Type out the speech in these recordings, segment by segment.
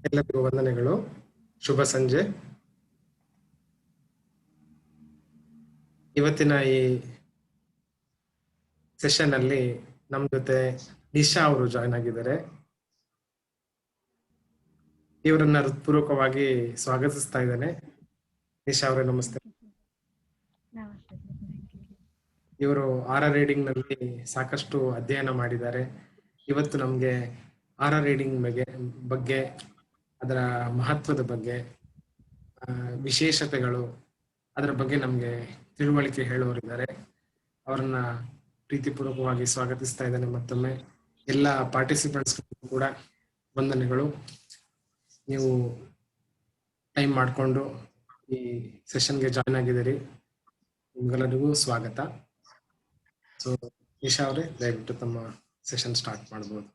ಎಲ್ಲರಿಗೂ ವಂದನೆಗಳು. ಶುಭ ಸಂಜೆ. ಇವತ್ತಿನ ಈ ಸೆಷನ್ ಅಲ್ಲಿ ನಮ್ ಜೊತೆ ನಿಶಾ ಅವರು ಜಾಯ್ನ್ ಆಗಿದ್ದಾರೆ. ಇವರನ್ನ ಹೃತ್ಪೂರ್ವಕವಾಗಿ ಸ್ವಾಗತಿಸ್ತಾ ಇದ್ದೇನೆ. ನಿಶಾ ಅವರೇ ನಮಸ್ತೆ. ಇವರು ರೀಡಿಂಗ್ ನಲ್ಲಿ ಸಾಕಷ್ಟು ಅಧ್ಯಯನ ಮಾಡಿದ್ದಾರೆ. ಇವತ್ತು ನಮ್ಗೆ ರೀಡಿಂಗ್ ಬಗ್ಗೆ ಅದರ ಮಹತ್ವದ ಬಗ್ಗೆ ವಿಶೇಷತೆಗಳು ಅದರ ಬಗ್ಗೆ ನಮ್ಗೆ ತಿಳುವಳಿಕೆ ಹೇಳುವರಿದ್ದಾರೆ. ಅವರನ್ನ ಪ್ರೀತಿಪೂರ್ವಕವಾಗಿ ಸ್ವಾಗತಿಸ್ತಾ ಇದ್ದೇನೆ. ಮತ್ತೊಮ್ಮೆ ಎಲ್ಲ ಪಾರ್ಟಿಸಿಪೆಂಟ್ಸ್ ಕೂಡ ವಂದನೆಗಳು. ನೀವು ಟೈಮ್ ಮಾಡಿಕೊಂಡು ಈ ಸೆಷನ್ಗೆ ಜಾಯ್ನ್ ಆಗಿದ್ದೀರಿ. ನಿಮ್ಗೆಲ್ಲರಿಗೂ ಸ್ವಾಗತ. ಸೊ ನಿಶಾ ಅವರೇ, ದಯವಿಟ್ಟು ತಮ್ಮ ಸೆಷನ್ ಸ್ಟಾರ್ಟ್ ಮಾಡಬಹುದು.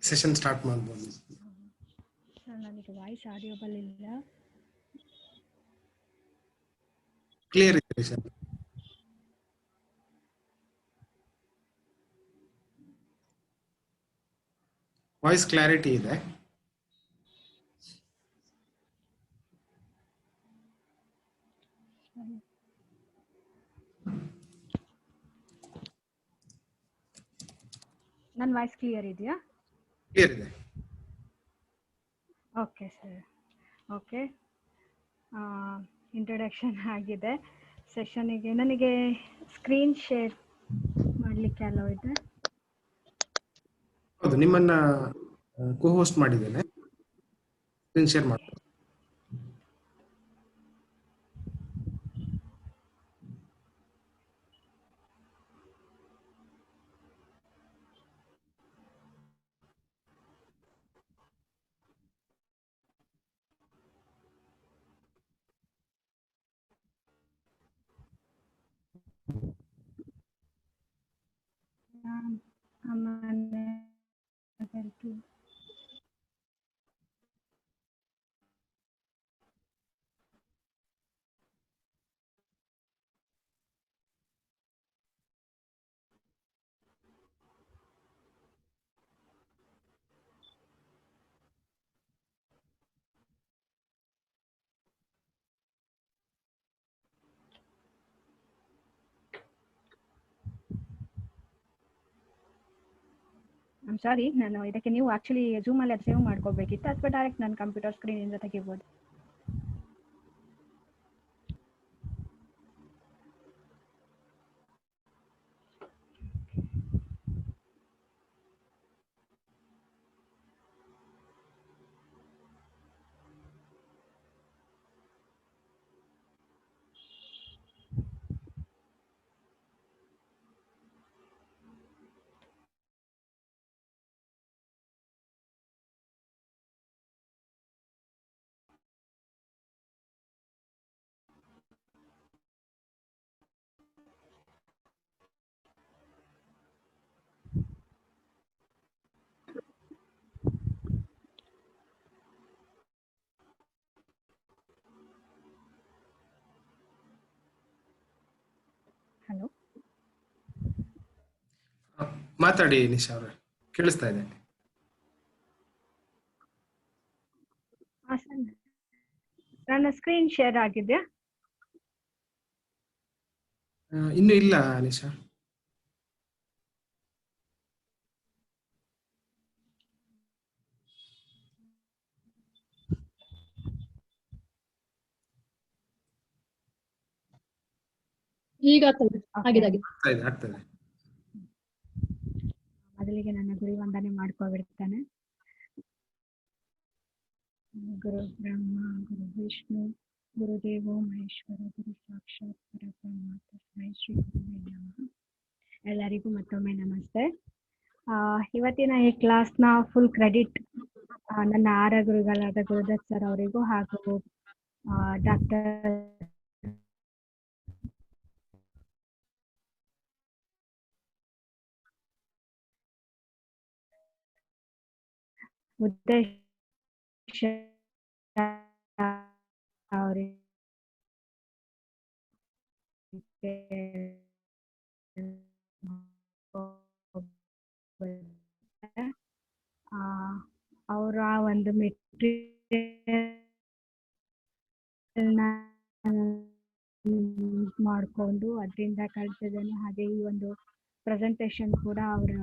ಸೆಷನ್ ಸ್ಟಾರ್ಟ್ ಮಾಡಬಹುದು. ನನಗೆ ವಾಯ್ಸ್ ಆಡಿಯೋಬಲ್ ಇಲ್ಲ. ಕ್ಲಿಯರ್ ಇದೆ ನಿಶಾ? ವಾಯ್ಸ್ ಕ್ಲಾರಿಟಿ ಇದೆ? ನನ್ನ ವಾಯ್ಸ್ ಕ್ಲಿಯರ್ ಇದೆಯಾ? ಕ್ಲಿಯರ್ ಇದೆ. Okay sir. ಓಕೆ, ಇಂಟ್ರೊಡಕ್ಷನ್ ಆಗಿದೆ ಸೆಷನಿಗೆ. ನನಗೆ ಸ್ಕ್ರೀನ್ ಶೇರ್ ಮಾಡಲಿಕ್ಕೆ ಅಲೋ ಇದೆ? ಹೌದು, ನಿಮ್ಮನ್ನ ಕೋ ಹೋಸ್ಟ್ ಮಾಡಿದ್ದೇನೆ. ಸ್ಕ್ರೀನ್ ಶೇರ್ ಮಾಡ್ತೀನಿ. ಸಾರಿ, ನಾನು ಇದಕ್ಕೆ ನೀವು ಆಕ್ಚುಲಿ ಜೂಮ್ ಅಲ್ಲಿ ಅದು ಸೇವ್ ಮಾಡ್ಕೋಬೇಕಿತ್ತು, ಅಥವಾ ಡೈರೆಕ್ಟ್ ನನ್ನ ಕಂಪ್ಯೂಟರ್ ಸ್ಕ್ರೀನ್ ಇಂದ ತೆಗಿಬೋದು. ಹಲೋ, ಮಾತಾಡಿ ನಿಶಾ ಅವರೇ, ಕೇಳಿಸ್ತಾ ಇದೆ. ನನ್ನ ಸ್ಕ್ರೀನ್ ಶೇರ್ ಆಗಿದೆಯಾ? ಇನ್ನು ಇಲ್ಲ ನಿಶಾ. ಈಗ ಆಗ್ತದೆ. ಮೊದಲಿಗೆ ನನ್ನ ಗುರು ವಂದನೆ ಮಾಡ್ಕೊಬಿಡ್ತಾನೆ. ಗುರು ಬ್ರಹ್ಮ, ಗುರು ವಿಷ್ಣು, ಗುರುದೇವೋ ಮಹೇಶ್ವರ, ಗುರು ಸಾಕ್ಷಾತ್ ಪರಬ್ರಹ್ಮ ತಸ್ಮೈ ಶ್ರೀ ಗುರುವೇ ನಮಃ. ಎಲ್ಲರಿಗೂ ಮತ್ತೊಮ್ಮೆ ನಮಸ್ತೆ. ಇವತ್ತಿನ ಈ ಕ್ಲಾಸ್ನ ಫುಲ್ ಕ್ರೆಡಿಟ್ ನನ್ನ ಗುರುಗಳಾದ ಗುರುದತ್ ಸರ್ ಅವರಿಗೂ ಹಾಗೂ ಡಾಕ್ಟರ್ ಉದ್ದೇಶ ಅವರಿಗೆ ಅವರ ಒಂದು ಮೆಟೀರಿಯಲ್ ಮಾಡಿಕೊಂಡು ಅದರಿಂದ ಕಲಿತಿದ್ದೇನೆ. ಹಾಗೆ ಈ ಒಂದು ಪ್ರೆಸೆಂಟೇಶನ್ ಕೂಡ ಅವರ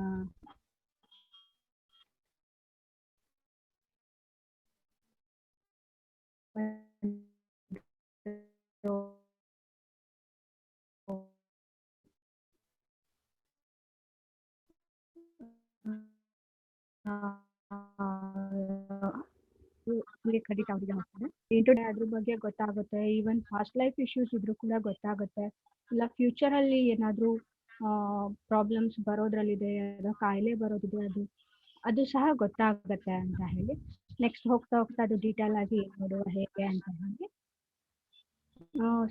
ಕ್ರೆಡಿಟ್ ಅವರಿಗೆ ಹೋಗ್ತದೆ. ಅದ್ರ ಬಗ್ಗೆ ಗೊತ್ತಾಗುತ್ತೆ. ಈವನ್ ಫಾಸ್ಟ್ ಲೈಫ್ ಇಶ್ಯೂಸ್ ಇದ್ರೂ ಕೂಡ ಗೊತ್ತಾಗುತ್ತೆ. ಇಲ್ಲ ಫ್ಯೂಚರ್ ಅಲ್ಲಿ ಏನಾದ್ರೂ ಪ್ರಾಬ್ಲಮ್ಸ್ ಬರೋದ್ರಲ್ಲಿದೆ, ಕಾಯಿಲೆ ಬರೋದಿದೆ, ಅದು ಸಹ ಗೊತ್ತಾಗುತ್ತೆ ಅಂತ ಹೇಳಿ. ನೆಕ್ಸ್ಟ್ ಹೋಗ್ತಾ ಹೋಗ್ತಾ ಅದು ಡೀಟೇಲ್ ಆಗಿ ನೋಡುವ ಹೇಗೆ ಅಂತ ಹೇಳಿ.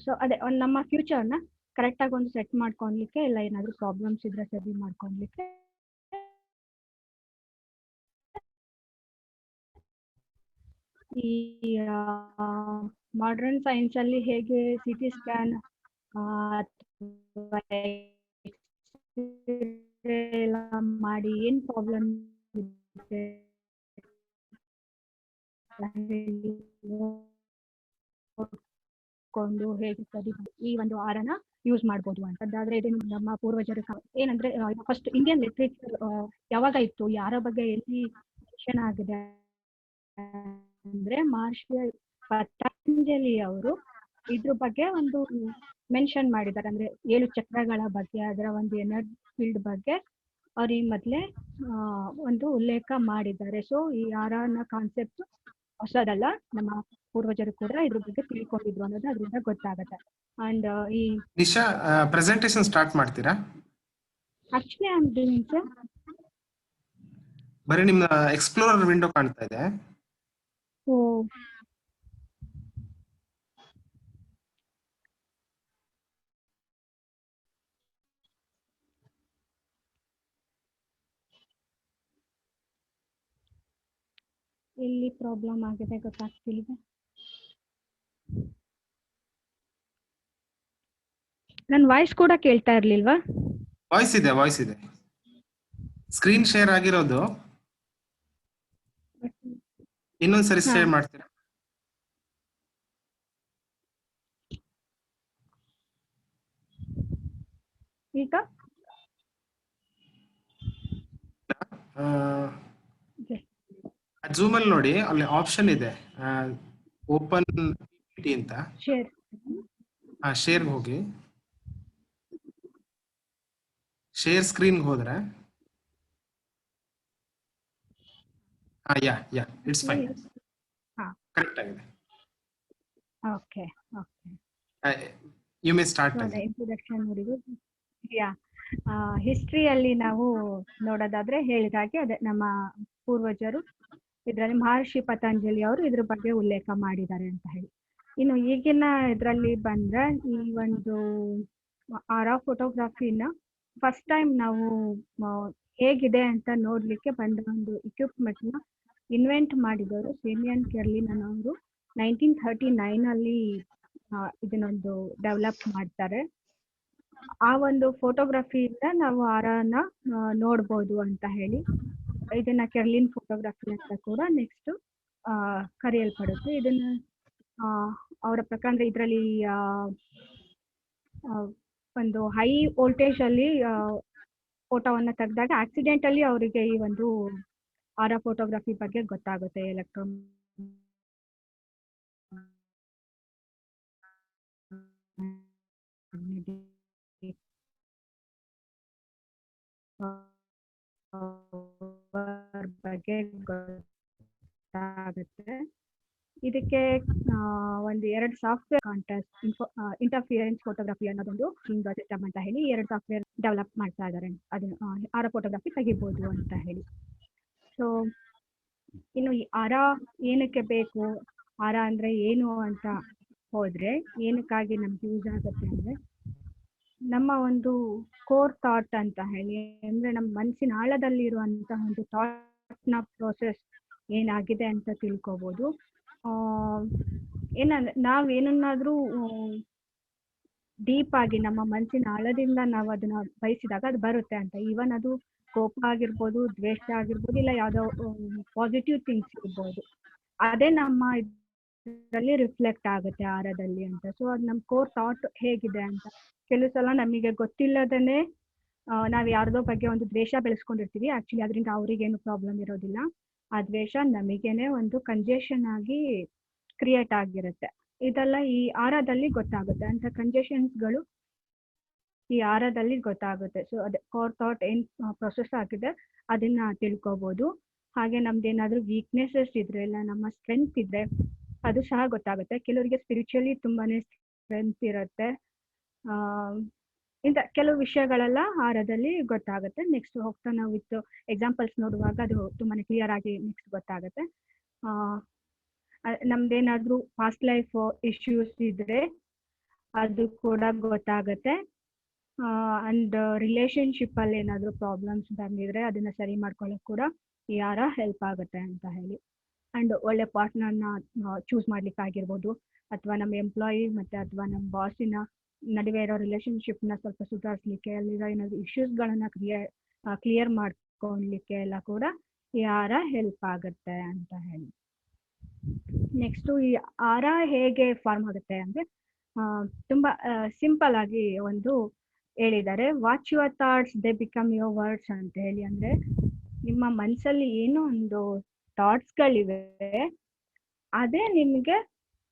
ಸೊ ಅದೇ ನಮ್ಮ ಫ್ಯೂಚರ್ನ ಕರೆಕ್ಟ್ ಆಗಿ ಒಂದು ಸೆಟ್ ಮಾಡ್ಕೊಳ್ಲಿಕ್ಕೆ, ಇಲ್ಲ ಏನಾದ್ರೂ ಪ್ರಾಬ್ಲಮ್ಸ್ ಇದ್ರೆ ಸರಿ ಮಾಡ್ಕೊಳ್ಲಿಕ್ಕೆ ಈ ಮಾಡರ್ನ್ ಸೈನ್ಸ್ ಅಲ್ಲಿ ಹೇಗೆ ಸಿಟಿ ಸ್ಕ್ಯಾನ್ ಮಾಡಿ ಏನ್ ಪ್ರಾಬ್ಲಮ್ ಇದೆ ಹೇಗೆ ಸರಿ ಈ ಒಂದು ಆರನ ಯೂಸ್ ಮಾಡ್ಬೋದು ಅಂತ. ಅದಾದ್ರೆ ಇದು ನಮ್ಮ ಪೂರ್ವಜರು ಏನಂದ್ರೆ ಫಸ್ಟ್ ಇಂಡಿಯನ್ ಲಿಟ್ರೇಚರ್ ಯಾವಾಗ ಇತ್ತು, ಯಾರ ಬಗ್ಗೆ ಎಲ್ಲಿ ಮೆನ್ಷನ್ ಆಗಿದೆ ಅಂದ್ರೆ ಮಹರ್ಷಿ ಪತಂಜಲಿ ಅವರು ಇದ್ರ ಬಗ್ಗೆ ಒಂದು ಮೆನ್ಷನ್ ಮಾಡಿದ್ದಾರೆ. ಅಂದ್ರೆ 7 ಚಕ್ರಗಳ ಬಗ್ಗೆ, ಅದರ ಒಂದು ಎನರ್ಜಿ ಫೀಲ್ಡ್ ಬಗ್ಗೆ ಅವ್ರು ಈ ಮೊದಲೇ ಒಂದು ಉಲ್ಲೇಖ ಮಾಡಿದ್ದಾರೆ. ಸೊ ಈ ಆರನ ಕಾನ್ಸೆಪ್ಟ್ ಹೊಸದಲ್ಲ, ನಮ್ಮ ಪೂರ್ವಜರು ಕೂಡ ಇದ್ರ ಬಗ್ಗೆ ತಿಳ್ಕೊಂಡಿದ್ರು ಅನ್ನೋದು ಅದರಿಂದ ಗೊತ್ತಾಗುತ್ತೆ. ಅಂಡ್ ಈ ನಿಶಾ ಪ್ರೆಸೆಂಟೇಶನ್ ಸ್ಟಾರ್ಟ್ ಮಾಡ್ತೀರಾ? Actually I am doing sir. ಬರೀ ನಿಮ್ಮ ಎಕ್ಸ್ಪ್ಲೋರರ್ ವಿಂಡೋ ಕಾಣ್ತಾ ಇದೆ. ಓ ಎಲ್ಲಿ ಪ್ರಾಬ್ಲಮ್ ಆಗಿದೆ ಗೊತ್ತಾಗ್ತಿಲ್ವ? ನನ್ನ ವಾಯ್ಸ್ ಕೂಡ ಕೇಳ್ತಾ ಇರ್ಲಿಲ್ವಾ? ವಾಯ್ಸ್ ಇದೆ. ಸ್ಕ್ರೀನ್ ಶೇರ್ ಆಗಿರೋದು ಇನ್ನೊಂದ್ಸರಿ ಶೇರ್ ಮಾಡ್ತೀರಾ? ಈಗ ಜೂಮ್ ಅಲ್ಲಿ ನೋಡಿ, ಅಲ್ಲಿ ಆಪ್ಷನ್ ಇದೆ ಓಪನ್ ಅಂತ. ಶೇರ್ ಶೇರ್ ಹೋಗಿ, ಶೇರ್ ಸ್ಕ್ರೀನ್ ಹೋದ್ರೆ ಯಾ ಇಟ್ಸ್ ಫೈನ್, ಕರೆಕ್ಟ್ ಆಗಿದೆ. Okay you may start. Introduction ನೋಡಿದ್ರು. ಹಿಸ್ಟ್ರಿಯಲ್ಲಿ ನಾವು ನೋಡೋದಾದ್ರೆ ಹೇಳಿದಾಗೆ ಅದೇ ನಮ್ಮ ಪೂರ್ವಜರು ಇದರಲ್ಲಿ ಮಹರ್ಷಿ ಪತಂಜಲಿ ಅವರು ಇದ್ರ ಬಗ್ಗೆ ಉಲ್ಲೇಖ ಮಾಡಿದ್ದಾರೆ ಅಂತ ಹೇಳಿ. ಇನ್ನು ಈಗಿನ ಇದರಲ್ಲಿ ಬಂದ್ರೆ ಈ ಒಂದು ಆರಾ ಫೋಟೋಗ್ರಫಿನ ಫಸ್ಟ್ ಟೈಮ್ ನಾವು ಹೇಗಿದೆ ಅಂತ ನೋಡ್ಲಿಕ್ಕೆ ಬಂದ ಒಂದು ಇಕ್ವಿಪ್ಮೆಂಟ್ ನ ಇನ್ವೆಂಟ್ ಮಾಡಿದವರು ಸೇಮಿಯನ್ ಕೆರ್ಲಿನ್ ಅನ್ನೋರು 1939 ಅಲ್ಲಿ ಇದನ್ನೊಂದು ಡೆವಲಪ್ ಮಾಡ್ತಾರೆ. ಆ ಒಂದು ಫೋಟೋಗ್ರಫಿಯಿಂದ ನಾವು ಆರಾನ ನೋಡ್ಬೋದು ಅಂತ ಹೇಳಿ. ಇದನ್ನ ಕೆರ್ಲಿನ್ ಫೋಟೋಗ್ರಫಿ ಅಂತ ಕೂಡ ನೆಕ್ಸ್ಟ್ ಕರೆಯಲ್ಪಡುತ್ತೆ. ಇದನ್ನ ಅವರ ಪ್ರಕಾರ ಇದರಲ್ಲಿ ಒಂದು ಹೈ ವೋಲ್ಟೇಜ್ ಅಲ್ಲಿ ಫೋಟೋವನ್ನ ತೆಗೆದಾಗ ಆಕ್ಸಿಡೆಂಟಲಿ ಅವರಿಗೆ ಈ ಒಂದು ಆರಾ ಫೋಟೋಗ್ರಫಿ ಬಗ್ಗೆ ಗೊತ್ತಾಗುತ್ತೆ. ಎಲೆಕ್ಟ್ರಾನ್ ಬಗ್ಗೆ ಗೊತ್ತಾಗುತ್ತೆ. ಇದಕ್ಕೆ ಒಂದು 2 ಸಾಫ್ಟ್ವೇರ್ ಕಾಂಟ್ರಾಸ್ಟ್ ಇಂಟರ್ಫಿಯರೆನ್ಸ್ ಫೋಟೋಗ್ರಫಿ ಅನ್ನೋದೊಂದು ಸಿಸ್ಟಮ್ ಅಂತ ಹೇಳಿ 2 ಸಾಫ್ಟ್ವೇರ್ ಡೆವಲಪ್ ಮಾಡ್ತಾ ಇದ್ದಾರೆ. ಅದನ್ನ ಆರಾ ಫೋಟೋಗ್ರಫಿ ತೆಗಿಬಹುದು ಅಂತ ಹೇಳಿ. ಸೊ ಇನ್ನು ಈ ಆರಾ ಏನಕ್ಕೆ ಬೇಕು, ಆರಾ ಅಂದ್ರೆ ಏನು ಅಂತ ಹೋದ್ರೆ ಏನಕ್ಕಾಗಿ ನಮ್ಗೆ ಯೂಸ್ ಆಗುತ್ತೆ ಅಂದ್ರೆ ನಮ್ಮ ಒಂದು ಕೋರ್ ಥಾಟ್ ಅಂತ ಹೇಳಿ, ಅಂದ್ರೆ ನಮ್ಮ ಮನಸ್ಸಿನ ಆಳದಲ್ಲಿ ಇರುವಂತಹ ಒಂದು ಥಾಟ್ ನ ಪ್ರೋಸೆಸ್ ಏನಾಗಿದೆ ಅಂತ ತಿಳ್ಕೊಬೋದು. ಏನಂದ್ರೆ ನಾವೇನನ್ನಾದ್ರೂ ಡೀಪ್ ಆಗಿ ನಮ್ಮ ಮನಸ್ಸಿನ ಆಳದಿಂದ ನಾವು ಅದನ್ನ ಬಯಸಿದಾಗ ಅದು ಬರುತ್ತೆ ಅಂತ. ಈವನ್ ಅದು ಕೋಪ ಆಗಿರ್ಬೋದು, ದ್ವೇಷ ಆಗಿರ್ಬೋದು, ಇಲ್ಲ ಯಾವ್ದೋ ಪಾಸಿಟಿವ್ ಥಿಂಗ್ಸ್ ಇರ್ಬೋದು, ಅದೇ ನಮ್ಮ ಇದರಲ್ಲಿ ರಿಫ್ಲೆಕ್ಟ್ ಆಗುತ್ತೆ ಆರದಲ್ಲಿ ಅಂತ. ಸೊ ಅದು ನಮ್ಮ ಕೋರ್ ಥಾಟ್ ಹೇಗಿದೆ ಅಂತ. ಕೆಲವು ಸಲ ನಮಗೆ ಗೊತ್ತಿಲ್ಲದೇನೆ ನಾವ್ ಯಾರ್ದೋ ಬಗ್ಗೆ ಒಂದು ದ್ವೇಷ ಬೆಳೆಸ್ಕೊಂಡಿರ್ತೀವಿ. ಆಕ್ಚುಲಿ ಅದರಿಂದ ಅವ್ರಿಗೇನು ಪ್ರಾಬ್ಲಮ್ ಇರೋದಿಲ್ಲ. ಆ ದ್ವೇಷ ನಮಗೇನೆ ಒಂದು ಕಂಜೆಷನ್ ಆಗಿ ಕ್ರಿಯೇಟ್ ಆಗಿರುತ್ತೆ. ಇದೆಲ್ಲ ಈ ಆರದಲ್ಲಿ ಗೊತ್ತಾಗುತ್ತೆ ಅಂತ. ಕಂಜೆಷನ್ಸ್ಗಳು ಈ ಆರದಲ್ಲಿ ಗೊತ್ತಾಗುತ್ತೆ. ಸೊ ಅದೇ ಕೋರ್ ಥಾಟ್ ಏನ್ ಪ್ರೊಸೆಸ್ ಆಗಿದೆ ಅದನ್ನ ತಿಳ್ಕೊಬಹುದು. ಹಾಗೆ ನಮ್ದೇನಾದ್ರೂ ವೀಕ್ನೆಸಸ್ ಇದ್ರೆ ಇಲ್ಲ ನಮ್ಮ ಸ್ಟ್ರೆಂತ್ ಇದ್ರೆ ಅದು ಸಹ ಗೊತ್ತಾಗುತ್ತೆ. ಕೆಲವರಿಗೆ ಸ್ಪಿರಿಚುವಲಿ ತುಂಬಾನೇ ಸ್ಟ್ರೆಂತ್ ಇರುತ್ತೆ. ಇಂಥ ಕೆಲವು ವಿಷಯಗಳೆಲ್ಲ ಆರದಲ್ಲಿ ಗೊತ್ತಾಗುತ್ತೆ. ನೆಕ್ಸ್ಟ್ ಹೋಗ್ತಾ ನಾವು ವಿತ್ ಎಕ್ಸಾಂಪಲ್ಸ್ ನೋಡುವಾಗ ಅದು ತುಂಬಾನೇ ಕ್ಲಿಯರ್ ಆಗಿ ನೆಕ್ಸ್ಟ್ ಗೊತ್ತಾಗುತ್ತೆ. ನಮ್ದೇನಾದ್ರೂ ಪಾಸ್ಟ್ ಲೈಫ್ ಇಶ್ಯೂಸ್ ಇದ್ರೆ ಅದು ಕೂಡ ಗೊತ್ತಾಗುತ್ತೆ. ಅಂಡ್ ರಿಲೇಶನ್ಶಿಪ್ ಅಲ್ಲಿ ಏನಾದ್ರೂ ಪ್ರಾಬ್ಲಮ್ಸ್ ಬಂದಿದ್ರೆ ಅದನ್ನ ಸರಿ ಮಾಡ್ಕೊಳ್ಳೋಕೆ ಕೂಡ ಈ ಆರ ಹೆಲ್ಪ್ ಆಗುತ್ತೆ ಅಂತ ಹೇಳಿ. ಅಂಡ್ ಒಳ್ಳೆ ಪಾರ್ಟ್ನರ್ನ ಚೂಸ್ ಮಾಡ್ಲಿಕ್ಕೆ ಆಗಿರ್ಬೋದು, ಅಥವಾ ನಮ್ಮ ಎಂಪ್ಲಾಯಿ ಮತ್ತೆ ಅಥವಾ ನಮ್ಮ ಬಾಸಿನ ನಡುವೆ ಇರೋ ರಿಲೇಶನ್ಶಿಪ್ ನ ಸ್ವಲ್ಪ ಸುಧಾರಿಸ್ಲಿಕ್ಕೆ, ಅಲ್ಲಿರೋ ಏನಾದ್ರು ಇಶ್ಯೂಸ್ಗಳನ್ನ ಕ್ಲಿಯರ್ ಮಾಡ್ಕೊಳ್ಲಿಕ್ಕೆ ಎಲ್ಲ ಕೂಡ ಈ ಆರ ಹೆಲ್ಪ್ ಆಗುತ್ತೆ ಅಂತ ಹೇಳಿ. ನೆಕ್ಸ್ಟ್ ಈ ಆರ ಹೇಗೆ ಫಾರ್ಮ್ ಆಗುತ್ತೆ ಅಂದ್ರೆ ತುಂಬಾ ಸಿಂಪಲ್ ಆಗಿ ಒಂದು ಹೇಳಿದ್ದಾರೆ. Watch your thoughts they become your words ಅಂತ ಹೇಳಿ. ಅಂದ್ರೆ ನಿಮ್ಮ ಮನಸ್ಸಲ್ಲಿ ಏನೋ ಒಂದು ಥಾಟ್ಸ್ಗಳಿವೆ, ಅದೇ ನಿಮ್ಗೆ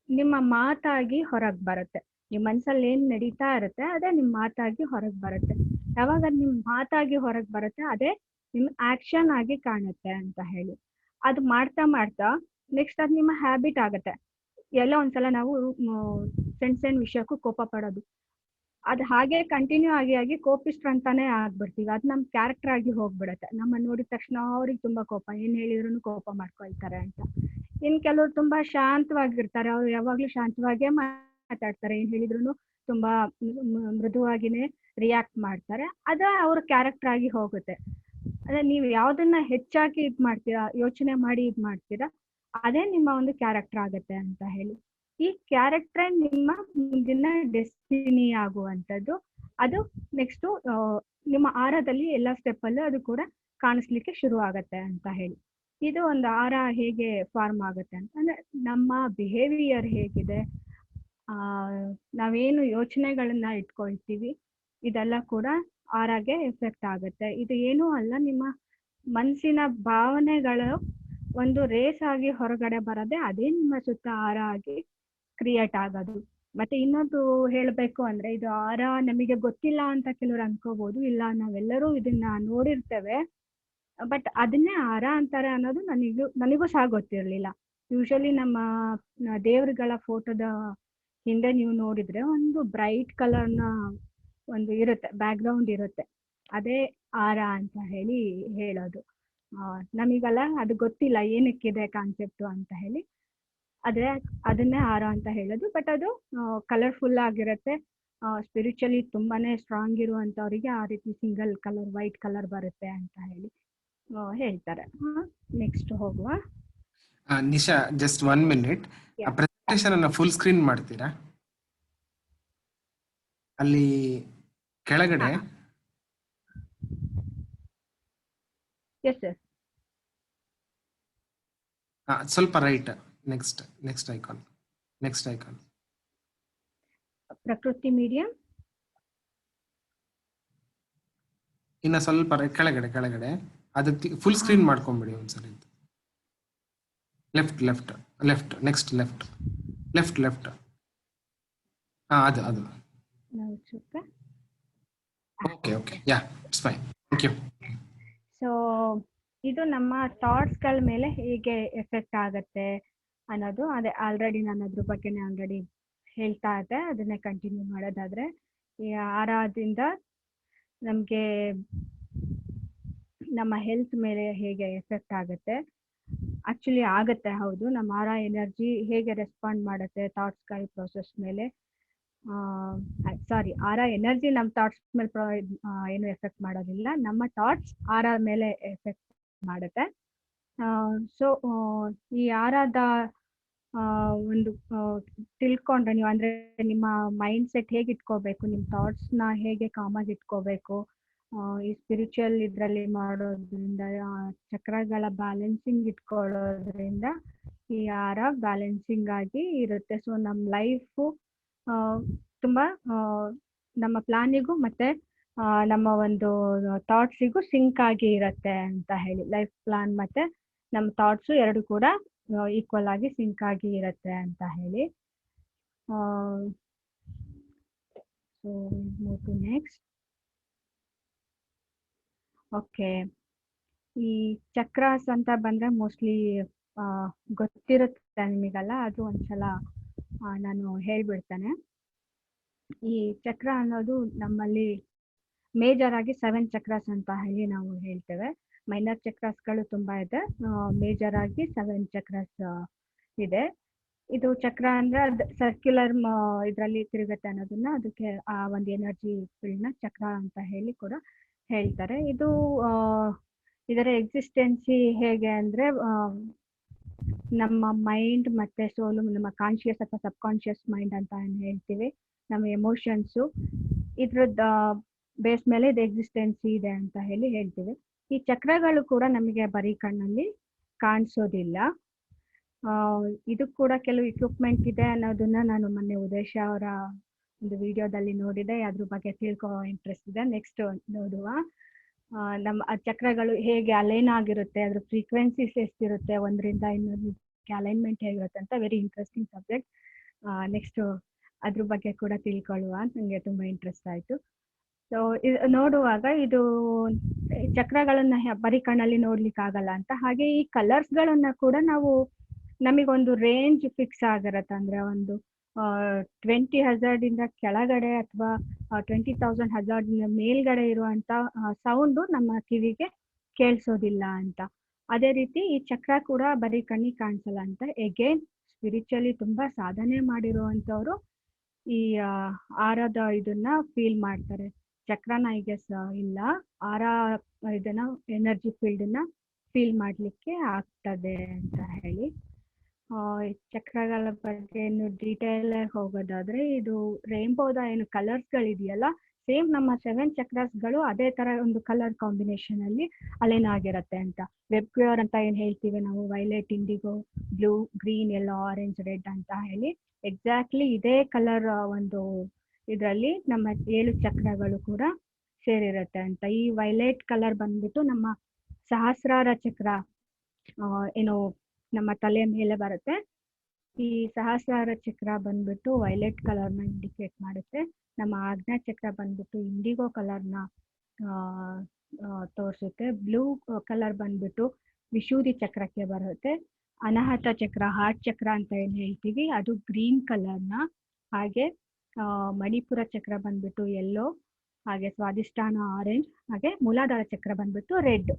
ನಿಮ್ಮ ಮಾತಾಗಿ ಹೊರಗೆ ಬರುತ್ತೆ. ನಿಮ್ಮ ಮನಸ್ಸಲ್ಲಿ ಏನ್ ನಡೀತಾ ಇರುತ್ತೆ ಅದೇ ನಿಮ್ ಮಾತಾಗಿ ಹೊರಗೆ ಬರುತ್ತೆ. ಯಾವಾಗ ನಿಮ್ ಮಾತಾಗಿ ಹೊರಗೆ ಬರುತ್ತೆ ಅದೇ ನಿಮ್ ಆಕ್ಷನ್ ಆಗಿ ಕಾಣುತ್ತೆ ಅಂತ ಹೇಳಿ. ಅದು ಮಾಡ್ತಾ ಮಾಡ್ತಾ ನೆಕ್ಸ್ಟ್ ಅದು ನಿಮ್ಮ ಹ್ಯಾಬಿಟ್ ಆಗುತ್ತೆ. ಎಲ್ಲ ಒಂದ್ಸಲ ನಾವು ಸಣ್ಣ ವಿಷಯಕ್ಕೂ ಕೋಪ ಪಡೋದು, ಅದು ಹಾಗೆ ಕಂಟಿನ್ಯೂ ಆಗಿ ಕೋಪಿಸ್ಟ್ರಂತಾನೆ ಆಗ್ಬಿಡ್ತೀವಿ. ಅದು ನಮ್ ಕ್ಯಾರೆಕ್ಟರ್ ಆಗಿ ಹೋಗ್ಬಿಡತ್ತೆ. ನಮ್ಮನ್ನ ನೋಡಿದ ತಕ್ಷಣ ಅವ್ರಿಗೆ ತುಂಬಾ ಕೋಪ, ಏನ್ ಹೇಳಿದ್ರು ಕೋಪ ಮಾಡ್ಕೊಳ್ತಾರೆ ಅಂತ. ಇನ್ ಕೆಲವ್ರು ತುಂಬಾ ಶಾಂತವಾಗಿರ್ತಾರೆ, ಅವ್ರು ಯಾವಾಗ್ಲೂ ಶಾಂತವಾಗೇ ಮಾತಾಡ್ತಾರೆ, ಏನ್ ಹೇಳಿದ್ರು ತುಂಬಾ ಮೃದುವಾಗಿನೇ ರಿಯಾಕ್ಟ್ ಮಾಡ್ತಾರೆ. ಅದ ಅವ್ರ ಕ್ಯಾರೆಕ್ಟರ್ ಆಗಿ ಹೋಗುತ್ತೆ. ಅದೇ ನೀವು ಯಾವ್ದನ್ನ ಹೆಚ್ಚಾಗಿ ಇದ್ ಮಾಡ್ತೀರಾ, ಯೋಚನೆ ಮಾಡಿ ಇದ್ ಮಾಡ್ತೀರಾ, ಅದೇ ನಿಮ್ಮ ಒಂದು ಕ್ಯಾರೆಕ್ಟರ್ ಆಗತ್ತೆ ಅಂತ ಹೇಳಿ. ಈ ಕ್ಯಾರೆಕ್ಟರ್ ನಿಮ್ಮ ಮುಂದಿನ ಡೆಸ್ಟಿನಿ ಆಗುವಂಥದ್ದು. ಅದು ನೆಕ್ಸ್ಟ್ ನಿಮ್ಮ ಆರದಲ್ಲಿ ಎಲ್ಲ ಸ್ಟೆಪ್ ಅಲ್ಲೂ ಅದು ಕೂಡ ಕಾಣಿಸ್ಲಿಕ್ಕೆ ಶುರು ಆಗತ್ತೆ ಅಂತ ಹೇಳಿ. ಇದು ಒಂದು ಆರ ಹೇಗೆ ಫಾರ್ಮ್ ಆಗುತ್ತೆ ಅಂತ ಅಂದ್ರೆ ನಮ್ಮ ಬಿಹೇವಿಯರ್ ಹೇಗಿದೆ, ನಾವೇನು ಯೋಚನೆಗಳನ್ನ ಇಟ್ಕೊಳ್ತೀವಿ, ಇದೆಲ್ಲ ಕೂಡ ಆರಾಗೆ ಎಫೆಕ್ಟ್ ಆಗುತ್ತೆ. ಇದು ಏನೂ ಅಲ್ಲ, ನಿಮ್ಮ ಮನಸ್ಸಿನ ಭಾವನೆಗಳು ಒಂದು ರೇಸ್ ಆಗಿ ಹೊರಗಡೆ ಬರೋದೆ ಅದೇ ನಿಮ್ಮ ಸುತ್ತ ಆರ ಆಗಿ ಕ್ರಿಯೇಟ್ ಆಗೋದು. ಮತ್ತೆ ಇನ್ನೊಂದು ಹೇಳ್ಬೇಕು ಅಂದ್ರೆ ಇದು ಆರ ನಮಗೆ ಗೊತ್ತಿಲ್ಲ ಅಂತ ಕೆಲವ್ರು ಅನ್ಕೋಬಹುದು. ಇಲ್ಲ, ನಾವೆಲ್ಲರೂ ಇದನ್ನ ನೋಡಿರ್ತೇವೆ, ಬಟ್ ಅದನ್ನೇ ಆರ ಅಂತಾರೆ ಅನ್ನೋದು ನನಗೂ ಸಹ ಗೊತ್ತಿರ್ಲಿಲ್ಲ. ಯೂಶಲಿ ನಮ್ಮ ದೇವರುಗಳ ಫೋಟೋದ ಹಿಂದೆ ನೀವು ನೋಡಿದ್ರೆ ಒಂದು ಬ್ರೈಟ್ ಕಲರ್ನ ಒಂದು ಇರುತ್ತೆ, ಬ್ಯಾಕ್ ಗ್ರೌಂಡ್ ಇರುತ್ತೆ, ಅದೇ ಆರ ಅಂತ ಹೇಳೋದು. ನಮಗೆಲ್ಲ ಅದು ಗೊತ್ತಿಲ್ಲ ಏನಕ್ಕಿದೆ ಕಾನ್ಸೆಪ್ಟ್ ಅಂತ ಹೇಳಿ, ಆದ್ರೆ ಅದನ್ನೇ ಆರ ಅಂತ ಹೇಳೋದು. ಬಟ್ ಅದು ಕಲರ್ಫುಲ್ ಆಗಿರುತ್ತೆ. ಸ್ಪಿರಿಚುವಲಿ ತುಂಬಾನೇ ಸ್ಟ್ರಾಂಗ್ ಇರುವಂತವರಿಗೆ ಆ ರೀತಿ ಸಿಂಗಲ್ ಕಲರ್ ವೈಟ್ ಕಲರ್ ಬರುತ್ತೆ ಅಂತ ಹೇಳಿ ಹೇಳ್ತಾರೆ. ನೆಕ್ಸ್ಟ್ ಹೋಗುವ. Nisha, just 1 minute. ಆ ಪ್ರೆಸೆಂಟೇಷನ್ ಅನ್ನ ಫುಲ್ ಸ್ಕ್ರೀನ್ ಮಾಡ್ತೀರಾ? ಅಲ್ಲಿ ಕೆಳಗಡೆ ಎಸ್ ಸರ್. ಸ್ವಲ್ಪ ರೈಟ್, ನೆಕ್ಸ್ಟ್ ಐಕಾನ್. ಪ್ರಕೃತಿ ಮೀಡಿಯಂ ಇನ್ನ ಸ್ವಲ್ಪ ಕೆಳಗಡೆ ಅದು ಫುಲ್ ಸ್ಕ್ರೀನ್ ಮಾಡ್ಕೊಂಬಿಡಿ ಒಂದ್ಸರಿ. Left next left. ಅದು okay yeah, it's fine, thank you. So ಇದು ನಮ್ಮ ಥಾಟ್ಸ್ಗಳ ಮೇಲೆ ಹೇಗೆ ಎಫೆಕ್ಟ್ ಆಗುತ್ತೆ ಅನ್ನೋದು ಅದೇ ಆಲ್ರೆಡಿ ನಾನು ಅದ್ರ ಬಗ್ಗೆನೇ ಆಲ್ರೆಡಿ ಹೇಳ್ತಾ ಇದ್ದೆ. ಅದನ್ನೇ ಕಂಟಿನ್ಯೂ ಮಾಡೋದಾದ್ರೆ, ಈ ಆರಾಧದಿಂದ ನಮಗೆ ನಮ್ಮ ಹೆಲ್ತ್ ಮೇಲೆ ಹೇಗೆ ಎಫೆಕ್ಟ್ ಆಗುತ್ತೆ. ಆಕ್ಚುಲಿ ಆಗುತ್ತೆ, ಹೌದು. ನಮ್ಮ ಆರಾ ಎನರ್ಜಿ ಹೇಗೆ ರೆಸ್ಪಾಂಡ್ ಮಾಡುತ್ತೆ ಥಾಟ್ಸ್ಗಳ ಪ್ರೋಸೆಸ್ ಮೇಲೆ. ಸಾರಿ, ಆರಾ ಎನರ್ಜಿ ನಮ್ಮ ಥಾಟ್ಸ್ ಮೇಲೆ ಏನು ಎಫೆಕ್ಟ್ ಮಾಡೋದಿಲ್ಲ, ನಮ್ಮ ಥಾಟ್ಸ್ ಆರಾ ಮೇಲೆ ಎಫೆಕ್ಟ್ ಮಾಡುತ್ತೆ. ಸೊ ಈ ಆರಾಧ ಒಂದು ತಿಳ್ಕೊಂಡ್ರೆ ನೀವು, ಅಂದ್ರೆ ನಿಮ್ಮ ಮೈಂಡ್ ಸೆಟ್ ಹೇಗೆ ಇಟ್ಕೋಬೇಕು, ನಿಮ್ಮ ಥಾಟ್ಸ್ನ ಹೇಗೆ ಕಾಮಾಗಿ ಇಟ್ಕೋಬೇಕು, ಈ ಸ್ಪಿರಿಚುವಲ್ ಇದರಲ್ಲಿ ಮಾಡೋದ್ರಿಂದ, ಚಕ್ರಗಳ ಬ್ಯಾಲೆನ್ಸಿಂಗ್ ಇಟ್ಕೊಳ್ಳೋದ್ರಿಂದ ಈ ಆರ ಬ್ಯಾಲೆನ್ಸಿಂಗ್ ಆಗಿ ಇರುತ್ತೆ. ಸೊ ನಮ್ಮ ಲೈಫು ತುಂಬಾ ನಮ್ಮ ಪ್ಲಾನಿಗೂ ಮತ್ತೆ ನಮ್ಮ ಒಂದು ಥಾಟ್ಸಿಗೂ ಸಿಂಕ್ ಆಗಿ ಇರುತ್ತೆ ಅಂತ ಹೇಳಿ. ಲೈಫ್ ಪ್ಲಾನ್ ಮತ್ತೆ ನಮ್ಮ ಥಾಟ್ಸು ಎರಡು ಕೂಡ ಈಕ್ವಲ್ ಆಗಿ ಸಿಂಕ್ ಆಗಿ ಇರುತ್ತೆ ಅಂತ ಹೇಳಿ. So move to next. Okay, ಈ ಚಕ್ರಾಸ್ ಅಂತ ಬಂದ್ರೆ ಮೋಸ್ಟ್ಲಿ ಗೊತ್ತಿರುತ್ತೆ ನಿಮಗೆಲ್ಲ, ಅದು ಒಂದ್ಸಲ ನಾನು ಹೇಳ್ಬಿಡ್ತೇನೆ. ಈ ಚಕ್ರ ಅನ್ನೋದು ನಮ್ಮಲ್ಲಿ ಮೇಜರ್ ಆಗಿ 7 ಚಕ್ರಾಸ್ ಅಂತ ಹೇಳಿ ನಾವು ಹೇಳ್ತೇವೆ. ಮೈನರ್ ಚಕ್ರಾಸ್ಗಳು ತುಂಬಾ ಇದೆ, ಮೇಜರ್ ಆಗಿ 7 ಚಕ್ರಾಸ್ ಇದೆ. ಇದು ಚಕ್ರ ಅಂದ್ರೆ ಅದು ಸರ್ಕ್ಯುಲರ್ ಇದರಲ್ಲಿ ತಿರುಗತ್ತೆ ಅನ್ನೋದನ್ನ, ಅದಕ್ಕೆ ಆ ಒಂದು ಎನರ್ಜಿ ಫೀಲ್ಡ್ ನ ಚಕ್ರ ಅಂತ ಹೇಳಿ ಕೂಡ ಹೇಳ್ತಾರೆ. ಇದು ಇದರ ಎಕ್ಸಿಸ್ಟೆನ್ಸಿ ಹೇಗೆ ಅಂದ್ರೆ ನಮ್ಮ ಮೈಂಡ್ ಮತ್ತೆ ಸೋಲು, ನಮ್ಮ ಕಾನ್ಶಿಯಸ್ ಅಥವಾ ಸಬ್ ಕಾನ್ಶಿಯಸ್ ಮೈಂಡ್ ಅಂತ ಏನ್ ಹೇಳ್ತೀವಿ, ನಮ್ಮ ಎಮೋಷನ್ಸು, ಇದ್ರದ್ದು ಬೇಸ್ ಮೇಲೆ ಇದು ಎಕ್ಸಿಸ್ಟೆನ್ಸಿ ಇದೆ ಅಂತ ಹೇಳಿ ಹೇಳ್ತೀವಿ. ಈ ಚಕ್ರಗಳು ಕೂಡ ನಮಗೆ ಬರೀ ಕಣ್ಣಲ್ಲಿ ಕಾಣಿಸೋದಿಲ್ಲ. ಇದು ಕೂಡ ಕೆಲವು ಇಕ್ವಿಪ್ಮೆಂಟ್ ಇದೆ ಅನ್ನೋದನ್ನ ನಾನು ಮೊನ್ನೆ ಉದೇಶ ಅವರ ಒಂದು ವಿಡಿಯೋದಲ್ಲಿ ನೋಡಿದೆ, ಅದ್ರ ಬಗ್ಗೆ ತಿಳ್ಕೊ ಇಂಟ್ರೆಸ್ಟ್ ಇದೆ. ನೆಕ್ಸ್ಟ್ ನೋಡುವ. ನಮ್ಮ ಚಕ್ರಗಳು ಹೇಗೆ ಅಲೈನ್ ಆಗಿರುತ್ತೆ, ಅದ್ರ ಫ್ರೀಕ್ವೆನ್ಸೀಸ್ ಎಷ್ಟಿರುತ್ತೆ, ಒಂದರಿಂದ ಇನ್ನೊಂದಕ್ಕೆ ಅಲೈನ್ಮೆಂಟ್ ಹೇಗಿರುತ್ತೆ ಅಂತ ವೆರಿ ಇಂಟ್ರೆಸ್ಟಿಂಗ್ ಸಬ್ಜೆಕ್ಟ್. ನೆಕ್ಸ್ಟ್ ಅದ್ರ ಬಗ್ಗೆ ಕೂಡ ತಿಳ್ಕೊಳ್ಳುವ ಅಂತ ನನಗೆ ತುಂಬಾ ಇಂಟ್ರೆಸ್ಟ್ ಆಯ್ತು. ಸೊ ನೋಡುವಾಗ ಇದು ಚಕ್ರಗಳನ್ನ ಬರೀ ಕಣ್ಣಲ್ಲಿ ನೋಡ್ಲಿಕ್ಕೆ ಆಗಲ್ಲ ಅಂತ, ಹಾಗೆ ಈ ಕಲರ್ಸ್ಗಳನ್ನ ಕೂಡ ನಾವು ನಮಗೊಂದು ರೇಂಜ್ ಫಿಕ್ಸ್ ಆಗಿರತ್ತೆ. ಅಂದ್ರೆ ಒಂದು 20,000 ಇಂದ ಕೆಳಗಡೆ ಅಥವಾ 20,000 ಹಜಾರ್ಡ್ ಮೇಲ್ಗಡೆ ಇರುವಂತ ಸೌಂಡು ನಮ್ಮ ಕಿವಿಗೆ ಕೇಳಿಸೋದಿಲ್ಲ ಅಂತ. ಅದೇ ರೀತಿ ಈ ಚಕ್ರ ಕೂಡ ಬರೀ ಕಣ್ಣಿಗೆ ಕಾಣಿಸಲ್ಲ ಅಂತ. ಎಗೇನ್ ಸ್ಪಿರಿಚುವಲಿ ತುಂಬಾ ಸಾಧನೆ ಮಾಡಿರುವಂತವ್ರು ಈ ಆರಾಧ ಇದನ್ನ ಫೀಲ್ ಮಾಡ್ತಾರೆ. ಚಕ್ರನ ಐ ಗೆಸ್ ಇಲ್ಲ, ಆರ ಇದನ್ನ ಎನರ್ಜಿ ಫೀಲ್ಡ್ ನ ಫೀಲ್ ಮಾಡ್ಲಿಕ್ಕೆ ಆಗ್ತದೆ ಅಂತ ಹೇಳಿ. ಚಕ್ರಗಳ ಬಗ್ಗೆ ಇನ್ನು ಡೀಟೇಲ್ ಹೋಗೋದಾದ್ರೆ, ಇದು ರೇನ್ಬೋದ ಏನು ಕಲರ್ಸ್ಗಳಿದೆಯಲ್ಲ, ಸೇಮ್ ನಮ್ಮ 7 ಚಕ್ರಸ್ಗಳು ಅದೇ ತರ ಒಂದು ಕಲರ್ ಕಾಂಬಿನೇಷನ್ ಅಲ್ಲಿ ಅಲೈನ್ ಆಗಿರತ್ತೆ ಅಂತ. ವೆಬ್ ಕ್ಯೂರ್ ಅಂತ ಏನ್ ಹೇಳ್ತೀವಿ ನಾವು, violet, IndiGo, blue, green, yellow, orange, red ಅಂತ ಹೇಳಿ ಎಕ್ಸಾಕ್ಟ್ಲಿ ಇದೇ ಕಲರ್ ಒಂದು ಇದರಲ್ಲಿ ನಮ್ಮ 7 ಚಕ್ರಗಳು ಕೂಡ ಸೇರಿರುತ್ತೆ ಅಂತ. ಈ ವೈಲೆಟ್ ಕಲರ್ ಬಂದ್ಬಿಟ್ಟು ನಮ್ಮ ಸಹಸ್ರಾರ ಚಕ್ರ ಏನು ನಮ್ಮ ತಲೆ ಮೇಲೆ ಬರುತ್ತೆ. ಈ ಸಹಸ್ರಾರ ಚಕ್ರ ಬಂದ್ಬಿಟ್ಟು ವೈಲೆಟ್ ಕಲರ್ ನ ಇಂಡಿಕೇಟ್ ಮಾಡುತ್ತೆ. ನಮ್ಮ ಆಜ್ಞಾ ಚಕ್ರ ಬಂದ್ಬಿಟ್ಟು ಇಂಡಿಗೋ ಕಲರ್ ನ ತೋರಿಸುತ್ತೆ. ಬ್ಲೂ ಕಲರ್ ಬಂದ್ಬಿಟ್ಟು ವಿಶುದ್ಧಿ ಚಕ್ರಕ್ಕೆ ಬರುತ್ತೆ. ಅನಾಹತ ಚಕ್ರ, ಹಾರ್ಟ್ ಚಕ್ರ ಅಂತ ಏನ್ ಹೇಳ್ತೀವಿ, ಅದು ಗ್ರೀನ್ ಕಲರ್ ನ. ಹಾಗೆ ಮಣಿಪುರ ಚಕ್ರ ಬಂದ್ಬಿಟ್ಟು ಯೆಲ್ಲೋ, ಹಾಗೆ ಸ್ವಾದಿಷ್ಠಾನ ಆರೆಂಜ್, ಹಾಗೆ ಮೂಲಾಧಾರ ಚಕ್ರ ಬಂದ್ಬಿಟ್ಟು ರೆಡ್.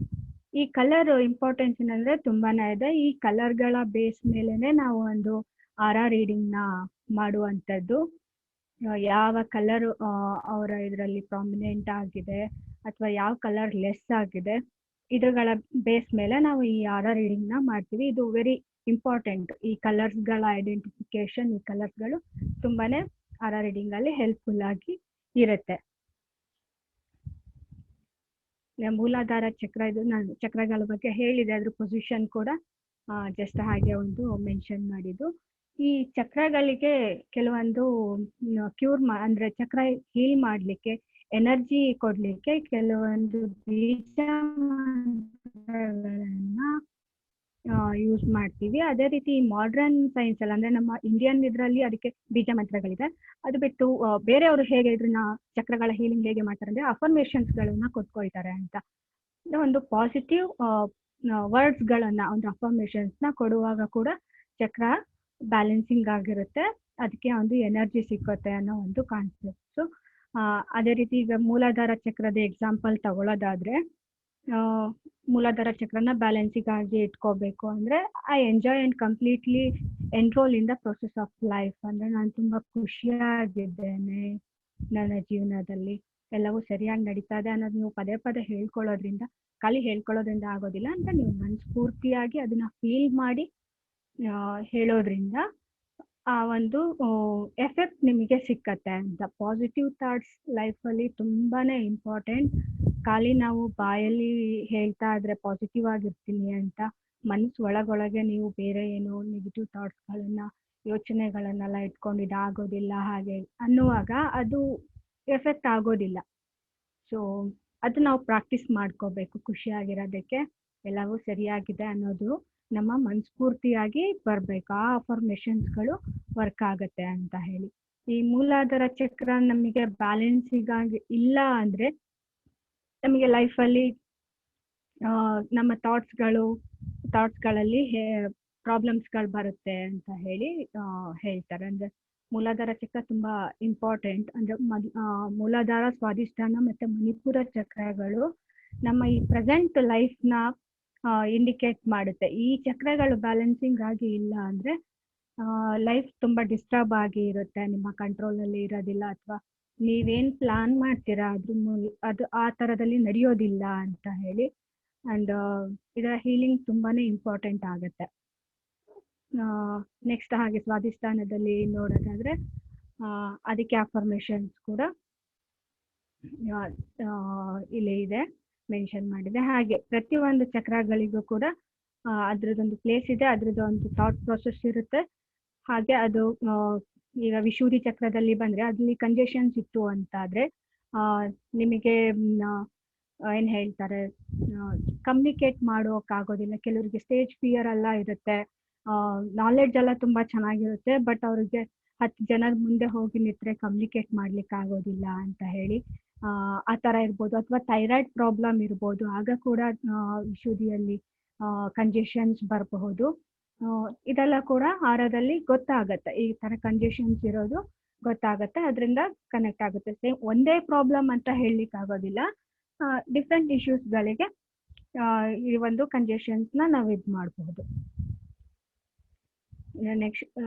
ಈ ಕಲರ್ ಇಂಪಾರ್ಟೆನ್ಸ್ ಏನಂದ್ರೆ ತುಂಬಾನೇ ಇದೆ. ಈ ಕಲರ್ಗಳ ಬೇಸ್ ಮೇಲೆನೆ ನಾವು ಒಂದು ಆರ ರೀಡಿಂಗ್ ನ ಮಾಡುವಂಥದ್ದು. ಯಾವ ಕಲರ್ ಅವರ ಇದರಲ್ಲಿ ಪ್ರಾಮಿನೆಂಟ್ ಆಗಿದೆ ಅಥವಾ ಯಾವ ಕಲರ್ ಲೆಸ್ ಆಗಿದೆ, ಇದ್ರಗಳ ಬೇಸ್ ಮೇಲೆ ನಾವು ಈ ಆರ ರೀಡಿಂಗ್ ನ ಮಾಡ್ತೀವಿ. ಇದು ವೆರಿ ಇಂಪಾರ್ಟೆಂಟ್. ಈ ಕಲರ್ಸ್ಗಳ ಐಡೆಂಟಿಫಿಕೇಶನ್, ಈ ಕಲರ್ಸ್ಗಳು ತುಂಬಾನೇ ಆರ ರೀಡಿಂಗ್ ಅಲ್ಲಿ ಹೆಲ್ಪ್ಫುಲ್ ಆಗಿ ಇರುತ್ತೆ. ಮೂಲಾಧಾರ ಚಕ್ರ, ಇದು ನಾನು ಚಕ್ರಗಳ ಬಗ್ಗೆ ಹೇಳಿದೆ, ಅದ್ರ ಪೊಸಿಷನ್ ಕೂಡ ಜಸ್ಟ್ ಹಾಗೆ ಒಂದು ಮೆನ್ಷನ್ ಮಾಡಿದ್ದು. ಈ ಚಕ್ರಗಳಿಗೆ ಕೆಲವೊಂದು ಕ್ಯೂರ್ ಅಂದ್ರೆ ಚಕ್ರ ಹೀಲ್ ಮಾಡ್ಲಿಕ್ಕೆ, ಎನರ್ಜಿ ಕೊಡ್ಲಿಕ್ಕೆ ಕೆಲವೊಂದು ಬೀಜ ಮಂತ್ರಗಳನ್ನ ಯೂಸ್ ಮಾಡ್ತೀವಿ. ಅದೇ ರೀತಿ ಮಾಡ್ರನ್ ಸೈನ್ಸ್ ಅಲ್ಲಿ ಅಂದ್ರೆ ನಮ್ಮ ಇಂಡಿಯನ್ ಇದ್ರಲ್ಲಿ ಅದಕ್ಕೆ ಬೀಜ ಮಂತ್ರಗಳಿದೆ. ಅದು ಬಿಟ್ಟು ಬೇರೆಯವರು ಹೇಗೆ ಇದನ್ನ ಚಕ್ರಗಳ ಹೀಲಿಂಗ್ ಹೇಗೆ ಮಾಡ್ತಾರೆ ಅಂದ್ರೆ ಅಫರ್ಮೇಶನ್ಸ್ ಗಳನ್ನ ಕೊಟ್ಕೊಳ್ತಾರೆ ಅಂತ. ಒಂದು ಪಾಸಿಟಿವ್ ವರ್ಡ್ಸ್ ಗಳನ್ನ, ಒಂದು ಅಫರ್ಮೇಶನ್ಸ್ ನ ಕೊಡುವಾಗ ಕೂಡ ಚಕ್ರ ಬ್ಯಾಲೆನ್ಸಿಂಗ್ ಆಗಿರುತ್ತೆ, ಅದಕ್ಕೆ ಒಂದು ಎನರ್ಜಿ ಸಿಕ್ಕುತ್ತೆ ಅನ್ನೋ ಒಂದು ಕಾನ್ಸೆಪ್ಟ್. ಅದೇ ರೀತಿ ಈಗ ಮೂಲಾಧಾರ ಚಕ್ರದ ಎಕ್ಸಾಂಪಲ್ ತಗೊಳ್ಳೋದಾದ್ರೆ, ಮೂಲಾಧಾರ ಚಕ್ರನ ಬ್ಯಾಲೆನ್ಸಿಂಗ್ ಆಗಿ ಇಟ್ಕೋಬೇಕು ಅಂದ್ರೆ I enjoy and completely enrol in the process of life. ಅಂದ್ರೆ ನಾನು ತುಂಬಾ ಖುಷಿಯಾಗಿದ್ದೇನೆ ನನ್ನ ಜೀವನದಲ್ಲಿ, ಎಲ್ಲವೂ ಸರಿಯಾಗಿ ನಡೀತಾ ಇದೆ ಅನ್ನೋದು ನೀವು ಪದೇ ಪದೇ ಹೇಳ್ಕೊಳ್ಳೋದ್ರಿಂದ, ಖಾಲಿ ಹೇಳ್ಕೊಳ್ಳೋದ್ರಿಂದ ಆಗೋದಿಲ್ಲ ಅಂತ ನೀವು ಮನಸ್ಫೂರ್ತಿಯಾಗಿ ಅದನ್ನ ಫೀಲ್ ಮಾಡಿ ಹೇಳೋದ್ರಿಂದ ಆ ಒಂದು ಎಫೆಕ್ಟ್ ನಿಮಗೆ ಸಿಕ್ಕತ್ತೆ ಅಂತ. ಪಾಸಿಟಿವ್ ಥಾಟ್ಸ್ ಲೈಫಲ್ಲಿ ತುಂಬಾನೇ ಇಂಪಾರ್ಟೆಂಟ್. ಖಾಲಿ ನಾವು ಬಾಯಲ್ಲಿ ಹೇಳ್ತಾ ಇದ್ರೆ ಪಾಸಿಟಿವ್ ಆಗಿರ್ತೀನಿ ಅಂತ ಮನಸ್ಸು ಒಳಗೊಳಗೆ ನೀವು ಬೇರೆ ಏನೋ ನೆಗೆಟಿವ್ ಥಾಟ್ಸ್ಗಳನ್ನ ಯೋಚನೆಗಳನ್ನೆಲ್ಲ ಇಟ್ಕೊಂಡು ಇದಾಗೋದಿಲ್ಲ ಹಾಗೆ ಅನ್ನುವಾಗ ಅದು ಎಫೆಕ್ಟ್ ಆಗೋದಿಲ್ಲ. ಸೊ ಅದು ನಾವು ಪ್ರಾಕ್ಟೀಸ್ ಮಾಡ್ಕೋಬೇಕು. ಖುಷಿಯಾಗಿರೋದಕ್ಕೆ ಎಲ್ಲವೂ ಸರಿಯಾಗಿದೆ ಅನ್ನೋದು ನಮ್ಮ ಮನಸ್ಫೂರ್ತಿಯಾಗಿ ಬರಬೇಕು. ಆ ಅಫರ್ಮೇಷನ್ಸ್ಗಳು ವರ್ಕ್ ಆಗತ್ತೆ ಅಂತ ಹೇಳಿ. ಈ ಮೂಲಾಧಾರ ಚಕ್ರ ನಮಗೆ ಬ್ಯಾಲೆನ್ಸಿಗಾಗಿ ಇಲ್ಲ ಅಂದ್ರೆ ನಮಗೆ ಲೈಫಲ್ಲಿ ನಮ್ಮ ಥಾಟ್ಸ್ಗಳಲ್ಲಿ ಪ್ರಾಬ್ಲಮ್ಸ್ಗಳು ಬರುತ್ತೆ ಅಂತ ಹೇಳಿ ಹೇಳ್ತಾರೆ. ಅಂದ್ರೆ ಮೂಲಾಧಾರ ಚಕ್ರ ತುಂಬಾ ಇಂಪಾರ್ಟೆಂಟ್. ಅಂದ್ರೆ ಮೂಲಾಧಾರ, ಸ್ವಾಧಿಷ್ಠಾನ ಮತ್ತೆ ಮಣಿಪುರ ಚಕ್ರಗಳು ನಮ್ಮ ಈ ಪ್ರೆಸೆಂಟ್ ಲೈಫ್ನ ಇಂಡಿಕೇಟ್ ಮಾಡುತ್ತೆ. ಈ ಚಕ್ರಗಳು ಬ್ಯಾಲೆನ್ಸಿಂಗ್ ಆಗಿ ಇಲ್ಲ ಅಂದ್ರೆ ಲೈಫ್ ತುಂಬಾ ಡಿಸ್ಟರ್ಬ್ ಆಗಿ ಇರುತ್ತೆ, ನಿಮ್ಮ ಕಂಟ್ರೋಲಲ್ಲಿ ಇರೋದಿಲ್ಲ, ಅಥವಾ ನೀವೇನ್ ಪ್ಲಾನ್ ಮಾಡ್ತೀರಾ ಅದು ಆ ತರದಲ್ಲಿ ನಡೆಯೋದಿಲ್ಲ ಅಂತ ಹೇಳಿ. ಅಂಡ್ ಇದರ ಹೀಲಿಂಗ್ ತುಂಬಾನೇ ಇಂಪಾರ್ಟೆಂಟ್ ಆಗುತ್ತೆ. ನೆಕ್ಸ್ಟ್ ಹಾಗೆ ಸ್ವಾಧಿಷ್ಠಾನದಲ್ಲಿ ನೋಡೋದಾದ್ರೆ ಅದಕ್ಕೆ ಅಫರ್ಮೇಷನ್ಸ್ ಕೂಡ ಇಲ್ಲಿ ಇದೆ, ಮೆನ್ಷನ್ ಮಾಡಿದೆ. ಹಾಗೆ ಪ್ರತಿಯೊಂದು ಚಕ್ರಗಳಿಗೂ ಕೂಡ ಅದ್ರದ್ದೊಂದು ಪ್ಲೇಸ್ ಇದೆ, ಅದ್ರದ್ದು ಒಂದು ಥಾಟ್ ಪ್ರೊಸೆಸ್ ಇರುತ್ತೆ. ಹಾಗೆ ಅದು ಈಗ ವಿಶುದ್ಧಿ ಚಕ್ರದಲ್ಲಿ ಬಂದ್ರೆ ಅದ್ರಲ್ಲಿ ಕಂಜೆಷನ್ಸ್ ಇತ್ತು ಅಂತಾದ್ರೆ ನಿಮಗೆ ಏನ್ ಹೇಳ್ತಾರೆ, ಕಮ್ಯುನಿಕೇಟ್ ಮಾಡೋಕ್ಕಾಗೋದಿಲ್ಲ. ಕೆಲವರಿಗೆ ಸ್ಟೇಜ್ ಫಿಯರ್ ಎಲ್ಲ ಇರುತ್ತೆ, ನಾಲೆಡ್ಜ್ ಎಲ್ಲ ತುಂಬಾ ಚೆನ್ನಾಗಿರುತ್ತೆ, ಬಟ್ ಅವ್ರಿಗೆ 10 ಜನದ ಮುಂದೆ ಹೋಗಿ ನಿಂತ್ರೆ ಕಮ್ಯುನಿಕೇಟ್ ಮಾಡ್ಲಿಕ್ಕೆ ಆಗೋದಿಲ್ಲ ಅಂತ ಹೇಳಿ ಆ ತರ ಇರ್ಬೋದು. ಅಥವಾ ಥೈರಾಯ್ಡ್ ಪ್ರಾಬ್ಲಮ್ ಇರ್ಬೋದು, ಆಗ ಕೂಡ ವಿಶುದ್ಧಿಯಲ್ಲಿ ಕಂಜೆಷನ್ಸ್ ಬರಬಹುದು. ಇದೆಲ್ಲ ಕೂಡ ಆರದಲ್ಲಿ ಗೊತ್ತಾಗತ್ತೆ, ಈ ತರ ಕಂಜೆಷನ್ಸ್ ಇರೋದು ಗೊತ್ತಾಗತ್ತೆ, ಅದರಿಂದ ಕನೆಕ್ಟ್ ಆಗುತ್ತೆ. ಸೇಮ್ ಒಂದೇ ಪ್ರಾಬ್ಲಮ್ ಅಂತ ಹೇಳಲಿಕ್ಕೆ ಆಗೋದಿಲ್ಲ, ಡಿಫ್ರೆಂಟ್ ಇಶ್ಯೂಸ್ಗಳಿಗೆ ಈ ಒಂದು ಕಂಜೆಷನ್ಸ್ನ ನಾವು ಇದು ಮಾಡಬಹುದು. ನೆಕ್ಸ್ಟ್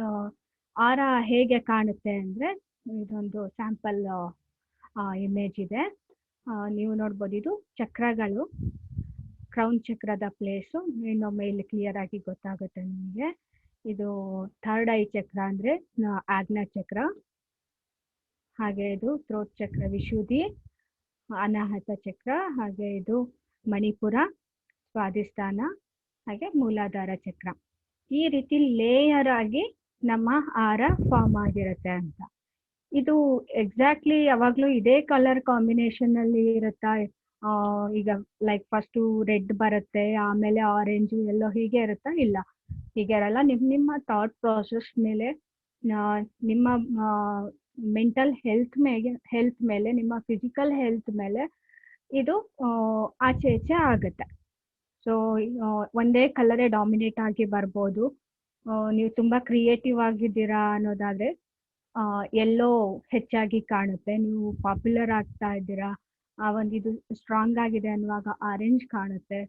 ಆರ ಹೇಗೆ ಕಾಣುತ್ತೆ ಅಂದ್ರೆ ಇದೊಂದು ಸ್ಯಾಂಪಲ್ ಇಮೇಜ್ ಇದೆ, ನೀವು ನೋಡ್ಬೋದು. ಇದು ಚಕ್ರಗಳು, ಕ್ರೌನ್ ಚಕ್ರದ ಪ್ಲೇಸು. ಇನ್ನೊಮ್ಮೆ ಇಲ್ಲಿ ಕ್ಲಿಯರ್ ಆಗಿ ಗೊತ್ತಾಗುತ್ತೆ ನಿಮಗೆ. ಇದು ಥರ್ಡ್ ಐ ಚಕ್ರ ಅಂದ್ರೆ ಆಗ್ನೇಯ ಚಕ್ರ, ಹಾಗೆ ಇದು ಥ್ರೋಟ್ ಚಕ್ರ ವಿಶುದ್ಧಿ, ಅನಾಹತ ಚಕ್ರ, ಹಾಗೆ ಇದು ಮಣಿಪುರ, ಸ್ವಾಧಿಷ್ಠಾನ, ಹಾಗೆ ಮೂಲಾಧಾರ ಚಕ್ರ. ಈ ರೀತಿ ಲೇಯರ್ ಆಗಿ ನಮ್ಮ ಆರ ಫಾರ್ಮ್ ಆಗಿರುತ್ತೆ ಅಂತ. ಇದು ಎಕ್ಸಾಕ್ಟ್ಲಿ ಯಾವಾಗ್ಲೂ ಇದೇ ಕಲರ್ ಕಾಂಬಿನೇಷನ್ ಅಲ್ಲಿ ಇರುತ್ತಾ? ಈಗ ಲೈಕ್ ಫಸ್ಟ್ ರೆಡ್ ಬರುತ್ತೆ, ಆಮೇಲೆ ಆರೆಂಜ್, ಎಲ್ಲೋ ಹೀಗೆ ಇರುತ್ತಾ? ಇಲ್ಲ, ಹೀಗೆ ಇರಲ್ಲ. ನಿಮ್ಮ ಥಾಟ್ ಪ್ರಾಸೆಸ್ ಮೇಲೆ, ನಿಮ್ಮ ಮೆಂಟಲ್ ಹೆಲ್ತ್ ಮೇಲೆ, ನಿಮ್ಮ ಫಿಸಿಕಲ್ ಹೆಲ್ತ್ ಮೇಲೆ ಇದು ಆಚೆ ಈಚೆ ಆಗುತ್ತೆ. ಸೊ ಒಂದೇ ಕಲರೇ ಡಾಮಿನೇಟ್ ಆಗಿ ಬರ್ಬೋದು. ನೀವು ತುಂಬಾ ಕ್ರಿಯೇಟಿವ್ ಆಗಿದ್ದೀರಾ ಅನ್ನೋದಾದ್ರೆ ಎಲ್ಲೋ ಹೆಚ್ಚಾಗಿ ಕಾಣುತ್ತೆ. ನೀವು ಪಾಪ್ಯುಲರ್ ಆಗ್ತಾ ಇದ್ದೀರಾ, ಇದು ಸ್ಟ್ರಾಂಗ್ ಆಗಿದೆ ಅನ್ನುವಾಗ ಆರೆಂಜ್ ಕಾಣುತ್ತೆ.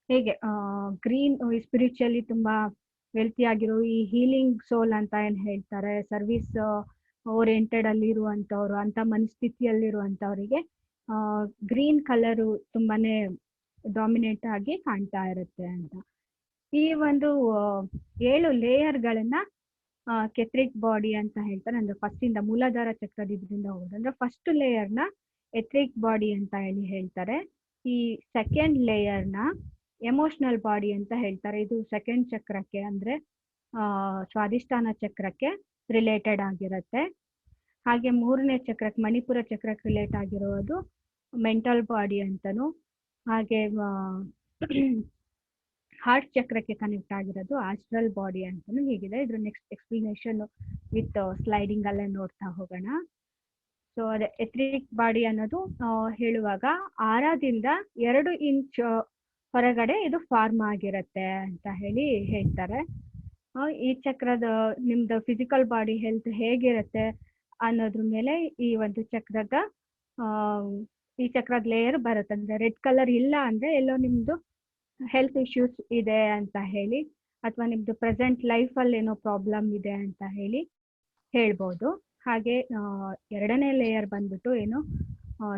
ಹೇಗೆ ಗ್ರೀನ್ ಸ್ಪಿರಿಚುವಲಿ ತುಂಬಾ ವೆಲ್ತಿ ಆಗಿರೋ, ಈ ಹೀಲಿಂಗ್ ಸೋಲ್ ಅಂತ ಏನ್ ಹೇಳ್ತಾರೆ, ಸರ್ವಿಸ್ ಓರಿಯೆಂಟೆಡ್ ಅಲ್ಲಿ ಇರುವಂತವ್ರು, ಅಂತ ಮನಸ್ಥಿತಿಯಲ್ಲಿರುವಂತವರಿಗೆ ಗ್ರೀನ್ ಕಲರು ತುಂಬಾನೇ ಡಾಮಿನೇಟ್ ಆಗಿ ಕಾಣ್ತಾ ಇರುತ್ತೆ ಅಂತ. ಈ ಒಂದು 7 ಲೇಯರ್ಗಳನ್ನ ಕೆಥ್ರಿಕ್ ಬಾಡಿ ಅಂತ ಹೇಳ್ತಾರೆ. ಅಂದ್ರೆ ಫಸ್ಟ್ ಇಂದ ಮೂಲಾಧಾರ ಚಕ್ರದ ಇದರಿಂದ ಹೋಗೋದು ಅಂದ್ರೆ ಫಸ್ಟ್ ಲೇಯರ್ನ ಎಥ್ರಿಕ್ ಬಾಡಿ ಅಂತ ಹೇಳ್ತಾರೆ. ಈ ಸೆಕೆಂಡ್ ಲೇಯರ್ನ ಎಮೋಷನಲ್ ಬಾಡಿ ಅಂತ ಹೇಳ್ತಾರೆ. ಇದು ಸೆಕೆಂಡ್ ಚಕ್ರಕ್ಕೆ ಅಂದ್ರೆ ಸ್ವಾಧಿಷ್ಠಾನ ಚಕ್ರಕ್ಕೆ ರಿಲೇಟೆಡ್ ಆಗಿರುತ್ತೆ. ಹಾಗೆ ಮೂರನೇ ಚಕ್ರಕ್ಕೆ, ಮಣಿಪುರ ಚಕ್ರಕ್ಕೆ ರಿಲೇಟ್ ಆಗಿರೋದು ಮೆಂಟಲ್ ಬಾಡಿ ಅಂತನೂ, ಹಾಗೆ ಹಾರ್ಟ್ ಚಕ್ರಕ್ಕೆ ಕನೆಕ್ಟ್ ಆಗಿರೋದು ಆಸ್ಟ್ರಲ್ ಬಾಡಿ ಅಂತಾನು ಹೀಗಿದೆ. ಇದ್ರ ನೆಕ್ಸ್ಟ್ ಎಕ್ಸ್ಪ್ಲನೇಷನ್ ವಿತ್ ಸ್ಲೈಡಿಂಗ್ ಅಲ್ಲೇ ನೋಡ್ತಾ ಹೋಗೋಣ. ಸೊ ಅದೇ ಎಥ್ರಿಕ್ ಬಾಡಿ ಅನ್ನೋದು ಹೇಳುವಾಗ ಆರದಿಂದ 2 ಇಂಚ್ ಹೊರಗಡೆ ಇದು ಫಾರ್ಮ್ ಆಗಿರುತ್ತೆ ಅಂತ ಹೇಳ್ತಾರೆ. ಈ ಚಕ್ರದ ನಿಮ್ದು ಫಿಸಿಕಲ್ ಬಾಡಿ ಹೆಲ್ತ್ ಹೇಗಿರುತ್ತೆ ಅನ್ನೋದ್ರ ಮೇಲೆ ಈ ಒಂದು ಈ ಚಕ್ರದ ಲೇಯರ್ ಬರುತ್ತೆ. ಅಂದ್ರೆ ರೆಡ್ ಕಲರ್ ಇಲ್ಲ ಅಂದ್ರೆ ಎಲ್ಲೋ ನಿಮ್ದು ಹೆಲ್ತ್ ಇಶ್ಯೂಸ್ ಇದೆ ಅಂತ ಹೇಳಿ, ಅಥವಾ ನಿಮ್ದು ಪ್ರೆಸೆಂಟ್ ಲೈಫ್ ಅಲ್ಲಿ ಏನೋ ಪ್ರಾಬ್ಲಮ್ ಇದೆ ಅಂತ ಹೇಳ್ಬೋದು. ಹಾಗೆ 2ನೇ ಲೇಯರ್ ಬಂದ್ಬಿಟ್ಟು ಏನು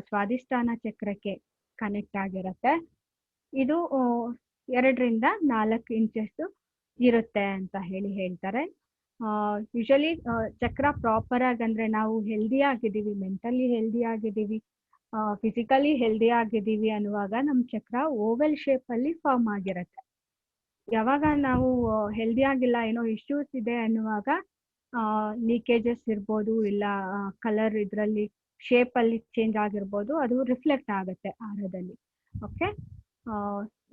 ಸ್ವಾದಿಷ್ಠಾನ ಚಕ್ರಕ್ಕೆ ಕನೆಕ್ಟ್ ಆಗಿರುತ್ತೆ. ಇದು 2 ರಿಂದ 4 ಇಂಚಸ್ ಇರುತ್ತೆ ಅಂತ ಹೇಳ್ತಾರೆ. ಯೂಶಲಿ ಚಕ್ರ ಪ್ರಾಪರ್ ಆಗಿ ಅಂದ್ರೆ ನಾವು ಹೆಲ್ದಿ ಆಗಿದ್ದೀವಿ, ಮೆಂಟಲಿ ಹೆಲ್ದಿ ಆಗಿದ್ದೀವಿ, ಫಿಸಿಕಲಿ ಹೆಲ್ದಿ ಆಗಿದ್ದೀವಿ ಅನ್ನುವಾಗ ನಮ್ಮ ಚಕ್ರ ಓವೆಲ್ ಶೇಪ್ ಅಲ್ಲಿ ಫಾರ್ಮ್ ಆಗಿರುತ್ತೆ. ಯಾವಾಗ ನಾವು ಹೆಲ್ದಿ ಆಗಿಲ್ಲ, ಏನೋ ಇಶ್ಯೂಸ್ ಇದೆ ಅನ್ನುವಾಗ ಲೀಕೇಜಸ್ ಇರ್ಬೋದು, ಇಲ್ಲ ಕಲರ್ ಇದರಲ್ಲಿ ಶೇಪ್ ಅಲ್ಲಿ ಚೇಂಜ್ ಆಗಿರ್ಬೋದು, ಅದು ರಿಫ್ಲೆಕ್ಟ್ ಆಗುತ್ತೆ ಆಹಾರದಲ್ಲಿ. ಓಕೆ,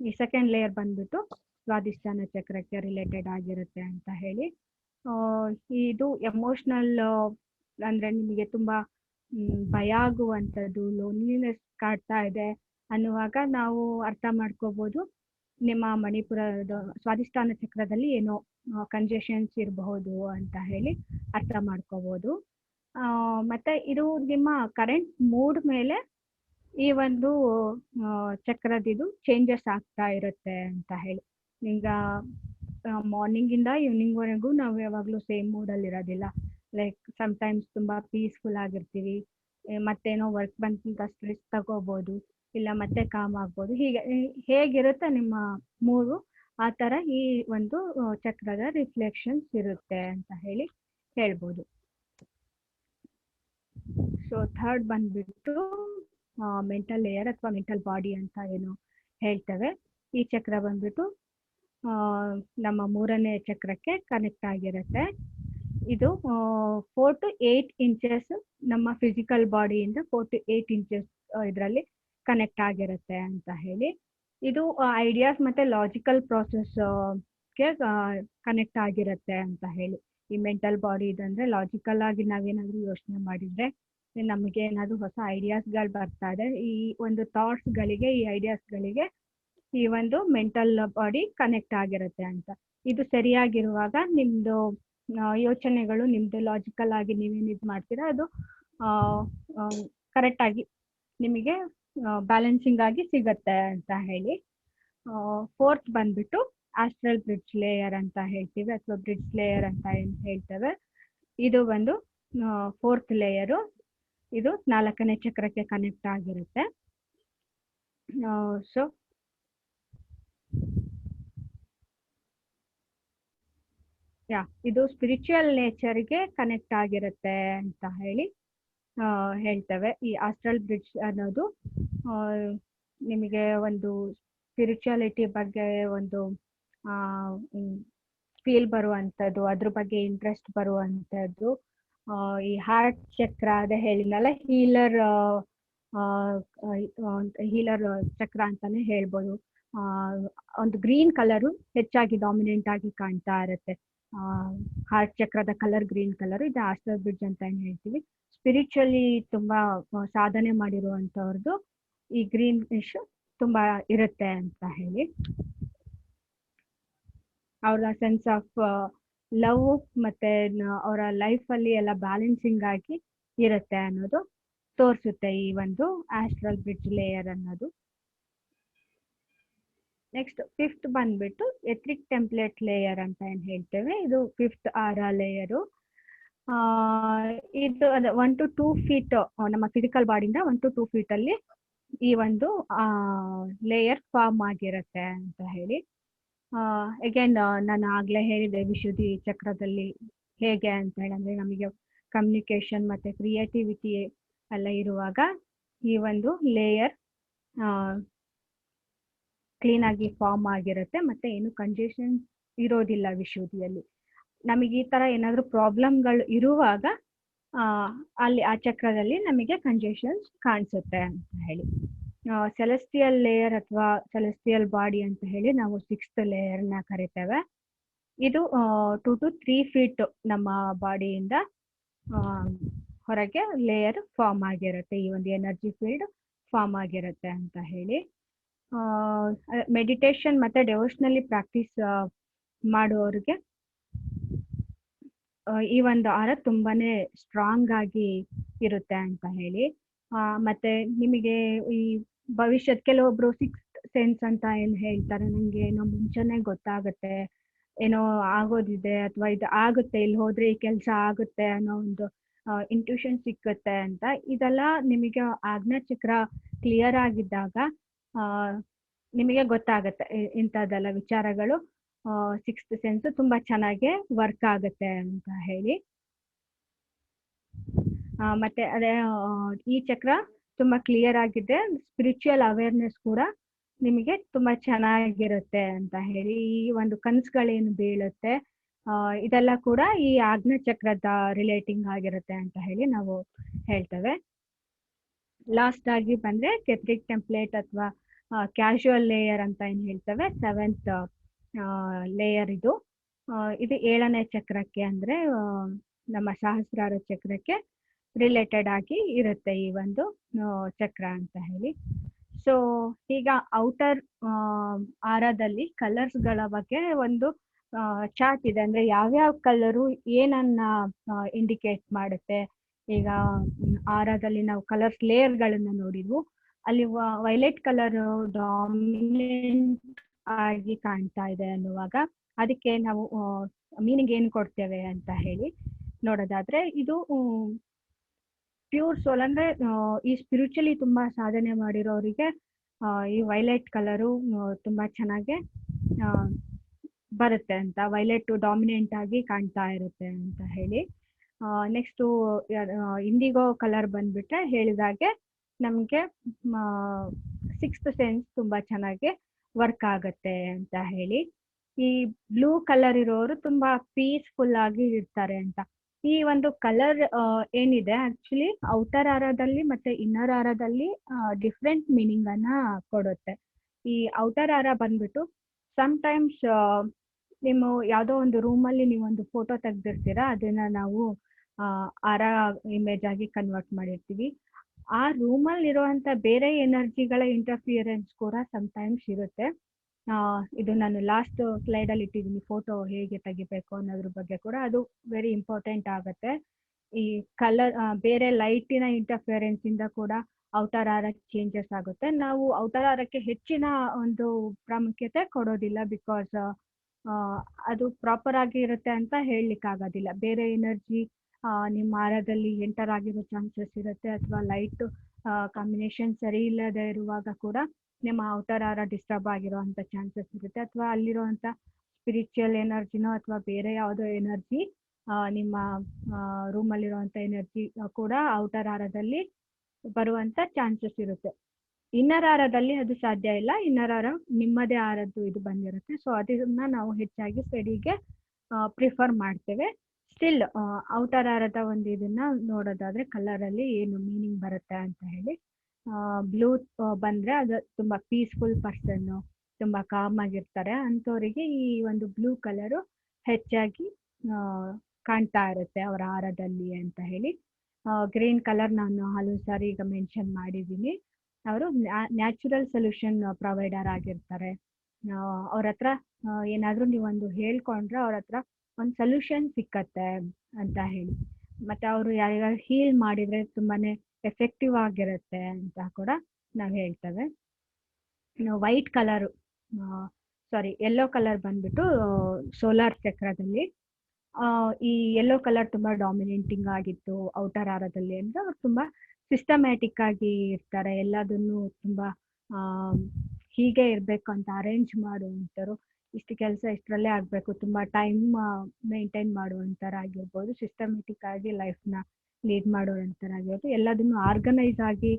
ಈ ಸೆಕೆಂಡ್ ಲೇಯರ್ ಬಂದ್ಬಿಟ್ಟು ಸ್ವಾದಿಷ್ಠಾನ ಚಕ್ರಕ್ಕೆ ರಿಲೇಟೆಡ್ ಆಗಿರುತ್ತೆ ಅಂತ ಹೇಳಿ. ಇದು ಎಮೋಷ್ನಲ್ ಅಂದ್ರೆ ನಿಮಗೆ ತುಂಬಾ ಭಯ ಆಗುವಂಥದ್ದು, ಲೋನ್ಲಿನೆಸ್ ಕಾಡ್ತಾ ಇದೆ ಅನ್ನುವಾಗ ನಾವು ಅರ್ಥ ಮಾಡ್ಕೋಬಹುದು ನಿಮ್ಮ ಮಣಿಪುರದ ಸ್ವಾದಿಷ್ಠಾನ ಚಕ್ರದಲ್ಲಿ ಏನೋ ಕಂಜೆಷನ್ಸ್ ಇರಬಹುದು ಅಂತ ಹೇಳಿ ಅರ್ಥ ಮಾಡ್ಕೋಬಹುದು. ಮತ್ತೆ ಇದು ನಿಮ್ಮ ಕರೆಂಟ್ ಮೂಡ್ ಮೇಲೆ ಈ ಒಂದು ಚಕ್ರದಿದು ಚೇಂಜಸ್ ಆಗ್ತಾ ಇರುತ್ತೆ ಅಂತ ಹೇಳಿ. ಈಗ ಮಾರ್ನಿಂಗ್ ಇಂದ ಈವ್ನಿಂಗ್ ವರೆಗೂ ನಾವು ಯಾವಾಗ್ಲೂ ಸೇಮ್ ಮೂಡ್ ಅಲ್ಲಿ ಇರೋದಿಲ್ಲ. ಲೈಕ್ ಸಮ್ಟೈಮ್ಸ್ ತುಂಬಾ ಪೀಸ್ಫುಲ್ ಆಗಿರ್ತೀವಿ, ಮತ್ತೇನೋ ವರ್ಕ್ ಬಂತ ಸ್ಟ್ರೆಸ್ ತಗೋಬಹುದು, ಇಲ್ಲ ಮತ್ತೆ ಕಾಮ್ ಆಗ್ಬೋದು. ಹೀಗೆ ಹೇಗಿರುತ್ತೆ ನಿಮ್ಮ ಮೂರು, ಆ ತರ ಈ ಒಂದು ಚಕ್ರದ ರಿಫ್ಲೆಕ್ಷನ್ಸ್ ಇರುತ್ತೆ ಅಂತ ಹೇಳ್ಬೋದು. ಸೊ ಥರ್ಡ್ ಬಂದ್ಬಿಟ್ಟು ಮೆಂಟಲ್ ಲೇಯರ್ ಅಥವಾ ಮೆಂಟಲ್ ಬಾಡಿ ಅಂತ ಏನು ಹೇಳ್ತೇವೆ. ಈ ಚಕ್ರ ಬಂದ್ಬಿಟ್ಟು ನಮ್ಮ 3ನೇ ಚಕ್ರಕ್ಕೆ ಕನೆಕ್ಟ್ ಆಗಿರುತ್ತೆ. ಇದು 4 to 8 ಇಂಚಸ್ ನಮ್ಮ ಫಿಸಿಕಲ್ ಬಾಡಿಯಿಂದ 4 to 8 ಇಂಚಸ್ ಇದರಲ್ಲಿ ಕನೆಕ್ಟ್ ಆಗಿರುತ್ತೆ ಅಂತ ಹೇಳಿ. ಇದು ಐಡಿಯಾಸ್ ಮತ್ತೆ ಲಾಜಿಕಲ್ ಗೆ ಕನೆಕ್ಟ್ ಆಗಿರುತ್ತೆ ಅಂತ ಹೇಳಿ. ಈ ಮೆಂಟಲ್ ಬಾಡಿ ಇದಂದ್ರೆ ಲಾಜಿಕಲ್ ಆಗಿ ನಾವೇನಾದ್ರೂ ಯೋಚನೆ ಮಾಡಿದ್ರೆ ನಮಗೆ ಏನಾದ್ರು ಹೊಸ ಐಡಿಯಾಸ್ಗಳು ಬರ್ತಾ ಇದೆ, ಈ ಒಂದು ಥಾಟ್ಸ್ಗಳಿಗೆ, ಈ ಐಡಿಯಾಸ್ಗಳಿಗೆ ಈ ಒಂದು ಮೆಂಟಲ್ ಬಾಡಿ ಕನೆಕ್ಟ್ ಆಗಿರುತ್ತೆ ಅಂತ. ಇದು ಸರಿಯಾಗಿರುವಾಗ ನಿಮ್ದು ಯೋಚನೆಗಳು, ನಿಮ್ದು ಲಾಜಿಕಲ್ ಆಗಿ ನೀವೇನು ಇದು ಮಾಡ್ತೀರಾ ಅದು ಕರೆಕ್ಟ್ ಆಗಿ ನಿಮಗೆ ಬ್ಯಾಲೆನ್ಸಿಂಗ್ ಆಗಿ ಸಿಗತ್ತೆ ಅಂತ ಹೇಳಿ. ಫೋರ್ತ್ ಬಂದ್ಬಿಟ್ಟು ಆಸ್ಟ್ರಲ್ ಬ್ರಿಡ್ಜ್ ಲೇಯರ್ ಅಂತ ಹೇಳ್ತೀವಿ, ಅಥವಾ ಬ್ರಿಡ್ಜ್ ಲೇಯರ್ ಅಂತ ಏನ್ ಹೇಳ್ತೇವೆ. ಇದು ಒಂದು 4th ಲೇಯರು. ಇದು 4ನೇ ಚಕ್ರಕ್ಕೆ ಕನೆಕ್ಟ್ ಆಗಿರುತ್ತೆ. ಸೊ ಇದು ಸ್ಪಿರಿಚುವಲ್ ನೇಚರ್ಗೆ ಕನೆಕ್ಟ್ ಆಗಿರುತ್ತೆ ಅಂತ ಹೇಳ್ತೇವೆ. ಈ ಆಸ್ಟ್ರಲ್ ಬ್ರಿಡ್ಜ್ ಅನ್ನೋದು ನಿಮಗೆ ಒಂದು ಸ್ಪಿರಿಚುಯಾಲಿಟಿ ಬಗ್ಗೆ ಒಂದು ಫೀಲ್ ಬರುವಂಥದ್ದು, ಅದ್ರ ಬಗ್ಗೆ ಇಂಟ್ರೆಸ್ಟ್ ಬರುವಂಥದ್ದು. ಈ ಹಾರ್ಟ್ ಚಕ್ರ ಅದೇ ಹೇಳಿದ್ನಲ್ಲ, ಹೀಲರ್ ಚಕ್ರ ಅಂತಾನೆ ಹೇಳ್ಬೋದು. ಒಂದು ಗ್ರೀನ್ ಕಲರು ಹೆಚ್ಚಾಗಿ ಡಾಮಿನೆಂಟ್ ಆಗಿ ಕಾಣ್ತಾ ಇರುತ್ತೆ. ಹಾರ್ಟ್ ಚಕ್ರದ ಕಲರ್ ಗ್ರೀನ್ ಕಲರ್. ಇದು ಆಸ್ಟ್ರಲ್ ಬ್ರಿಡ್ಜ್ ಅಂತ ಏನ್ ಹೇಳ್ತೀವಿ. ಸ್ಪಿರಿಚುವಲಿ ತುಂಬಾ ಸಾಧನೆ ಮಾಡಿರುವಂತವ್ರದ್ದು ಈ ಗ್ರೀನ್ ಫಿಶ್ ತುಂಬಾ ಇರುತ್ತೆ ಅಂತ ಹೇಳಿ. ಅವರ ಸೆನ್ಸ್ ಆಫ್ ಲವ್ ಮತ್ತೆ ಅವರ ಲೈಫ್ ಅಲ್ಲಿ ಎಲ್ಲ ಬ್ಯಾಲೆನ್ಸಿಂಗ್ ಆಗಿ ಇರುತ್ತೆ ಅನ್ನೋದು ತೋರಿಸುತ್ತೆ ಈ ಒಂದು ಆಸ್ಟ್ರಲ್ ಬ್ರಿಡ್ಜ್ ಲೇಯರ್ ಅನ್ನೋದು. ನೆಕ್ಸ್ಟ್ 5th ಬಂದ್ಬಿಟ್ಟು ಎಥ್ರಿಕ್ ಟೆಂಪ್ಲೇಟ್ ಲೇಯರ್ ಅಂತ ಏನ್ ಹೇಳ್ತೇವೆ. ಇದು 5th ಆರಾ ಲೇಯರು. ಇದು 1 to 2 feet ನಮ್ಮ ಫಿಸಿಕಲ್ ಬಾಡಿಯಿಂದ 1 to 2 feet ಅಲ್ಲಿ ಈ ಒಂದು ಲೇಯರ್ ಫಾರ್ಮ್ ಆಗಿರುತ್ತೆ ಅಂತ ಹೇಳಿ. ಅಗೇನ್ ನಾನು ಆಗ್ಲೇ ಹೇಳಿದೆ ವಿಶುದ್ಧಿ ಚಕ್ರದಲ್ಲಿ ಹೇಗೆ ಅಂತ ಹೇಳಂದ್ರೆ, ನಮಗೆ ಕಮ್ಯುನಿಕೇಶನ್ ಮತ್ತೆ ಕ್ರಿಯೇಟಿವಿಟಿ ಎಲ್ಲ ಇರುವಾಗ ಈ ಒಂದು ಲೇಯರ್ ಕ್ಲೀನ್ ಆಗಿ ಫಾರ್ಮ್ ಆಗಿರುತ್ತೆ, ಮತ್ತೆ ಏನು ಕಂಜೆಷನ್ ಇರೋದಿಲ್ಲ ವಿಶುದ್ಧಿಯಲ್ಲಿ. ನಮಗೆ ಈ ತರ ಏನಾದ್ರು ಪ್ರಾಬ್ಲಮ್ಗಳು ಇರುವಾಗ ಅಲ್ಲಿ ಆ ಚಕ್ರದಲ್ಲಿ ನಮಗೆ ಕಂಜೆಷನ್ಸ್ ಕಾಣಿಸುತ್ತೆ ಅಂತ ಹೇಳಿ. ಸೆಲೆಸ್ಟಿಯಲ್ ಲೇಯರ್ ಅಥವಾ ಸೆಲೆಸ್ಟಿಯಲ್ ಬಾಡಿ ಅಂತ ಹೇಳಿ ನಾವು 6th ಲೇಯರ್ನ ಕರಿತೇವೆ. ಇದು 2 to 3 feet ನಮ್ಮ ಬಾಡಿಯಿಂದ ಹೊರಗೆ ಲೇಯರ್ ಫಾರ್ಮ್ ಆಗಿರುತ್ತೆ, ಈ ಒಂದು ಎನರ್ಜಿ ಫೀಲ್ಡ್ ಫಾರ್ಮ್ ಆಗಿರುತ್ತೆ ಅಂತ ಹೇಳಿ. ಮೆಡಿಟೇಷನ್ ಮತ್ತೆ ಡೆವೋಷನಲಿ ಪ್ರಾಕ್ಟೀಸ್ ಮಾಡುವವ್ರಿಗೆ ಈ ಒಂದು ಆರ ತುಂಬಾನೇ ಸ್ಟ್ರಾಂಗ್ ಆಗಿ ಇರುತ್ತೆ ಅಂತ ಹೇಳಿ. ಮತ್ತೆ ನಿಮಗೆ ಈ ಭವಿಷ್ಯದ ಕೆಲವೊಬ್ರು 6th ಸೆನ್ಸ್ ಅಂತ ಏನ್ ಹೇಳ್ತಾರೆ, ನಂಗೆ ಏನೋ ಮುಂಚೆನೆ ಗೊತ್ತಾಗುತ್ತೆ, ಏನೋ ಆಗೋದಿದೆ ಅಥವಾ ಇದು ಆಗುತ್ತೆ, ಇಲ್ಲಿ ಹೋದ್ರೆ ಈ ಕೆಲಸ ಆಗುತ್ತೆ ಅನ್ನೋ ಒಂದು ಇಂಟ್ಯೂಷನ್ ಸಿಕ್ಕುತ್ತೆ ಅಂತ. ಇದೆಲ್ಲ ನಿಮಗೆ ಆಜ್ಞಾಚಕ್ರ ಕ್ಲಿಯರ್ ಆಗಿದ್ದಾಗ ನಿಮಗೆ ಗೊತ್ತಾಗುತ್ತೆ ಇಂಥದ್ದೆಲ್ಲ ವಿಚಾರಗಳು. ಸಿಕ್ಸ್ತ್ ಸೆನ್ಸ್ ತುಂಬಾ ಚೆನ್ನಾಗಿ ವರ್ಕ್ ಆಗುತ್ತೆ ಅಂತ ಹೇಳಿ. ಮತ್ತೆ ಅದೇ ಈ ಚಕ್ರ ತುಂಬಾ ಕ್ಲಿಯರ್ ಆಗಿದೆ, ಸ್ಪಿರಿಚುವಲ್ ಅವೇರ್ನೆಸ್ ಕೂಡ ನಿಮಗೆ ತುಂಬಾ ಚೆನ್ನಾಗಿರುತ್ತೆ ಅಂತ ಹೇಳಿ. ಈ ಒಂದು ಕನಸುಗಳೇನು ಬೀಳುತ್ತೆ ಇದೆಲ್ಲ ಕೂಡ ಈ ಆಜ್ಞಾ ಚಕ್ರದ ರಿಲೇಟಿಂಗ್ ಆಗಿರುತ್ತೆ ಅಂತ ಹೇಳಿ ನಾವು ಹೇಳ್ತೇವೆ. ಲಾಸ್ಟ್ ಆಗಿ ಬಂದ್ರೆ ಕೆಥ್ರಿಕ್ ಟೆಂಪ್ಲೇಟ್ ಅಥವಾ ಕ್ಯಾಶುವಲ್ ಲೇಯರ್ ಅಂತ ಏನ್ ಹೇಳ್ತೇವೆ, 7th ಲೇಯರ್ ಇದು. ಇದು 7ನೇ ಚಕ್ರಕ್ಕೆ ಅಂದ್ರೆ ನಮ್ಮ ಸಹಸ್ರಾರ ಚಕ್ರಕ್ಕೆ ರಿಲೇಟೆಡ್ ಆಗಿ ಇರುತ್ತೆ ಈ ಒಂದು ಚಕ್ರ ಅಂತ ಹೇಳಿ. ಸೊ ಈಗ ಔಟರ್ ಆರದಲ್ಲಿ ಕಲರ್ಸ್ಗಳ ಬಗ್ಗೆ ಒಂದು ಚಾರ್ಟ್ ಇದೆ. ಅಂದ್ರೆ ಯಾವ್ಯಾವ ಕಲರು ಏನನ್ನ ಇಂಡಿಕೇಟ್ ಮಾಡುತ್ತೆ. ಈಗ ಆರದಲ್ಲಿ ನಾವು ಕಲರ್ಸ್ ಲೇಯರ್ಗಳನ್ನ ನೋಡಿದ್ವು. ಅಲ್ಲಿ ವೈಲೆಟ್ ಕಲರ್ ಡಾಮಿನೆಂಟ್ ಆಗಿ ಕಾಣ್ತಾ ಇದೆ ಅನ್ನುವಾಗ ಅದಕ್ಕೆ ನಾವು ಮೀನಿಂಗ್ ಏನು ಕೊಡ್ತೇವೆ ಅಂತ ಹೇಳಿ ನೋಡೋದಾದ್ರೆ, ಇದು ಪ್ಯೂರ್ ಸೋಲ್ ಅಂದ್ರೆ ಈ ಸ್ಪಿರಿಚುಲಿ ತುಂಬಾ ಸಾಧನೆ ಮಾಡಿರೋರಿಗೆ ಈ ವೈಲೆಟ್ ಕಲರು ತುಂಬಾ ಚೆನ್ನಾಗಿ ಬರುತ್ತೆ ಅಂತ, ವೈಲೆಟ್ ಡಾಮಿನೆಂಟ್ ಆಗಿ ಕಾಣ್ತಾ ಇರುತ್ತೆ ಅಂತ ಹೇಳಿ. ನೆಕ್ಸ್ಟ್ ಇಂಡಿಗೋ ಕಲರ್ ಬಂದ್ಬಿಟ್ರೆ ಹೇಳಿದಾಗೆ ನಮ್ಗೆ ಸಿಕ್ಸ್ತ್ ಸೆನ್ಸ್ ತುಂಬಾ ಚೆನ್ನಾಗಿ ವರ್ಕ್ ಆಗತ್ತೆ ಅಂತ ಹೇಳಿ. ಈ ಬ್ಲೂ ಕಲರ್ ಇರೋರು ತುಂಬಾ ಪೀಸ್ಫುಲ್ ಆಗಿ ಇರ್ತಾರೆ ಅಂತ. ಈ ಒಂದು ಕಲರ್ ಏನಿದೆ ಆಕ್ಚುಲಿ ಔಟರ್ ಆರದಲ್ಲಿ ಮತ್ತೆ ಇನ್ನರ್ ಆರದಲ್ಲಿ ಡಿಫ್ರೆಂಟ್ ಮೀನಿಂಗ್ ಅನ್ನ ಕೊಡುತ್ತೆ. ಈ ಔಟರ್ ಆರ ಬಂದ್ಬಿಟ್ಟು ಸಮ್ಟೈಮ್ಸ್ ನಿಮ್ಮ ಯಾವುದೋ ಒಂದು ರೂಮಲ್ಲಿ ನೀವೊಂದು ಫೋಟೋ ತೆಗ್ದಿರ್ತೀರಾ, ಅದನ್ನ ನಾವು ಆರ ಇಮೇಜ್ ಆಗಿ ಕನ್ವರ್ಟ್ ಮಾಡಿರ್ತೀವಿ. ಆ ರೂಮಲ್ಲಿ ಇರುವಂತ ಬೇರೆ ಎನರ್ಜಿಗಳ ಇಂಟರ್ಫಿಯರೆನ್ಸ್ ಕೂಡ ಸಮ್ಟೈಮ್ಸ್ ಇರುತ್ತೆ. ಇದು ನಾನು ಲಾಸ್ಟ್ ಸ್ಲೈಡ್ ಅಲ್ಲಿ ಇಟ್ಟಿದ್ದೀನಿ, ಫೋಟೋ ಹೇಗೆ ತೆಗಿಬೇಕು ಅನ್ನೋದ್ರ ಬಗ್ಗೆ ಕೂಡ ಅದು ವೆರಿ ಇಂಪಾರ್ಟೆಂಟ್ ಆಗುತ್ತೆ. ಈ ಕಲರ್ ಬೇರೆ ಲೈಟಿನ ಇಂಟರ್ಫಿಯರೆನ್ಸ್ ಇಂದ ಕೂಡ ಔಟರ್ ಆರ ಚೇಂಜಸ್ ಆಗುತ್ತೆ. ನಾವು ಔಟರ್ ಆರಕ್ಕೆ ಹೆಚ್ಚಿನ ಒಂದು ಪ್ರಾಮುಖ್ಯತೆ ಕೊಡೋದಿಲ್ಲ, ಬಿಕಾಸ್ ಅದು ಪ್ರಾಪರ್ ಆಗಿ ಇರುತ್ತೆ ಅಂತ ಹೇಳಲಿಕ್ಕೆ ಆಗೋದಿಲ್ಲ. ಬೇರೆ ಎನರ್ಜಿ ನಿಮ್ಮ ಆರದಲ್ಲಿ ಎಂಟರ್ ಆಗಿರೋ ಚಾನ್ಸಸ್ ಇರುತ್ತೆ, ಅಥವಾ ಲೈಟ್ ಕಾಂಬಿನೇಷನ್ ಸರಿ ಇಲ್ಲದೆ ಇರುವಾಗ ಕೂಡ ನಿಮ್ಮ ಔಟರ್ ಆರ ಡಿಸ್ಟರ್ಬ್ ಆಗಿರುವಂತ ಚಾನ್ಸಸ್ ಇರುತ್ತೆ. ಅಥವಾ ಅಲ್ಲಿರುವಂತ ಸ್ಪಿರಿಚುವಲ್ ಎನರ್ಜಿನೋ ಅಥವಾ ಬೇರೆ ಯಾವುದೋ ಎನರ್ಜಿ ನಿಮ್ಮ ರೂಮಲ್ಲಿರುವಂತ ಎನರ್ಜಿ ಕೂಡ ಔಟರ್ ಆರದಲ್ಲಿ ಬರುವಂತ ಚಾನ್ಸಸ್ ಇರುತ್ತೆ. ಇನ್ನರ್ ಆರದಲ್ಲಿ ಅದು ಸಾಧ್ಯ ಇಲ್ಲ, ಇನ್ನರ್ ಆರ ನಿಮ್ಮದೇ ಆರದ್ದು ಇದು ಬಂದಿರುತ್ತೆ. ಸೊ ಅದನ್ನ ನಾವು ಹೆಚ್ಚಾಗಿ ಸ್ಟಡಿಗೆ ಪ್ರಿಫರ್ ಮಾಡ್ತೇವೆ. ಸ್ಟಿಲ್ ಔಟರ್ ಆರದ ಒಂದು ಇದನ್ನ ನೋಡೋದಾದ್ರೆ ಕಲರ್ ಅಲ್ಲಿ ಏನು ಮೀನಿಂಗ್ ಬರುತ್ತೆ ಅಂತ ಹೇಳಿ, ಬ್ಲೂ ಬಂದ್ರೆ ಅದು ತುಂಬಾ ಪೀಸ್ಫುಲ್ ಪರ್ಸನ್, ತುಂಬಾ ಕಾಮ್ ಆಗಿರ್ತಾರೆ ಅಂಥವರಿಗೆ ಈ ಒಂದು ಬ್ಲೂ ಕಲರು ಹೆಚ್ಚಾಗಿ ಕಾಣ್ತಾ ಇರುತ್ತೆ ಅವರ ಆರದಲ್ಲಿ ಅಂತ ಹೇಳಿ. ಗ್ರೀನ್ ಕಲರ್ ನಾನು ಹಲವು ಸಾರಿ ಈಗ ಮೆನ್ಷನ್ ಮಾಡಿದ್ದೀನಿ. ಅವರು ನ್ಯಾಚುರಲ್ ಸೊಲ್ಯೂಷನ್ ಪ್ರೊವೈಡರ್ ಆಗಿರ್ತಾರೆ. ಅವ್ರ ಹತ್ರ ಏನಾದ್ರೂ ನೀವೊಂದು ಹೇಳ್ಕೊಂಡ್ರೆ ಅವ್ರ ಹತ್ರ ಒಂದು ಸೊಲ್ಯೂಷನ್ ಸಿಕ್ಕತ್ತೆ ಅಂತ ಹೇಳಿ. ಮತ್ತೆ ಅವರು ಯಾರ್ಯಾರು ಹೀಲ್ ಮಾಡಿದ್ರೆ ತುಂಬಾನೇ ಎಫೆಕ್ಟಿವ್ ಆಗಿರುತ್ತೆ ಅಂತ ಕೂಡ ನಾವು ಹೇಳ್ತೇವೆ. ವೈಟ್ ಕಲರ್ ಯೆಲ್ಲೋ ಕಲರ್ ಬಂದ್ಬಿಟ್ಟು ಸೋಲಾರ್ ಚಕ್ರದಲ್ಲಿ ಈ ಯೆಲ್ಲೋ ಕಲರ್ ತುಂಬಾ ಡಾಮಿನೇಟಿಂಗ್ ಆಗಿತ್ತು ಔಟರ್ ಆರದಲ್ಲಿ ಅಂದ್ರೆ ಅವ್ರು ತುಂಬಾ ಸಿಸ್ಟಮ್ಯಾಟಿಕ್ ಆಗಿ ಇರ್ತಾರೆ. ಎಲ್ಲದನ್ನು ತುಂಬಾ ಹೀಗೆ ಇರ್ಬೇಕು ಅಂತ ಅರೇಂಜ್ ಮಾಡುವಂತರು, ಇಷ್ಟು ಕೆಲಸ ಇಷ್ಟರಲ್ಲೇ ಆಗ್ಬೇಕು, ತುಂಬಾ ಟೈಮ್ ಮೇಂಟೈನ್ ಮಾಡುವಂತರಾಗಿರ್ಬೋದು, ಸಿಸ್ಟಮ್ಯಾಟಿಕ್ ಆಗಿ ಲೈಫ್ ನ ಲೀಡ್ ಮಾಡುವಂತರಾಗಿರ್ಬೋದು, ಎಲ್ಲದನ್ನು ಆರ್ಗನೈಸ್ ಆಗಿ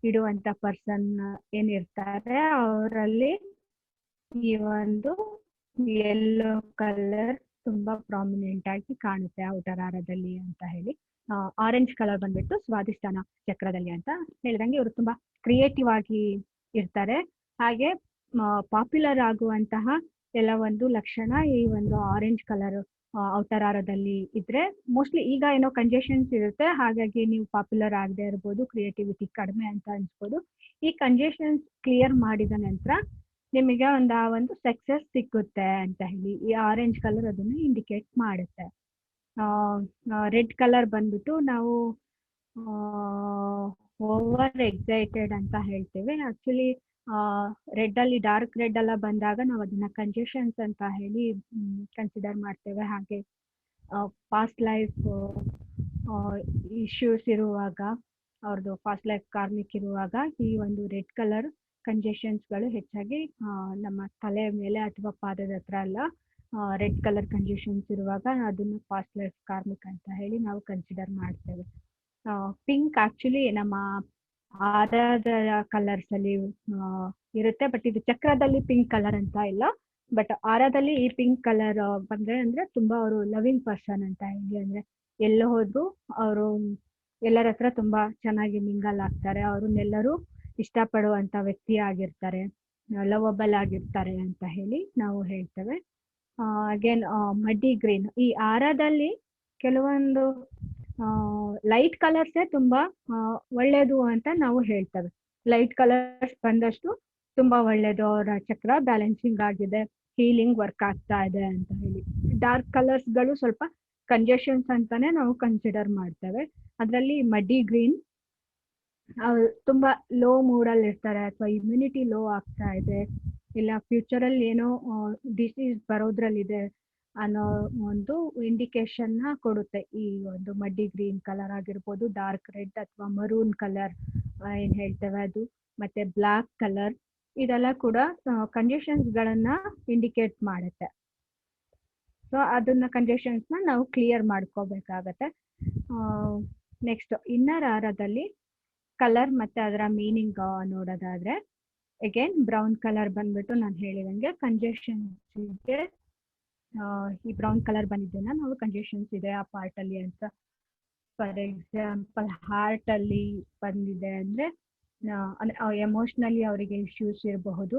ಇಡುವಂತ ಪರ್ಸನ್ ಏನಿರ್ತಾರೆ ಅವರಲ್ಲಿ ಈ ಒಂದು ಯೆಲ್ಲೋ ಕಲರ್ ತುಂಬಾ ಪ್ರಾಮಿನೆಂಟ್ ಆಗಿ ಕಾಣುತ್ತೆ ಔಟರ್ ಆರದಲ್ಲಿ ಅಂತ ಹೇಳಿ. ಆರೆಂಜ್ ಕಲರ್ ಬಂದ್ಬಿಟ್ಟು ಸ್ವಾದಿಷ್ಠಾನ ಚಕ್ರದಲ್ಲಿ ಅಂತ ಹೇಳಿದಂಗೆ ಇವರು ತುಂಬಾ ಕ್ರಿಯೇಟಿವ್ ಆಗಿ ಇರ್ತಾರೆ. ಹಾಗೆ ಪಾಪ್ಯುಲರ್ ಆಗುವಂತಹ ಕೆಲವೊಂದು ಲಕ್ಷಣ ಈ ಒಂದು ಆರೆಂಜ್ ಕಲರ್ ಔಟರ್ ಆರದಲ್ಲಿ ಇದ್ರೆ, ಮೋಸ್ಟ್ಲಿ ಈಗ ಏನೋ ಕಂಜೆಷನ್ಸ್ ಇರುತ್ತೆ, ಹಾಗಾಗಿ ನೀವು ಪಾಪ್ಯುಲರ್ ಆಗದೆ ಇರ್ಬೋದು, ಕ್ರಿಯೇಟಿವಿಟಿ ಕಡಿಮೆ ಅಂತ ಅನ್ಸ್ಬೋದು. ಈ ಕಂಜೆಷನ್ಸ್ ಕ್ಲಿಯರ್ ಮಾಡಿದ ನಂತರ ನಿಮಗೆ ಒಂದು ಸಕ್ಸಸ್ ಸಿಕ್ಕುತ್ತೆ ಅಂತ ಹೇಳಿ ಈ ಆರೆಂಜ್ ಕಲರ್ ಅದನ್ನ ಇಂಡಿಕೇಟ್ ಮಾಡುತ್ತೆ. ರೆಡ್ ಕಲರ್ ಬಂದ್ಬಿಟ್ಟು ನಾವು ಓವರ್ ಎಕ್ಸೈಟೆಡ್ ಅಂತ ಹೇಳ್ತೇವೆ. ಆಕ್ಚುಲಿ ರೆಡ್ ಅಲ್ಲಿ ಡಾರ್ಕ್ ರೆಡ್ ಎಲ್ಲ ಬಂದಾಗ ನಾವು ಅದನ್ನ ಕಂಜೆಷನ್ಸ್ ಅಂತ ಹೇಳಿ ಕನ್ಸಿಡರ್ ಮಾಡ್ತೇವೆ. ಹಾಗೆ ಪಾಸ್ಟ್ ಲೈಫ್ ಇಶ್ಯೂಸ್ ಇರುವಾಗ, ಅವ್ರದ್ದು ಫಾಸ್ಟ್ ಲೈಫ್ ಕಾರ್ಮಿಕ್ ಇರುವಾಗ ಈ ಒಂದು ರೆಡ್ ಕಲರ್ ಕಂಜೆಷನ್ಸ್ಗಳು ಹೆಚ್ಚಾಗಿ ನಮ್ಮ ತಲೆ ಮೇಲೆ ಅಥವಾ ಪಾದದ ಹತ್ರ ಎಲ್ಲ ರೆಡ್ ಕಲರ್ ಕಂಜೆಷನ್ಸ್ ಇರುವಾಗ ಅದನ್ನು ಫಾಸ್ಟ್ ಲೈಫ್ ಕಾರ್ಮಿಕ್ ಅಂತ ಹೇಳಿ ನಾವು ಕನ್ಸಿಡರ್ ಮಾಡ್ತೇವೆ. ಪಿಂಕ್ ಆಕ್ಚುಲಿ ನಮ್ಮ ಆರದ ಕಲರ್ಸ್ ಅಲ್ಲಿ ಇರುತ್ತೆ, ಬಟ್ ಇದು ಚಕ್ರದಲ್ಲಿ ಪಿಂಕ್ ಕಲರ್ ಅಂತ ಇಲ್ಲ. ಬಟ್ ಆರದಲ್ಲಿ ಈ ಪಿಂಕ್ ಕಲರ್ ಬಂದ್ರೆ ಅಂದ್ರೆ ತುಂಬಾ ಅವರು ಲವಿಂಗ್ ಪರ್ಸನ್ ಅಂತ ಹೇಳಿ, ಅಂದ್ರೆ ಎಲ್ಲೋ ಹೋದ್ರು ಅವರು ಎಲ್ಲರ ಹತ್ರ ತುಂಬಾ ಚೆನ್ನಾಗಿ ಮಿಂಗಲ್ ಆಗ್ತಾರೆ, ಅವ್ರನ್ನೆಲ್ಲರೂ ಇಷ್ಟಪಡುವಂತ ವ್ಯಕ್ತಿ ಆಗಿರ್ತಾರೆ, ಲವಬಲ್ ಆಗಿರ್ತಾರೆ ಅಂತ ಹೇಳಿ ನಾವು ಹೇಳ್ತೇವೆ. ಅಗೇನ್ ಮಡ್ಡಿ ಗ್ರೀನ್, ಈ ಆರದಲ್ಲಿ ಕೆಲವೊಂದು ಲೈಟ್ ಕಲರ್ಸೇ ತುಂಬಾ ಒಳ್ಳೇದು ಅಂತ ನಾವು ಹೇಳ್ತೇವೆ. ಲೈಟ್ ಕಲರ್ಸ್ ಬಂದಷ್ಟು ತುಂಬಾ ಒಳ್ಳೇದು, ಅವರ ಚಕ್ರ ಬ್ಯಾಲೆನ್ಸಿಂಗ್ ಆಗಿದೆ, ಹೀಲಿಂಗ್ ವರ್ಕ್ ಆಗ್ತಾ ಇದೆ ಅಂತ ಹೇಳಿ. ಡಾರ್ಕ್ ಕಲರ್ಸ್ಗಳು ಸ್ವಲ್ಪ ಕಂಜೆಷನ್ಸ್ ಅಂತಾನೆ ನಾವು ಕನ್ಸಿಡರ್ ಮಾಡ್ತೇವೆ. ಅದರಲ್ಲಿ ಮಡ್ಡಿ ಗ್ರೀನ್ ತುಂಬಾ ಲೋ ಮೂಡಲ್ಲಿ ಇರ್ತಾರೆ, ಅಥವಾ ಇಮ್ಯುನಿಟಿ ಲೋ ಆಗ್ತಾ ಇದೆ, ಇಲ್ಲ ಫ್ಯೂಚರಲ್ಲಿ ಏನೋ ಡಿಸೀಸ್ ಬರೋದ್ರಲ್ಲಿದೆ ಅನ್ನೋ ಒಂದು ಇಂಡಿಕೇಶನ್ ಕೊಡುತ್ತೆ ಈ ಒಂದು ಮಡ್ಡಿ ಗ್ರೀನ್ ಕಲರ್ ಆಗಿರ್ಬೋದು. ಡಾರ್ಕ್ ರೆಡ್ ಅಥವಾ ಮರೂನ್ ಕಲರ್ ಏನ್ ಹೇಳ್ತೇವೆ ಅದು, ಮತ್ತೆ ಬ್ಲಾಕ್ ಕಲರ್, ಇದೆಲ್ಲ ಕೂಡ ಕಂಜೆಷನ್ಸ್ ಗಳನ್ನ ಇಂಡಿಕೇಟ್ ಮಾಡುತ್ತೆ. ಸೊ ಅದನ್ನ ಕಂಜೆಷನ್ಸ್ ನ ನಾವು ಕ್ಲಿಯರ್ ಮಾಡ್ಕೋಬೇಕಾಗತ್ತೆ. ನೆಕ್ಸ್ಟ್ ಇನ್ನರ್ ಆರದಲ್ಲಿ ಕಲರ್ ಮತ್ತೆ ಅದರ ಮೀನಿಂಗ್ ನೋಡೋದಾದ್ರೆ, ಅಗೇನ್ ಬ್ರೌನ್ ಕಲರ್ ಬಂದ್ಬಿಟ್ಟು ನಾನು ಹೇಳಿದಂಗೆ ಕಂಜೆಷನ್ಸ್ಗೆ ಈ ಬ್ರೌನ್ ಕಲರ್ ಬಂದಿದ್ದೇನ ನಾವು ಕಂಜೆಷನ್ಸ್ ಇದೆ ಆ ಪಾರ್ಟ್ ಅಲ್ಲಿ ಅಂತ. ಫಾರ್ ಎಕ್ಸಾಂಪಲ್ ಹಾರ್ಟ್ ಅಲ್ಲಿ ಬಂದಿದೆ ಅಂದ್ರೆ ಎಮೋಷನಲಿ ಅವರಿಗೆ ಇಶ್ಯೂಸ್ ಇರಬಹುದು,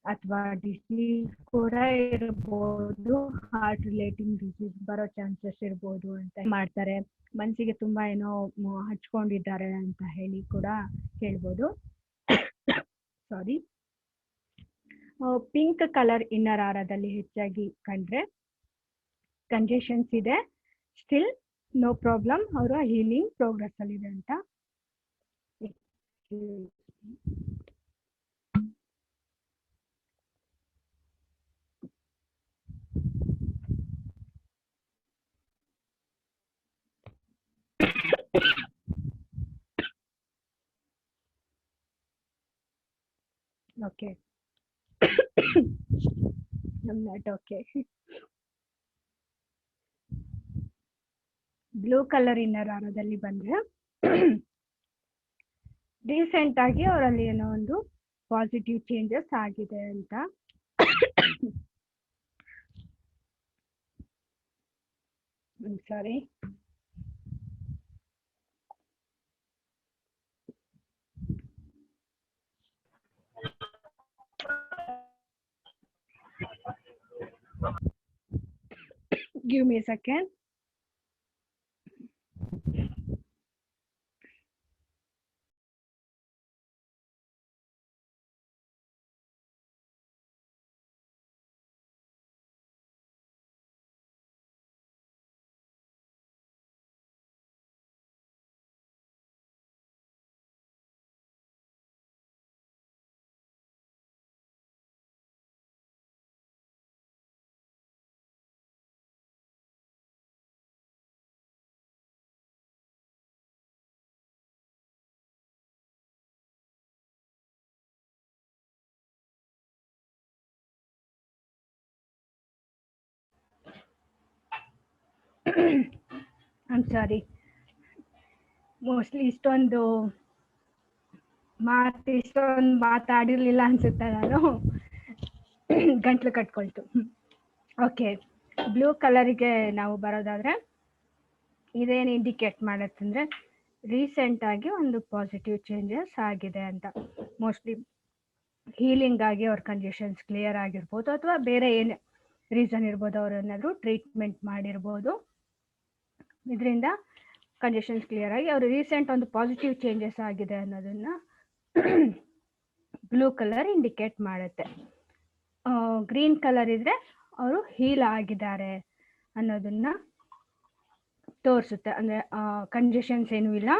ಅಥವಾ ಡಿಸೀಸ್ ಕೂಡ ಇರಬಹುದು, ಹಾರ್ಟ್ ರಿಲೇಟಿಂಗ್ ಡಿಸೀಸ್ ಬರೋ ಚಾನ್ಸಸ್ ಇರ್ಬೋದು ಅಂತ ಮಾಡ್ತಾರೆ. ಮನಸ್ಸಿಗೆ ತುಂಬಾ ಏನೋ ಹಚ್ಕೊಂಡಿದ್ದಾರೆ ಅಂತ ಹೇಳಿ ಕೂಡ ಹೇಳ್ಬೋದು. ಸಾರಿ. ಪಿಂಕ್ ಕಲರ್ ಇನ್ನರ್ ಆರದಲ್ಲಿ ಹೆಚ್ಚಾಗಿ ಕಂಡ್ರೆ ಕಂಜೆಷನ್ಸ್ ಇದೆ, ಸ್ಟಿಲ್ ನೋ ಪ್ರಾಬ್ಲಮ್, ಅವರ ಹೀಲಿಂಗ್ ಪ್ರೋಗ್ರೆಸ್ ಅಲ್ಲಿ ಇದೆ ಅಂತ. Okay. I'm not okay. Blue colour inner ಆರದಲ್ಲಿ ಬಂದ್ರೆ ರೀಸೆಂಟ್ ಆಗಿ ಅವರಲ್ಲಿ ಏನೋ ಒಂದು ಪಾಸಿಟಿವ್ ಚೇಂಜಸ್ ಆಗಿದೆ ಅಂತ. ಸಾರಿ. Give me a second. I'm sorry. Mostly ಇಷ್ಟೊಂದು ಮಾತಾಡಿರ್ಲಿಲ್ಲ ಅನ್ಸುತ್ತೆ, ನಾನು ಗಂಟ್ಲು ಕಟ್ಕೊಳ್ತು. ಓಕೆ, ಬ್ಲೂ ಕಲರ್ಗೆ ನಾವು ಬರೋದಾದ್ರೆ ಇದೇನು ಇಂಡಿಕೇಟ್ ಮಾಡತ್ತಂದ್ರೆ ರೀಸೆಂಟ್ ಆಗಿ ಒಂದು ಪಾಸಿಟಿವ್ ಚೇಂಜಸ್ ಆಗಿದೆ ಅಂತ. ಮೋಸ್ಟ್ಲಿ ಹೀಲಿಂಗ್ ಆಗಿ ಅವ್ರ ಕಂಡೀಷನ್ಸ್ ಕ್ಲಿಯರ್ ಆಗಿರ್ಬೋದು, ಅಥವಾ ಬೇರೆ ಏನು ರೀಸನ್ ಇರ್ಬೋದು, ಅವ್ರನ್ನಾದ್ರೂ ಟ್ರೀಟ್ಮೆಂಟ್ ಮಾಡಿರ್ಬೋದು, ಇದರಿಂದ ಕಂಡೀಷನ್ಸ್ ಕ್ಲಿಯರ್ ಆಗಿ ಅವರು ರೀಸೆಂಟ್ ಒಂದು ಪಾಸಿಟಿವ್ ಚೇಂಜಸ್ ಆಗಿದೆ ಅನ್ನೋದನ್ನ ಬ್ಲೂ ಕಲರ್ ಇಂಡಿಕೇಟ್ ಮಾಡುತ್ತೆ. ಗ್ರೀನ್ ಕಲರ್ ಇದ್ರೆ ಅವರು ಹೀಲ್ ಆಗಿದ್ದಾರೆ ಅನ್ನೋದನ್ನ ತೋರಿಸುತ್ತೆ. ಅಂದ್ರೆ ಕಂಜೆಷನ್ಸ್ ಏನೂ ಇಲ್ಲ,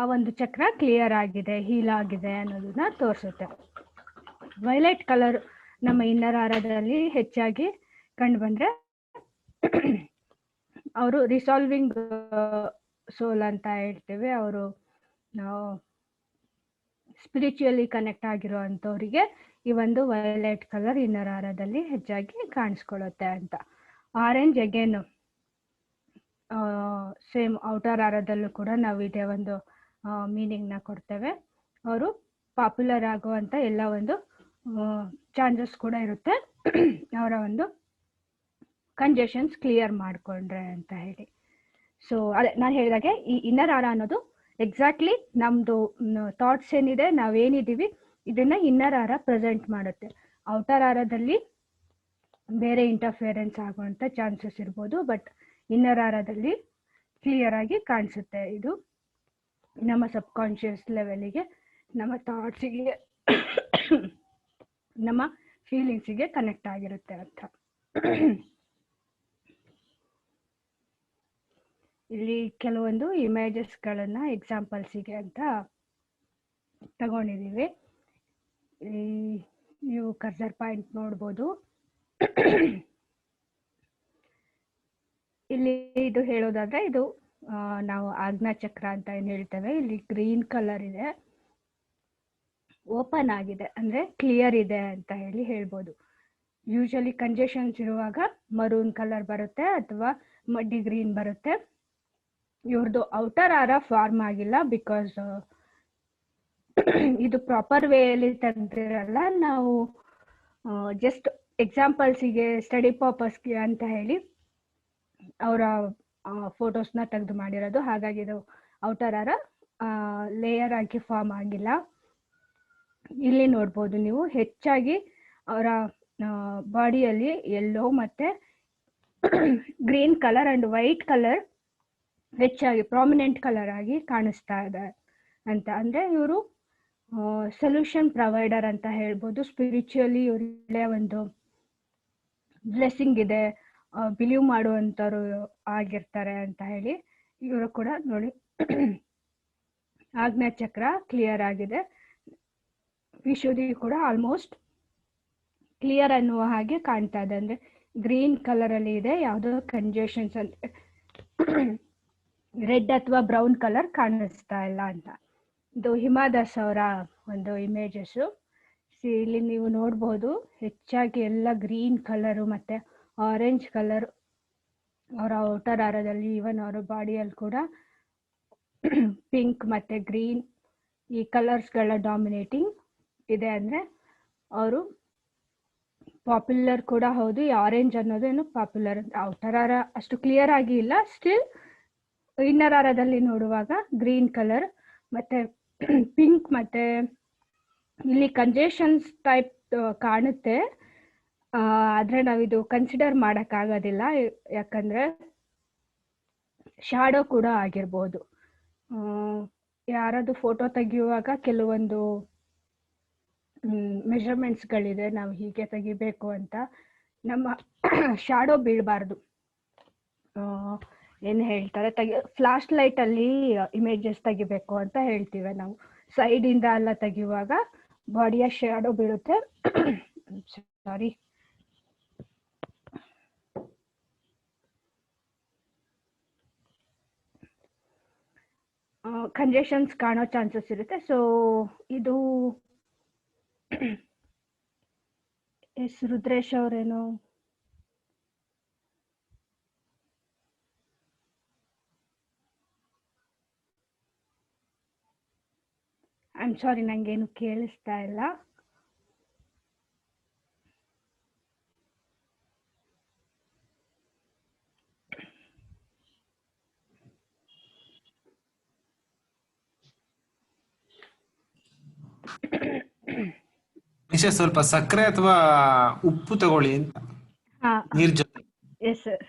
ಆ ಒಂದು ಚಕ್ರ ಕ್ಲಿಯರ್ ಆಗಿದೆ, ಹೀಲ್ ಆಗಿದೆ ಅನ್ನೋದನ್ನ ತೋರಿಸುತ್ತೆ. ವೈಲೆಟ್ ಕಲರ್ ನಮ್ಮ ಇನ್ನರ್ ಆರದಲ್ಲಿ ಹೆಚ್ಚಾಗಿ ಕಂಡು ಬಂದ್ರೆ ಅವರು ರಿಸಾಲ್ವಿಂಗ್ ಸೋಲ್ ಅಂತ ಹೇಳ್ತೇವೆ. ಅವರು ಸ್ಪಿರಿಚುಯಲಿ ಕನೆಕ್ಟ್ ಆಗಿರೋ ಅಂಥವ್ರಿಗೆ ಈ ಒಂದು ವೈಲೆಟ್ ಕಲರ್ ಇನ್ನರ್ ಹಾರದಲ್ಲಿ ಹೆಚ್ಚಾಗಿ ಕಾಣಿಸ್ಕೊಳ್ಳುತ್ತೆ ಅಂತ. ಆರೆಂಜ್ ಅಗೇನ್ ಸೇಮ್ ಔಟರ್ ಹಾರದಲ್ಲೂ ಕೂಡ ನಾವು ಇದೇ ಒಂದು ಮೀನಿಂಗ್ನ ಕೊಡ್ತೇವೆ. ಅವರು ಪಾಪ್ಯುಲರ್ ಆಗುವಂಥ ಎಲ್ಲ ಒಂದು ಚಾನ್ಸಸ್ ಕೂಡ ಇರುತ್ತೆ ಅವರ ಒಂದು ಕಂಜೆಷನ್ಸ್ ಕ್ಲಿಯರ್ ಮಾಡಿಕೊಂಡ್ರೆ ಅಂತ ಹೇಳಿ. ಸೊ ಅದೇ ನಾನು ಹೇಳಿದಾಗೆ ಈ ಇನ್ನರ್ ಹಾರ ಅನ್ನೋದು ಎಕ್ಸಾಕ್ಟ್ಲಿ ನಮ್ಮದು ಥಾಟ್ಸ್ ಏನಿದೆ, ನಾವೇನಿದ್ದೀವಿ ಇದನ್ನ ಇನ್ನರ್ ಹಾರ ಪ್ರೆಸೆಂಟ್ ಮಾಡುತ್ತೆ. ಔಟರ್ ಹಾರದಲ್ಲಿ ಬೇರೆ ಇಂಟರ್ಫಿಯರೆನ್ಸ್ ಆಗುವಂಥ ಚಾನ್ಸಸ್ ಇರ್ಬೋದು, ಬಟ್ ಇನ್ನರ್ ಹಾರದಲ್ಲಿ ಕ್ಲಿಯರ್ ಆಗಿ ಕಾಣಿಸುತ್ತೆ. ಇದು ನಮ್ಮ ಸಬ್ ಕಾನ್ಷಿಯಸ್ ಲೆವೆಲಿಗೆ, ನಮ್ಮ ಥಾಟ್ಸಿಗೆ, ನಮ್ಮ ಫೀಲಿಂಗ್ಸಿಗೆ ಕನೆಕ್ಟ್ ಆಗಿರುತ್ತೆ ಅಂತ. ಇಲ್ಲಿ ಕೆಲವೊಂದು ಇಮೇಜಸ್ಗಳನ್ನ ಎಕ್ಸಾಂಪಲ್ಸಿಗೆ ಅಂತ ತಗೊಂಡಿದ್ದೀವಿ. ಇಲ್ಲಿ ನೀವು ಕರ್ಸರ್ ಪಾಯಿಂಟ್ ನೋಡ್ಬೋದು. ಇಲ್ಲಿ ಇದು ಹೇಳೋದಾದ್ರೆ ಇದು ನಾವು ಆಜ್ಞಾ ಚಕ್ರ ಅಂತ ಏನು ಹೇಳ್ತೇವೆ. ಇಲ್ಲಿ ಗ್ರೀನ್ ಕಲರ್ ಇದೆ, ಓಪನ್ ಆಗಿದೆ ಅಂದ್ರೆ ಕ್ಲಿಯರ್ ಇದೆ ಅಂತ ಹೇಳಿ ಹೇಳ್ಬೋದು. ಯೂಶಲಿ ಕಂಜೆಷನ್ಸ್ ಇರುವಾಗ ಮರೂನ್ ಕಲರ್ ಬರುತ್ತೆ ಅಥವಾ ಮಡ್ಡಿ ಗ್ರೀನ್ ಬರುತ್ತೆ. ಇವ್ರದ್ದು ಔಟರ್ ಹಾರ ಫಾರ್ಮ್ ಆಗಿಲ್ಲ, ಬಿಕಾಸ್ ಇದು ಪ್ರಾಪರ್ ವೇಯಲ್ಲಿ ತೆಗೆದಿರಲ್ಲ. ನಾವು ಜಸ್ಟ್ ಎಕ್ಸಾಂಪಲ್ಸಿಗೆ, ಸ್ಟಡಿ ಪರ್ಪಸ್ಗೆ ಅಂತ ಹೇಳಿ ಅವರ ಫೋಟೋಸ್ನ ತೆಗೆದು ಮಾಡಿರೋದು. ಹಾಗಾಗಿ ಇದು ಔಟರ್ ಹಾರ ಲೇಯರ್ ಆಗಿ ಫಾರ್ಮ್ ಆಗಿಲ್ಲ. ಇಲ್ಲಿ ನೋಡ್ಬೋದು ನೀವು ಹೆಚ್ಚಾಗಿ ಅವರ ಬಾಡಿಯಲ್ಲಿ ಯೆಲ್ಲೋ ಮತ್ತೆ green colour and white colour ಹೆಚ್ಚಾಗಿ ಪ್ರಾಮಿನೆಂಟ್ ಕಲರ್ ಆಗಿ ಕಾಣಿಸ್ತಾ ಇದೆ ಅಂತ. ಅಂದ್ರೆ ಇವರು ಸೊಲ್ಯೂಷನ್ ಪ್ರೊವೈಡರ್ ಅಂತ ಹೇಳ್ಬೋದು. ಸ್ಪಿರಿಚುಯಲಿ ಒಳ್ಳೆ ಒಂದು ಬ್ಲೆಸ್ಸಿಂಗ್ ಇದೆ, ಬಿಲೀವ್ ಮಾಡುವಂಥವ್ರು ಆಗಿರ್ತಾರೆ ಅಂತ ಹೇಳಿ. ಇವರು ಕೂಡ ನೋಡಿ ಆಜ್ಞಾ ಚಕ್ರ ಕ್ಲಿಯರ್ ಆಗಿದೆ, ವಿಶುದ್ಧಿ ಕೂಡ ಆಲ್ಮೋಸ್ಟ್ ಕ್ಲಿಯರ್ ಅನ್ನುವ ಹಾಗೆ ಕಾಣ್ತಾ ಇದೆ. ಅಂದ್ರೆ ಗ್ರೀನ್ ಕಲರ್ ಅಲ್ಲಿ ಇದೆ, ಯಾವುದೋ ಕಂಜೆಷನ್ಸ್ ಅಂದ್ರೆ ರೆಡ್ ಅಥವಾ ಬ್ರೌನ್ ಕಲರ್ ಕಾಣಿಸ್ತಾ ಇಲ್ಲ ಅಂತ. ಇದು ಹಿಮಾದಾಸ್ ಅವರ ಒಂದು ಇಮೇಜಸ್. ಇಲ್ಲಿ ನೀವು ನೋಡ್ಬೋದು ಹೆಚ್ಚಾಗಿ ಎಲ್ಲ ಗ್ರೀನ್ ಕಲರು ಮತ್ತೆ ಆರೆಂಜ್ ಕಲರ್ ಅವರ ಔಟರ್ ಹಾರದಲ್ಲಿ, ಈವನ್ ಅವರ ಬಾಡಿಯಲ್ಲಿ ಕೂಡ ಪಿಂಕ್ ಮತ್ತೆ ಗ್ರೀನ್ ಈ ಕಲರ್ಸ್ಗಳ ಡಾಮಿನೇಟಿಂಗ್ ಇದೆ. ಅಂದ್ರೆ ಅವರು ಪಾಪ್ಯುಲರ್ ಕೂಡ ಹೌದು. ಈ ಆರೆಂಜ್ ಅನ್ನೋದು ಏನು ಪಾಪ್ಯುಲರ್. ಔಟರ್ ಹಾರ ಅಷ್ಟು ಕ್ಲಿಯರ್ ಆಗಿ ಇಲ್ಲ, ಸ್ಟಿಲ್ ಇನ್ನರ್ ಹಾರದಲ್ಲಿ ನೋಡುವಾಗ ಗ್ರೀನ್ ಕಲರ್ ಮತ್ತೆ ಪಿಂಕ್ ಮತ್ತೆ ಇಲ್ಲಿ ಕಂಜೆಷನ್ಸ್ ಟೈಪ್ ಕಾಣುತ್ತೆ. ಆದ್ರೆ ನಾವಿದು ಕನ್ಸಿಡರ್ ಮಾಡೋಕ್ಕಾಗೋದಿಲ್ಲ, ಯಾಕಂದ್ರೆ ಶಾಡೋ ಕೂಡ ಆಗಿರ್ಬೋದು. ಯಾರಾದ್ರು ಫೋಟೋ ತೆಗೆಯುವಾಗ ಕೆಲವೊಂದು ಮೆಷರ್ಮೆಂಟ್ಸ್ಗಳಿದೆ, ನಾವು ಹೀಗೆ ತೆಗಿಬೇಕು ಅಂತ. ನಮ್ಮ ಶಾಡೋ ಬೀಳಬಾರ್ದು. ಏನು ಹೇಳ್ತಾರೆ, ಫ್ಲಾಶ್ ಲೈಟ್ ಅಲ್ಲಿ ಇಮೇಜಸ್ ತೆಗಿಬೇಕು ಅಂತ ಹೇಳ್ತೀವಿ ನಾವು. ಸೈಡ್ ಇಂದ ಎಲ್ಲ ತೆಗೆಯುವಾಗ ಬಾಡಿಯ ಶಾಡೋ ಬೀಳುತ್ತೆ. ಸಾರಿ, ಕಂಜೆಷನ್ಸ್ ಕಾಣೋ ಚಾನ್ಸಸ್ ಇರುತ್ತೆ. ಸೊ ಇದು ಎಸ್ ರುದ್ರೇಶ್ ಅವರೇನು ಐ ಆಮ್ ಸಾರಿ, ನಂಗೇನು ಕೇಳಿಸ್ತಾ ಇಲ್ಲ. ನಿಶಾ ಸ್ವಲ್ಪ ಸಕ್ಕರೆ ಅಥವಾ ಉಪ್ಪು ತಗೊಳ್ಳಿ ಅಂತ, ಹಾ, ನೀರ್ ಜೊತೆ. Yes sir.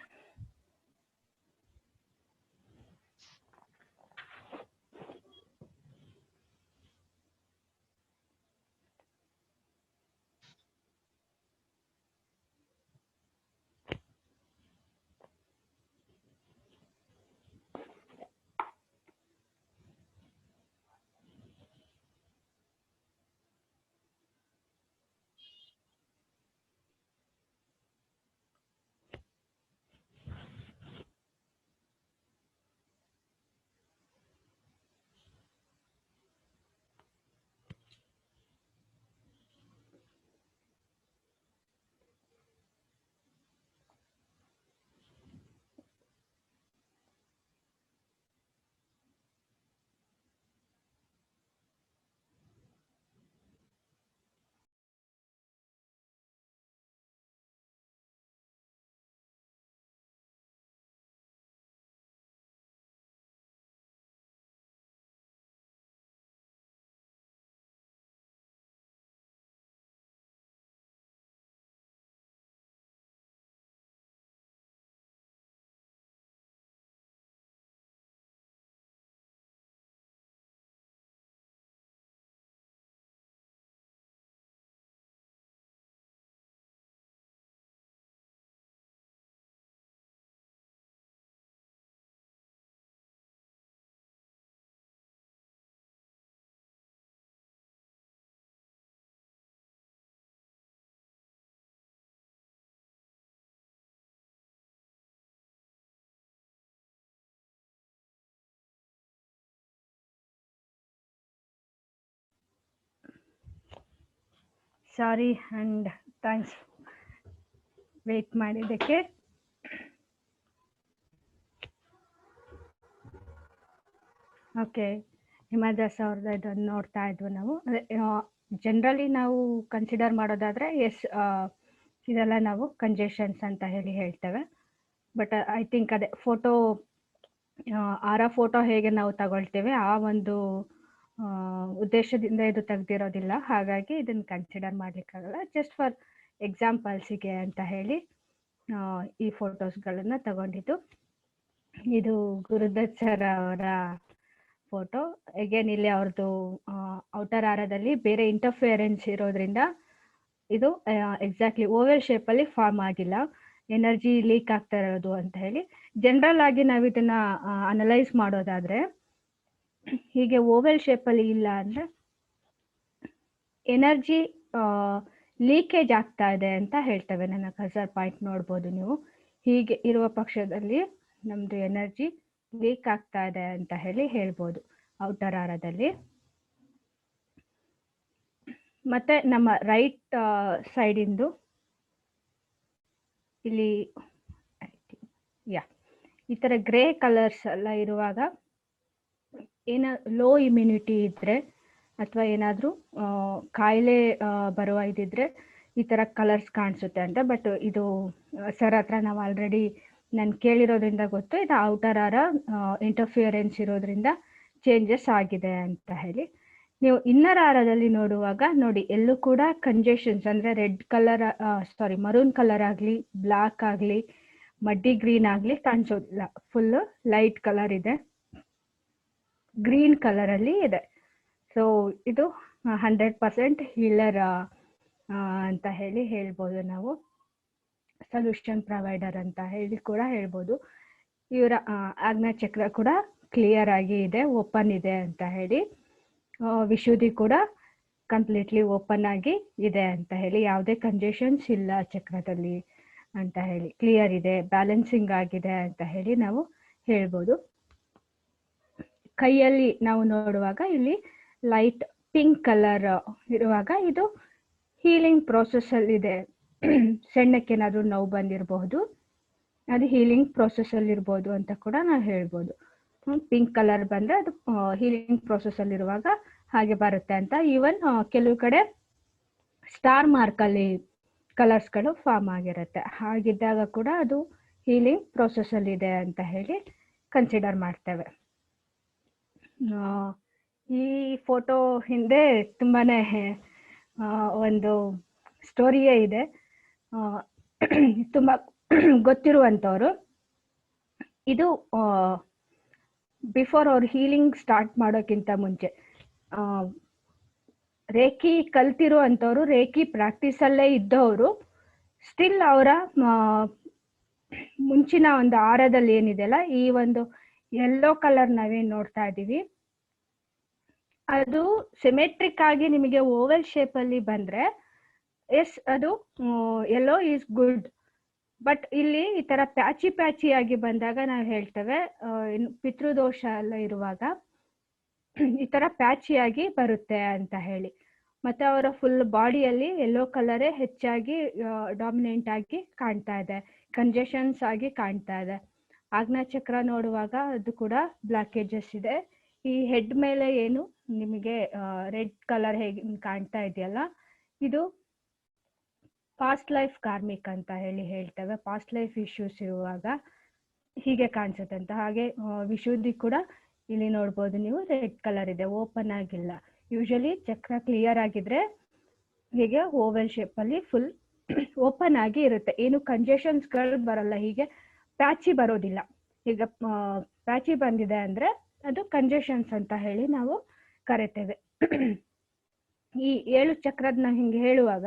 Sorry and thanks wait ಮಾಡಿದ್ದಕ್ಕೆ. ಓಕೆ, ಹಿಮಾದಾಸ್ ಅವ್ರದ್ದು ಇದನ್ನು ನೋಡ್ತಾ ಇದ್ವಿ ನಾವು. ಜನರಲಿ ನಾವು ಕನ್ಸಿಡರ್ ಮಾಡೋದಾದ್ರೆ ಎಸ್, ಇದೆಲ್ಲ ನಾವು ಕಂಜೆಷನ್ಸ್ ಅಂತ ಹೇಳ್ತೇವೆ. ಬಟ್ ಐ ಥಿಂಕ್ ಅದೇ ಫೋಟೋ, ಫೋಟೋ ಹೇಗೆ ನಾವು ತಗೊಳ್ತೇವೆ ಆ ಒಂದು ಉದ್ದೇಶದಿಂದ ಇದು ತೆಗ್ದಿರೋದಿಲ್ಲ. ಹಾಗಾಗಿ ಇದನ್ನ ಕನ್ಸಿಡರ್ ಮಾಡ್ಲಿಕ್ಕಾಗಲ್ಲ. ಜಸ್ಟ್ ಫಾರ್ ಎಕ್ಸಾಂಪಲ್ಸಿಗೆ ಅಂತ ಹೇಳಿ ಈ ಫೋಟೋಸ್ಗಳನ್ನ ತಗೊಂಡಿದ್ದು. ಇದು ಗುರುದತ್ ಸರ್ ಅವರ ಫೋಟೋ. ಅಗೇನ್ ಇಲ್ಲಿ ಅವ್ರದ್ದು ಔಟರ್ ಆರದಲ್ಲಿ ಬೇರೆ ಇಂಟರ್ಫಿಯರೆನ್ಸ್ ಇರೋದ್ರಿಂದ ಇದು ಎಕ್ಸಾಕ್ಟ್ಲಿ ಓವೆಲ್ ಶೇಪ್ ಅಲ್ಲಿ ಫಾರ್ಮ್ ಆಗಿಲ್ಲ, ಎನರ್ಜಿ ಲೀಕ್ ಆಗ್ತಾ ಇರೋದು ಅಂತ ಹೇಳಿ. ಜನರಲ್ ಆಗಿ ನಾವು ಇದನ್ನ ಅನಲೈಸ್ ಮಾಡೋದಾದ್ರೆ ಹೀಗೆ ಓವೆಲ್ ಶೇಪ್ ಅಲ್ಲಿ ಇಲ್ಲ ಅಂದ್ರೆ ಎನರ್ಜಿ ಲೀಕೇಜ್ ಆಗ್ತಾ ಇದೆ ಅಂತ ಹೇಳ್ತೇವೆ. ನನ್ನ ಕರ್ಸರ್ ಪಾಯಿಂಟ್ ನೋಡ್ಬೋದು ನೀವು. ಹೀಗೆ ಇರುವ ಪಕ್ಷದಲ್ಲಿ ನಮ್ದು ಎನರ್ಜಿ ಲೀಕ್ ಆಗ್ತಾ ಇದೆ ಅಂತ ಹೇಳ್ಬೋದು ಔಟರ್ ಆರದಲ್ಲಿ. ಮತ್ತೆ ನಮ್ಮ ರೈಟ್ ಸೈಡಿಂದು ಇಲ್ಲಿ ಈ ತರ ಗ್ರೇ ಕಲರ್ಸ್ ಎಲ್ಲ ಇರುವಾಗ ಲೋ ಇಮ್ಯುನಿಟಿ ಇದ್ರೆ ಅಥವಾ ಏನಾದ್ರೂ ಕಾಯಿಲೆ ಬರುವ ಇದಿದ್ರೆ ಈ ತರ ಕಲರ್ಸ್ ಕಾಣಿಸುತ್ತೆ ಅಂತ. ಬಟ್ ಇದು ಸರ್ ಹತ್ರ ನಾವು ಆಲ್ರೆಡಿ ನಾನು ಕೇಳಿರೋದ್ರಿಂದ ಗೊತ್ತು, ಇದು ಔಟರ್ ಆರ ಇಂಟರ್ಫಿಯರೆನ್ಸ್ ಇರೋದ್ರಿಂದ ಚೇಂಜಸ್ ಆಗಿದೆ ಅಂತ ಹೇಳಿ. ನೀವು ಇನ್ನರ್ ಆರದಲ್ಲಿ ನೋಡುವಾಗ ನೋಡಿ, ಎಲ್ಲೂ ಕೂಡ ಕಂಜೆಷನ್ಸ್ ಅಂದ್ರೆ ರೆಡ್ ಕಲರ್ ಮರೂನ್ ಕಲರ್ ಆಗ್ಲಿ, ಬ್ಲಾಕ್ ಆಗ್ಲಿ, ಮಡ್ಡಿ ಗ್ರೀನ್ ಆಗ್ಲಿ ಕಾಣಿಸೋದಿಲ್ಲ. ಫುಲ್ ಲೈಟ್ ಕಲರ್ ಇದೆ, ಗ್ರೀನ್ ಕಲರ್ ಅಲ್ಲಿ ಇದೆ. ಸೊ ಇದು 100% ಹೀಲರ್ ಅಂತ ಹೇಳ್ಬೋದು ನಾವು. ಸೊಲ್ಯೂಷನ್ ಪ್ರೊವೈಡರ್ ಅಂತ ಹೇಳಿ ಕೂಡ ಹೇಳ್ಬೋದು. ಇವರ ಆಜ್ಞಾ ಚಕ್ರ ಕೂಡ ಕ್ಲಿಯರ್ ಆಗಿ ಇದೆ, ಓಪನ್ ಇದೆ ಅಂತ ಹೇಳಿ. ವಿಶುದ್ಧಿ ಕೂಡ ಕಂಪ್ಲೀಟ್ಲಿ ಓಪನ್ ಆಗಿ ಇದೆ ಅಂತ ಹೇಳಿ. ಯಾವುದೇ ಕಂಜೆಷನ್ಸ್ ಇಲ್ಲ ಚಕ್ರದಲ್ಲಿ ಅಂತ ಹೇಳಿ, ಕ್ಲಿಯರ್ ಇದೆ, ಬ್ಯಾಲೆನ್ಸಿಂಗ್ ಆಗಿದೆ ಅಂತ ಹೇಳಿ ನಾವು ಹೇಳ್ಬೋದು. ಕೈಯಲ್ಲಿ ನಾವು ನೋಡುವಾಗ ಇಲ್ಲಿ ಲೈಟ್ ಪಿಂಕ್ ಕಲರ್ ಇರುವಾಗ ಇದು ಹೀಲಿಂಗ್ ಪ್ರೋಸೆಸ್ ಅಲ್ಲಿ ಇದೆ. ಸಣ್ಣಕ್ಕೆ ಏನಾದ್ರು ನೋವು ಬಂದಿರಬಹುದು, ಅದು ಹೀಲಿಂಗ್ ಪ್ರೋಸೆಸ್ ಅಲ್ಲಿ ಇರ್ಬೋದು ಅಂತ ಕೂಡ ನಾವು ಹೇಳ್ಬೋದು. ಪಿಂಕ್ ಕಲರ್ ಬಂದ್ರೆ ಅದು ಹೀಲಿಂಗ್ ಪ್ರೋಸೆಸ್ ಅಲ್ಲಿ ಇರುವಾಗ ಹಾಗೆ ಬರುತ್ತೆ ಅಂತ. ಈವನ್ ಕೆಲವು ಕಡೆ ಸ್ಟಾರ್ ಮಾರ್ಕ್ ಅಲ್ಲಿ ಕಲರ್ಸ್ ಗಳು ಫಾರ್ಮ್ ಆಗಿರುತ್ತೆ. ಹಾಗಿದ್ದಾಗ ಕೂಡ ಅದು ಹೀಲಿಂಗ್ ಪ್ರೋಸೆಸ್ ಅಲ್ಲಿ ಇದೆ ಅಂತ ಹೇಳಿ ಕನ್ಸಿಡರ್ ಮಾಡ್ತೇವೆ. ಈ ಫೋಟೋ ಹಿಂದೆ ತುಂಬಾನೇ ಒಂದು ಸ್ಟೋರಿಯೇ ಇದೆ. ತುಂಬಾ ಗೊತ್ತಿರುವಂತವ್ರು ಇದು ಬಿಫೋರ್ ಅವ್ರು ಹೀಲಿಂಗ್ ಸ್ಟಾರ್ಟ್ ಮಾಡೋಕ್ಕಿಂತ ಮುಂಚೆ ರೇಖಿ ಕಲ್ತಿರುವಂತವ್ರು, ರೇಖಿ ಪ್ರಾಕ್ಟೀಸ್ ಅಲ್ಲೇ ಇದ್ದವರು, ಸ್ಟಿಲ್ ಅವರ ಮುಂಚಿನ ಒಂದು ಆರದಲ್ಲಿ ಏನಿದೆಯಲ್ಲ, ಈ ಒಂದು ಯೆಲ್ಲೋ ಕಲರ್ ನಾವೇನ್ ನೋಡ್ತಾ ಇದೀವಿ, ಅದು ಸಿಮೆಟ್ರಿಕ್ ಆಗಿ ನಿಮಗೆ ಓವೆಲ್ ಶೇಪ್ ಅಲ್ಲಿ ಬಂದ್ರೆ ಎಸ್ ಅದು ಯೆಲ್ಲೋ ಈಸ್ ಗುಡ್. ಬಟ್ ಇಲ್ಲಿ ಈ ತರ ಪ್ಯಾಚಿ ಆಗಿ ಬಂದಾಗ ನಾವು ಹೇಳ್ತೇವೆ ಪಿತೃದೋಷ ಎಲ್ಲ ಇರುವಾಗ ಈ ತರ ಪ್ಯಾಚಿಯಾಗಿ ಬರುತ್ತೆ ಅಂತ ಹೇಳಿ. ಮತ್ತೆ ಅವರ ಫುಲ್ ಬಾಡಿಯಲ್ಲಿ ಯೆಲ್ಲೋ ಕಲರೇ ಹೆಚ್ಚಾಗಿ ಡಾಮಿನೆಂಟ್ ಆಗಿ ಕಾಣ್ತಾ ಇದೆ, ಕಂಜೆಷನ್ಸ್ ಆಗಿ ಕಾಣ್ತಾ ಇದೆ. ಆಜ್ಞಾ ಚಕ್ರ ನೋಡುವಾಗ ಅದು ಕೂಡ ಬ್ಲಾಕೇಜಸ್ ಇದೆ. ಈ ಹೆಡ್ ಮೇಲೆ ಏನು ನಿಮಗೆ ರೆಡ್ ಕಲರ್ ಹೇಗೆ ಕಾಣ್ತಾ ಇದೆಯಲ್ಲ, ಇದು ಪಾಸ್ಟ್ ಲೈಫ್ ಕಾರ್ಮಿಕ್ ಅಂತ ಹೇಳ್ತೇವೆ. ಪಾಸ್ಟ್ ಲೈಫ್ ಇಶ್ಯೂಸ್ ಇರುವಾಗ ಹೀಗೆ ಕಾಣಿಸುತ್ತೆ ಅಂತ. ಹಾಗೆ ವಿಶುದ್ಧಿ ಕೂಡ ಇಲ್ಲಿ ನೋಡ್ಬೋದು ನೀವು, ರೆಡ್ ಕಲರ್ ಇದೆ, ಓಪನ್ ಆಗಿಲ್ಲ. ಯೂಶಲಿ ಚಕ್ರ ಕ್ಲಿಯರ್ ಆಗಿದ್ರೆ ಹೀಗೆ ಓವೆಲ್ ಶೇಪ್ ಅಲ್ಲಿ ಫುಲ್ ಓಪನ್ ಆಗಿ ಇರುತ್ತೆ, ಏನು ಕಂಜೆಷನ್ಸ್ ಗಳು ಬರಲ್ಲ, ಹೀಗೆ ಪ್ಯಾಚಿ ಬರೋದಿಲ್ಲ. ಈಗ ಪ್ಯಾಚಿ ಬಂದಿದೆ ಅಂದ್ರೆ ಅದು ಕಂಜೆಷನ್ಸ್ ಅಂತ ಹೇಳಿ ನಾವು ಕರಿತೇವೆ. ಈ 7 ಚಕ್ರದನ್ನ ಹಿಂಗೆ ಹೇಳುವಾಗ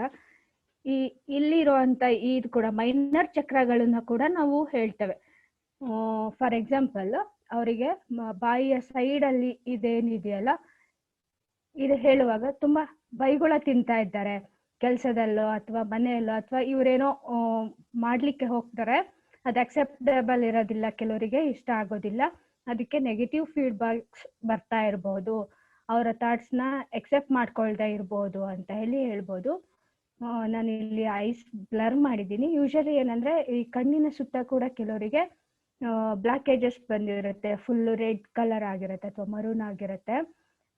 ಈ ಇಲ್ಲಿರುವಂತ ಇದು ಕೂಡ ಮೈನರ್ ಚಕ್ರಗಳನ್ನ ಕೂಡ ನಾವು ಹೇಳ್ತೇವೆ. ಫಾರ್ ಎಕ್ಸಾಂಪಲ್, ಅವರಿಗೆ ಬಾಯಿಯ ಸೈಡ್ ಅಲ್ಲಿ ಇದೇನಿದೆಯಲ್ಲ, ಇದು ಹೇಳುವಾಗ ತುಂಬಾ ಬೈಗುಳ ತಿಂತಾ ಇದ್ದಾರೆ ಕೆಲ್ಸದಲ್ಲೋ ಅಥವಾ ಮನೆಯಲ್ಲೋ, ಅಥವಾ ಇವ್ರೇನೋ ಮಾಡ್ಲಿಕ್ಕೆ ಹೋಗ್ತಾರೆ, ಅದು ಅಕ್ಸೆಪ್ಟಬಲ್ ಇರೋದಿಲ್ಲ, ಕೆಲವರಿಗೆ ಇಷ್ಟ ಆಗೋದಿಲ್ಲ, ಅದಕ್ಕೆ ನೆಗೆಟಿವ್ ಫೀಡ್ಬ್ಯಾಕ್ಸ್ ಬರ್ತಾ ಇರಬಹುದು, ಅವರ ಥಾಟ್ಸ್ ನ ಎಕ್ಸೆಪ್ಟ್ ಮಾಡ್ಕೊಳ್ತಾ ಇರ್ಬೋದು ಅಂತ ಹೇಳ್ಬೋದು. ನಾನು ಇಲ್ಲಿ ಐಸ್ ಬ್ಲರ್ ಮಾಡಿದ್ದೀನಿ. ಯೂಶಲಿ ಏನಂದ್ರೆ ಈ ಕಣ್ಣಿನ ಸುತ್ತ ಕೂಡ ಕೆಲವರಿಗೆ ಬ್ಲಾಕೇಜಸ್ ಬಂದಿರುತ್ತೆ, ಫುಲ್ ರೆಡ್ ಕಲರ್ ಆಗಿರುತ್ತೆ ಅಥವಾ ಮರೂನ್ ಆಗಿರುತ್ತೆ.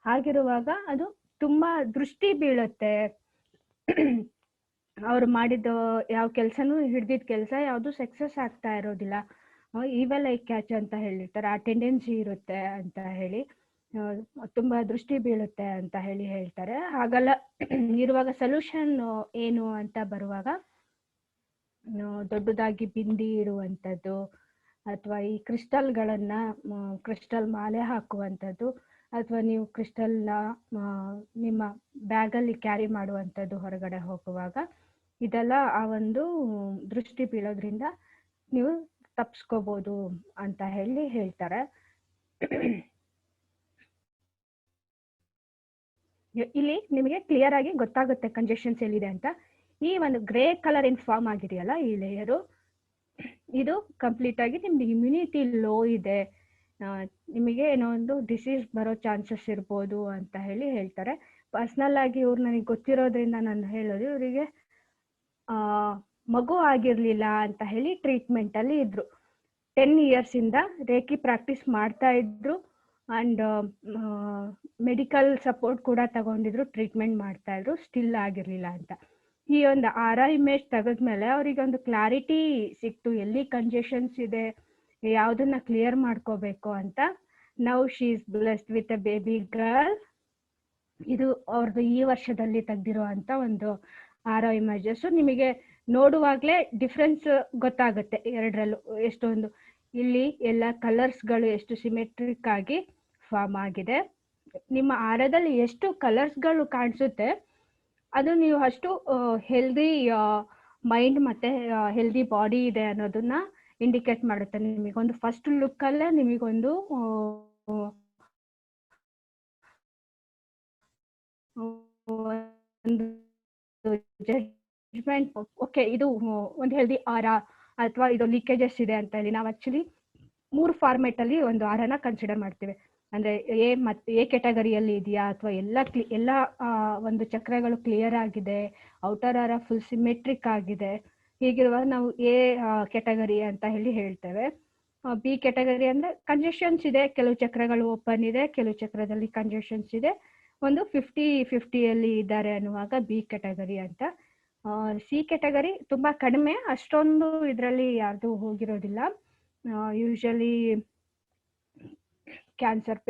ಹಾಗಿರುವಾಗ ಅದು ತುಂಬಾ ದೃಷ್ಟಿ ಬೀಳುತ್ತೆ. ಅವ್ರು ಮಾಡಿದ ಯಾವ ಕೆಲ್ಸನೂ ಹಿಡ್ದಿದ್ ಕೆಲಸ ಯಾವುದು ಸಕ್ಸಸ್ ಆಗ್ತಾ ಇರೋದಿಲ್ಲ. ಈವೆಲ್ ಐ ಕ್ಯಾಚ್ ಅಂತ ಹೇಳಿರ್ತಾರೆ, ಆ ಟೆಂಡೆನ್ಸಿ ಇರುತ್ತೆ ಅಂತ ಹೇಳಿ, ತುಂಬಾ ದೃಷ್ಟಿ ಬೀಳುತ್ತೆ ಅಂತ ಹೇಳಿ ಹೇಳ್ತಾರೆ. ಹಾಗಲ್ಲ ಇರುವಾಗ ಸೊಲ್ಯೂಷನ್ ಏನು ಅಂತ ಬರುವಾಗ ದೊಡ್ಡದಾಗಿ ಬಿಂದಿ ಇರುವಂಥದ್ದು ಅಥವಾ ಈ ಕ್ರಿಸ್ಟಲ್ಗಳನ್ನ ಕ್ರಿಸ್ಟಲ್ ಮಾಲೆ ಹಾಕುವಂಥದ್ದು ಅಥವಾ ನೀವು ಕ್ರಿಸ್ಟಲ್ನ ನಿಮ್ಮ ಬ್ಯಾಗಲ್ಲಿ ಕ್ಯಾರಿ ಮಾಡುವಂಥದ್ದು ಹೊರಗಡೆ ಹೋಗುವಾಗ, ಇದೆಲ್ಲ ಆ ಒಂದು ದೃಷ್ಟಿ ಬೀಳೋದ್ರಿಂದ ನೀವು ತಪ್ಪಿಸ್ಕೋಬಹುದು ಅಂತ ಹೇಳಿ ಹೇಳ್ತಾರೆ. ಇಲ್ಲಿ ನಿಮಗೆ ಕ್ಲಿಯರ್ ಆಗಿ ಗೊತ್ತಾಗುತ್ತೆ ಕಂಜೆಷನ್ಸ್ ಎಲ್ಲಿದೆ ಅಂತ. ಈ ಒಂದು ಗ್ರೇ ಕಲರ್ ಏನ್ ಫಾರ್ಮ್ ಆಗಿದೆಯಲ್ಲ ಈ ಲೇಯರು, ಇದು ಕಂಪ್ಲೀಟ್ ಆಗಿ ನಿಮ್ದು ಇಮ್ಯುನಿಟಿ ಲೋ ಇದೆ, ನಿಮಗೆ ಏನೋ ಒಂದು ಡಿಸೀಸ್ ಬರೋ ಚಾನ್ಸಸ್ ಇರ್ಬೋದು ಅಂತ ಹೇಳಿ ಹೇಳ್ತಾರೆ. ಪರ್ಸ್ನಲ್ ಆಗಿ ಇವ್ರು ನನಗೆ ಗೊತ್ತಿರೋದ್ರಿಂದ ನಾನು ಹೇಳೋದು, ಇವರಿಗೆ ಮಗು ಆಗಿರ್ಲಿಲ್ಲ ಅಂತ ಹೇಳಿ ಟ್ರೀಟ್ಮೆಂಟ್ ಅಲ್ಲಿ ಇದ್ರು. 10 years ಇಂದ ರೇಖಿ ಪ್ರಾಕ್ಟೀಸ್ ಮಾಡ್ತಾ ಇದ್ರು ಅಂಡ್ ಮೆಡಿಕಲ್ ಸಪೋರ್ಟ್ ಕೂಡ ತಗೊಂಡಿದ್ರು, ಟ್ರೀಟ್ಮೆಂಟ್ ಮಾಡ್ತಾ ಇದ್ರು, ಸ್ಟಿಲ್ ಆಗಿರ್ಲಿಲ್ಲ ಅಂತ. ಈ ಒಂದು ಇಮೇಜ್ ತೆಗೆದ್ಮೇಲೆ ಅವರಿಗೆ ಒಂದು ಕ್ಲಾರಿಟಿ ಸಿಕ್ತು, ಎಲ್ಲಿ ಕಂಜೆಷನ್ಸ್ ಇದೆ, ಯಾವ್ದನ್ನ ಕ್ಲಿಯರ್ ಮಾಡ್ಕೋಬೇಕು ಅಂತ. Now she is blessed with a baby girl. ಇದು ಅವ್ರದ್ದು ಈ ವರ್ಷದಲ್ಲಿ ತೆಗ್ದಿರುವಂತ ಒಂದು ಇಮೇಜಸ್. ನಿಮಗೆ ನೋಡುವಾಗ್ಲೇ ಡಿಫ್ರೆನ್ಸ್ ಗೊತ್ತಾಗುತ್ತೆ ಎರಡರಲ್ಲೂ. ಎಷ್ಟೊಂದು ಇಲ್ಲಿ ಎಲ್ಲ ಕಲರ್ಸ್ಗಳು ಎಷ್ಟು ಸಿಮೆಟ್ರಿಕ್ ಆಗಿ ಫಾರ್ಮ್ ಆಗಿದೆ. ನಿಮ್ಮ ಆರದಲ್ಲಿ ಎಷ್ಟು ಕಲರ್ಸ್ಗಳು ಕಾಣಿಸುತ್ತೆ ಅದು ನೀವು ಅಷ್ಟು ಹೆಲ್ದಿ ಮೈಂಡ್ ಮತ್ತೆ ಹೆಲ್ದಿ ಬಾಡಿ ಇದೆ ಅನ್ನೋದನ್ನ ಇಂಡಿಕೇಟ್ ಮಾಡುತ್ತೆ. ನಿಮಗೊಂದು ಫಸ್ಟ್ ಲುಕ್ ಅಲ್ಲೇ ನಿಮಗೊಂದು ಜಡ್ಜ್ಮೆಂಟ್, ಓಕೆ ಇದು ಒಂದು ಹೆಲ್ದಿ ಆರ ಅಥವಾ ಇದು ಲೀಕೇಜಸ್ ಇದೆ ಅಂತ ಹೇಳಿ. ನಾವು ಆಕ್ಚುಲಿ 3 ಫಾರ್ಮೆಟ್ ಅಲ್ಲಿ ಒಂದು ಆರನ ಕನ್ಸಿಡರ್ ಮಾಡ್ತೀವಿ. ಅಂದ್ರೆ ಎ ಕೆಟಗರಿಯಲ್ಲಿ ಇದೆಯಾ ಅಥವಾ ಎಲ್ಲ ಒಂದು ಚಕ್ರಗಳು ಕ್ಲಿಯರ್ ಆಗಿದೆ, ಔಟರ್ ಆರ ಫುಲ್ ಸಿಮೆಟ್ರಿಕ್ ಆಗಿದೆ, ಹೀಗಿರುವಾಗ ನಾವು ಎ ಕೆಟಗರಿ ಅಂತ ಹೇಳಿ ಹೇಳ್ತೇವೆ. ಬಿ ಕೆಟಗರಿ ಅಂದ್ರೆ ಕಂಜೆಷನ್ಸ್ ಇದೆ, ಕೆಲವು ಚಕ್ರಗಳು ಓಪನ್ ಇದೆ, ಕೆಲವು ಚಕ್ರದಲ್ಲಿ ಕಂಜೆಷನ್ಸ್ ಇದೆ, ಒಂದು 50-50 ಇದ್ದಾರೆ ಅನ್ನುವಾಗ ಬಿ ಕೆಟಗರಿ ಅಂತ. ಸಿ ಕೆಟಗರಿ ತುಂಬಾ ಕಡಿಮೆ, ಅಷ್ಟೊಂದು ಇದರಲ್ಲಿ ಯಾರ್ದು ಹೋಗಿರೋದಿಲ್ಲ. ಯೂಶಲಿ ಕ್ಯಾನ್ಸರ್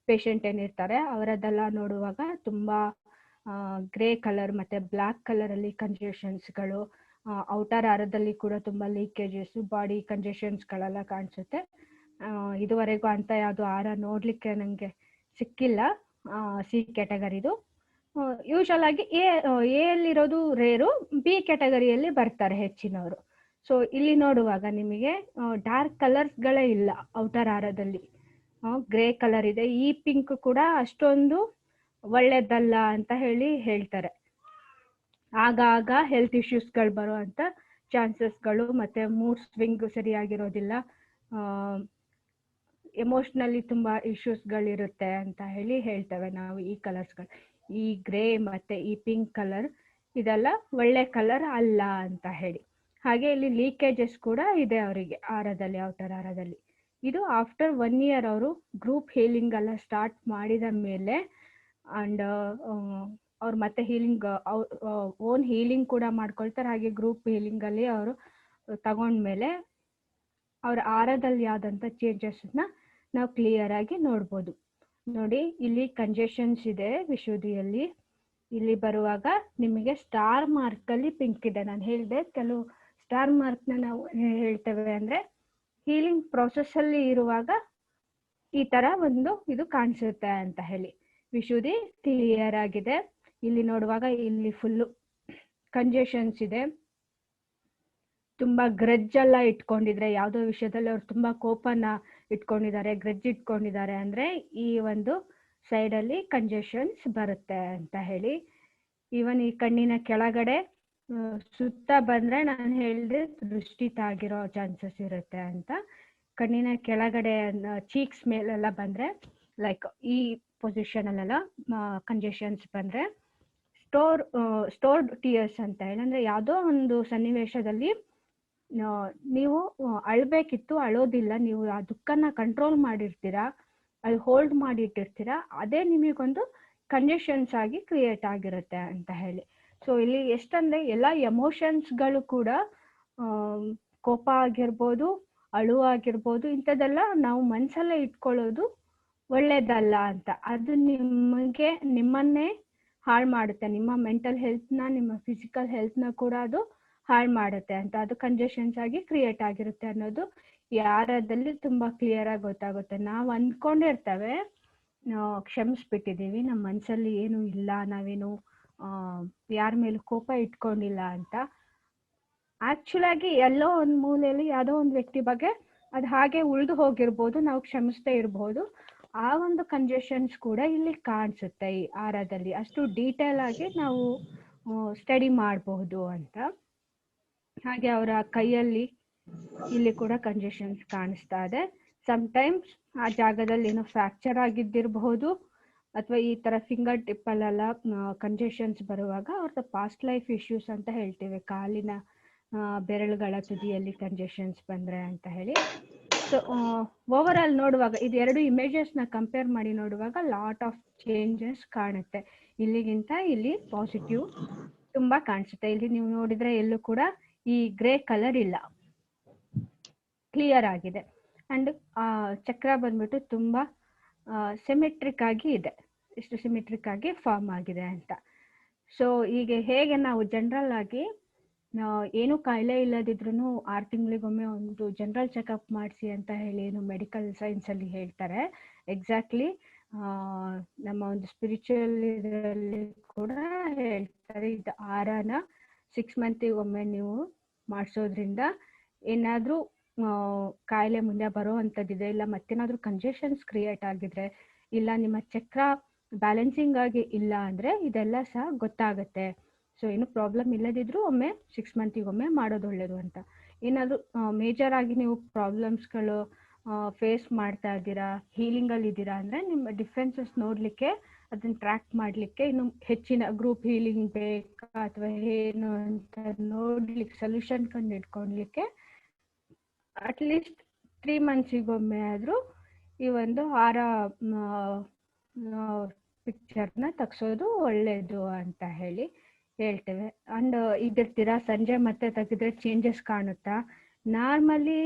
ಪೇಷಂಟ್ ಏನಿರ್ತಾರೆ ಅವರದ್ದೆಲ್ಲ ನೋಡುವಾಗ ತುಂಬಾ ಗ್ರೇ ಕಲರ್ ಮತ್ತೆ ಬ್ಲ್ಯಾಕ್ ಕಲರ್ ಅಲ್ಲಿ ಕಂಜೆಷನ್ಸ್ಗಳು, ಔಟರ್ ಆರದಲ್ಲಿ ಕೂಡ ತುಂಬಾ ಲೀಕೇಜಸ್, ಬಾಡಿ ಕಂಜೆಷನ್ಸ್ಗಳೆಲ್ಲ ಕಾಣಿಸುತ್ತೆ. ಇದುವರೆಗೂ ಅಂತ ಯಾವುದು ಆರ ನೋಡ್ಲಿಕ್ಕೆ ನಂಗೆ ಸಿಕ್ಕಿಲ್ಲ ಸಿ ಕೆಟಗರಿದು. ಯೂಶಲ್ ಆಗಿ ಎಲ್ಲಿರೋದು ರೇರು, ಬಿ ಕೆಟಗರಿಯಲ್ಲಿ ಬರ್ತಾರೆ ಹೆಚ್ಚಿನವರು. ಸೊ ಇಲ್ಲಿ ನೋಡುವಾಗ ನಿಮಗೆ ಡಾರ್ಕ್ ಕಲರ್ಸ್ಗಳೇ ಇಲ್ಲ ಔಟರ್ ಆರದಲ್ಲಿ, ಗ್ರೇ ಕಲರ್ ಇದೆ. ಈ ಪಿಂಕ್ ಕೂಡ ಅಷ್ಟೊಂದು ಒಳ್ಳೇದಲ್ಲ ಅಂತ ಹೇಳಿ ಹೇಳ್ತಾರೆ. ಆಗಾಗ ಹೆಲ್ತ್ ಇಶ್ಯೂಸ್ಗಳು ಬರುವಂತ ಚಾನ್ಸಸ್ಗಳು, ಮತ್ತೆ ಮೂಡ್ ಸ್ವಿಂಗ್ ಸರಿಯಾಗಿರೋದಿಲ್ಲ, ಎಮೋಷ್ನಲಿ ತುಂಬಾ ಇಶ್ಯೂಸ್ಗಳಿರುತ್ತೆ ಅಂತ ಹೇಳಿ ಹೇಳ್ತೇವೆ ನಾವು. ಈ ಕಲರ್ಸ್ಗಳು, ಈ ಗ್ರೇ ಮತ್ತೆ ಈ ಪಿಂಕ್ ಕಲರ್ ಇದೆಲ್ಲ ಒಳ್ಳೆ ಕಲರ್ ಅಲ್ಲ ಅಂತ ಹೇಳಿ. ಹಾಗೆ ಇಲ್ಲಿ ಲೀಕೇಜಸ್ ಕೂಡ ಇದೆ ಅವರಿಗೆ ಆರದಲ್ಲಿ, ಔಟರ್ ಆರದಲ್ಲಿ. ಇದು ಆಫ್ಟರ್ 1 year ಅವರು ಗ್ರೂಪ್ ಹೀಲಿಂಗ್ ಎಲ್ಲ ಸ್ಟಾರ್ಟ್ ಮಾಡಿದ ಮೇಲೆ ಅಂಡ್ ಅವ್ರು ಮತ್ತೆ ಹೀಲಿಂಗ್ ಓನ್ ಹೀಲಿಂಗ್ ಕೂಡ ಮಾಡ್ಕೊಳ್ತಾರೆ. ಹಾಗೆ ಗ್ರೂಪ್ ಹೀಲಿಂಗ್ ಅಲ್ಲಿ ಅವರು ತಗೊಂಡ್ಮೇಲೆ ಅವ್ರ ಆರದಲ್ಲಿ ಯಾವ್ದಂತ ಚೇಂಜಸ್ ನ ನಾವು ಕ್ಲಿಯರ್ ಆಗಿ ನೋಡ್ಬೋದು. ನೋಡಿ ಇಲ್ಲಿ ಕಂಜೆಷನ್ಸ್ ಇದೆ ವಿಶುದ್ಧಿಯಲ್ಲಿ. ಇಲ್ಲಿ ಬರುವಾಗ ನಿಮಗೆ ಸ್ಟಾರ್ ಮಾರ್ಕ್ ಅಲ್ಲಿ ಪಿಂಕ್ ಇದೆ. ನಾನು ಹೇಳಿದೆ ಕೆಲವು ಸ್ಟಾರ್ ಮಾರ್ಕ್ ನ ನಾವು ಹೇಳ್ತೇವೆ ಅಂದ್ರೆ ಹೀಲಿಂಗ್ ಪ್ರೊಸೆಸ್ ಅಲ್ಲಿ ಇರುವಾಗ ಈ ತರ ಒಂದು ಇದು ಕಾಣಿಸುತ್ತೆ ಅಂತ ಹೇಳಿ. ವಿಶುದ್ಧಿ ಕ್ಲಿಯರ್ ಆಗಿದೆ. ಇಲ್ಲಿ ನೋಡುವಾಗ ಇಲ್ಲಿ ಫುಲ್ಲು ಕಂಜೆಷನ್ಸ್ ಇದೆ. ತುಂಬಾ ಗ್ರಜ್ ಎಲ್ಲ ಇಟ್ಕೊಂಡಿದ್ರೆ, ಯಾವುದೋ ವಿಷಯದಲ್ಲಿ ಅವ್ರು ತುಂಬಾ ಕೋಪನ ಇಟ್ಕೊಂಡಿದ್ದಾರೆ, ಗ್ರಜ್ ಇಟ್ಕೊಂಡಿದ್ದಾರೆ ಅಂದ್ರೆ ಈ ಒಂದು ಸೈಡ್ ಅಲ್ಲಿ ಕಂಜೆಷನ್ಸ್ ಬರುತ್ತೆ ಅಂತ ಹೇಳಿ. ಈವನ್ ಈ ಕಣ್ಣಿನ ಕೆಳಗಡೆ ಸುತ್ತ ಬಂದ್ರೆ ನಾನು ಹೇಳಿದ್ರೆ ದೃಷ್ಟಿ ತಾಗಿರೋ ಚಾನ್ಸಸ್ ಇರುತ್ತೆ ಅಂತ. ಕಣ್ಣಿನ ಕೆಳಗಡೆ ಚೀಕ್ಸ್ ಮೇಲೆಲ್ಲ ಬಂದ್ರೆ ಲೈಕ್ ಈ ಪೊಸಿಷನ್ ಅಲ್ಲೆಲ್ಲ ಕಂಜೆಷನ್ಸ್ ಬಂದ್ರೆ ಸ್ಟೋರ್ಡ್ ಟಿಯರ್ಸ್ ಅಂತ ಹೇಳಿ, ಅಂದ್ರೆ ಯಾವುದೋ ಒಂದು ಸನ್ನಿವೇಶದಲ್ಲಿ ನೀವು ಅಳ್ಬೇಕಿತ್ತು, ಅಳೋದಿಲ್ಲ, ನೀವು ಆ ದುಃಖನ ಕಂಟ್ರೋಲ್ ಮಾಡಿರ್ತೀರಾ, ಅಲ್ಲಿ ಹೋಲ್ಡ್ ಮಾಡಿ ಇಟ್ಟಿರ್ತೀರಾ, ಅದೇ ನಿಮಗೊಂದು ಕಂಜೆಷನ್ಸ್ ಆಗಿ ಕ್ರಿಯೇಟ್ ಆಗಿರುತ್ತೆ ಅಂತ ಹೇಳಿ. ಸೊ ಇಲ್ಲಿ ಎಷ್ಟಂದ್ರೆ ಎಲ್ಲ ಎಮೋಷನ್ಸ್ಗಳು ಕೂಡ ಕೋಪ ಆಗಿರ್ಬೋದು, ಅಳು ಆಗಿರ್ಬೋದು, ಇಂಥದ್ದೆಲ್ಲ ನಾವು ಮನಸ್ಸಲ್ಲೇ ಇಟ್ಕೊಳ್ಳೋದು ಒಳ್ಳೇದಲ್ಲ ಅಂತ. ಅದು ನಿಮ್ಮನ್ನೇ ಹಾಳು ಮಾಡುತ್ತೆ, ನಿಮ್ಮ ಮೆಂಟಲ್ ಹೆಲ್ತ್ನ, ನಿಮ್ಮ ಫಿಸಿಕಲ್ ಹೆಲ್ತ್ನ ಕೂಡ ಅದು ಹಾಳು ಮಾಡುತ್ತೆ ಅಂತ. ಅದು ಕಂಜೆಷನ್ಸ್ ಆಗಿ ಕ್ರಿಯೇಟ್ ಆಗಿರುತ್ತೆ ಅನ್ನೋದು ಯಾರದಲ್ಲಿ ತುಂಬಾ ಕ್ಲಿಯರ್ ಆಗಿ ಗೊತ್ತಾಗುತ್ತೆ. ನಾವು ಅಂದ್ಕೊಂಡಿರ್ತೇವೆ ಕ್ಷಮಿಸ್ಬಿಟ್ಟಿದೀವಿ, ನಮ್ಮ ಮನಸ್ಸಲ್ಲಿ ಏನು ಇಲ್ಲ, ನಾವೇನು ಯಾರ ಮೇಲೂ ಕೋಪ ಇಟ್ಕೊಂಡಿಲ್ಲ ಅಂತ. ಆಕ್ಚುಲ್ ಆಗಿ ಎಲ್ಲೋ ಒಂದು ಮೂಲೆಯಲ್ಲಿ ಯಾವುದೋ ಒಂದು ವ್ಯಕ್ತಿ ಬಗ್ಗೆ ಅದು ಹಾಗೆ ಉಳಿದು ಹೋಗಿರ್ಬೋದು, ನಾವು ಕ್ಷಮಿಸದೇ ಇರಬಹುದು. ಆ ಒಂದು ಕಂಜೆಷನ್ಸ್ ಕೂಡ ಇಲ್ಲಿ ಕಾಣಿಸುತ್ತೆ ಈ ಆರದಲ್ಲಿ. ಅಷ್ಟು ಡೀಟೇಲ್ ಆಗಿ ನಾವು ಸ್ಟಡಿ ಮಾಡಬಹುದು ಅಂತ. ಹಾಗೆ ಅವರ ಕೈಯಲ್ಲಿ ಇಲ್ಲಿ ಕೂಡ ಕಂಜೆಷನ್ಸ್ ಕಾಣಿಸ್ತಾ ಇದೆ. ಸಮ್ಟೈಮ್ಸ್ ಆ ಜಾಗದಲ್ಲಿ ಏನೋ ಫ್ರಾಕ್ಚರ್ ಆಗಿದ್ದಿರಬಹುದು, ಅಥವಾ ಈ ತರ ಫಿಂಗರ್ ಟಿಪ್ ಅಲ್ಲೆಲ್ಲ ಕಂಜೆಷನ್ಸ್ ಬರುವಾಗ ಅವ್ರದ್ದು ಪಾಸ್ಟ್ ಲೈಫ್ ಇಶ್ಯೂಸ್ ಅಂತ ಹೇಳ್ತೇವೆ, ಕಾಲಿನ ಬೆರಳುಗಳ ತುದಿಯಲ್ಲಿ ಕಂಜೆಷನ್ಸ್ ಬಂದ್ರೆ ಅಂತ ಹೇಳಿ. ಸೊ ಓವರ್ ಆಲ್ ನೋಡುವಾಗ ಇದು ಎರಡು ಇಮೇಜಸ್ ನ ಕಂಪೇರ್ ಮಾಡಿ ನೋಡುವಾಗ ಲಾಟ್ ಆಫ್ ಚೇಂಜಸ್ ಕಾಣುತ್ತೆ. ಇಲ್ಲಿಗಿಂತ ಇಲ್ಲಿ ಪಾಸಿಟಿವ್ ತುಂಬಾ ಕಾಣಿಸುತ್ತೆ. ಇಲ್ಲಿ ನೀವು ನೋಡಿದ್ರೆ ಎಲ್ಲೂ ಕೂಡ ಈ ಗ್ರೇ ಕಲರ್ ಇಲ್ಲ, ಕ್ಲಿಯರ್ ಆಗಿದೆ. ಅಂಡ್ ಚಕ್ರ ಬಂದ್ಬಿಟ್ಟು ತುಂಬಾ ಸಿಮೆಟ್ರಿಕ್ ಆಗಿ ಇದೆ, ಇಷ್ಟು ಸಿಮೆಟ್ರಿಕ್ ಆಗಿ ಫಾರ್ಮ್ ಆಗಿದೆ ಅಂತ. ಸೊ ಈಗ ಹೇಗೆ ನಾವು ಜನರಲ್ ಆಗಿ ಏನು ಕಾಯಿಲೆ ಇಲ್ಲದಿದ್ರು 6 ತಿಂಗಳಿಗೊಮ್ಮೆ ಒಂದು ಜನರಲ್ ಚೆಕಪ್ ಮಾಡಿಸಿ ಅಂತ ಹೇಳಿ ಏನು ಮೆಡಿಕಲ್ ಸೈನ್ಸ್ ಅಲ್ಲಿ ಹೇಳ್ತಾರೆ, ಎಕ್ಸಾಕ್ಟ್ಲಿ ನಮ್ಮ ಒಂದು ಸ್ಪಿರಿಚುವಲ್ ಇದರಲ್ಲಿ ಕೂಡ ಹೇಳ್ತಾರೆ. ಇದು ಆರಾನ 6 ಮಂತಿಗೊಮ್ಮೆ ನೀವು ಮಾಡಿಸೋದ್ರಿಂದ ಏನಾದ್ರೂ ಕಾಯಿಲೆ ಮುಂದೆ ಬರೋ ಅಂಥದ್ದಿದೆ, ಇಲ್ಲ ಮತ್ತೇನಾದ್ರೂ ಕಂಜೆಷನ್ಸ್ ಕ್ರಿಯೇಟ್ ಆಗಿದ್ರೆ, ಇಲ್ಲ ನಿಮ್ಮ ಚಕ್ರ ಬ್ಯಾಲೆನ್ಸಿಂಗ್ ಆಗಿ ಇಲ್ಲ ಅಂದ್ರೆ ಇದೆಲ್ಲ ಸಹ ಗೊತ್ತಾಗುತ್ತೆ. ಸೊ ಏನು ಪ್ರಾಬ್ಲಮ್ ಇಲ್ಲದಿದ್ರು ಒಮ್ಮೆ 6 ಮಂತಿಗೊಮ್ಮೆ ಮಾಡೋದು ಒಳ್ಳೇದು ಅಂತ. ಏನಾದರೂ ಮೇಜರ್ ಆಗಿ ನೀವು ಪ್ರಾಬ್ಲಮ್ಸ್ಗಳು ಫೇಸ್ ಮಾಡ್ತಾ ಇದ್ದೀರಾ, ಹೀಲಿಂಗ್ ಅಲ್ಲಿ ಇದ್ದೀರಾ ಅಂದ್ರೆ ನಿಮ್ಮ ಡಿಫೆನ್ಸಸ್ ನೋಡ್ಲಿಕ್ಕೆ, ಅದನ್ನ ಟ್ರ್ಯಾಕ್ ಮಾಡ್ಲಿಕ್ಕೆ, ಇನ್ನು ಹೆಚ್ಚಿನ ಗ್ರೂಪ್ ಹೀಲಿಂಗ್ ಬೇಕಾ ಅಥವಾ ಏನು ಅಂತ ನೋಡ್ಲಿಕ್ಕೆ, ಸೊಲ್ಯೂಷನ್ ಕಂಡು ಹಿಡ್ಕೊಳ್ಲಿಕ್ಕೆ ಅಟ್ಲೀಸ್ಟ್ 3 ಮಂತ್ಸಿಗೊಮ್ಮೆ ಆದ್ರೂ ಈ ಒಂದು ಆರ ಪಿಕ್ಚರ್ನ ತೆಗ್ಸೋದು ಒಳ್ಳೇದು ಅಂತ ಹೇಳಿ ಹೇಳ್ತೇವೆ. ಅಂಡ್ ಇದಿರ್ತೀರಾ ಸಂಜೆ ಮತ್ತೆ ತೆಗೆದ್ರೆ ಚೇಂಜಸ್ ಕಾಣುತ್ತಾ? ನಾರ್ಮಲಿ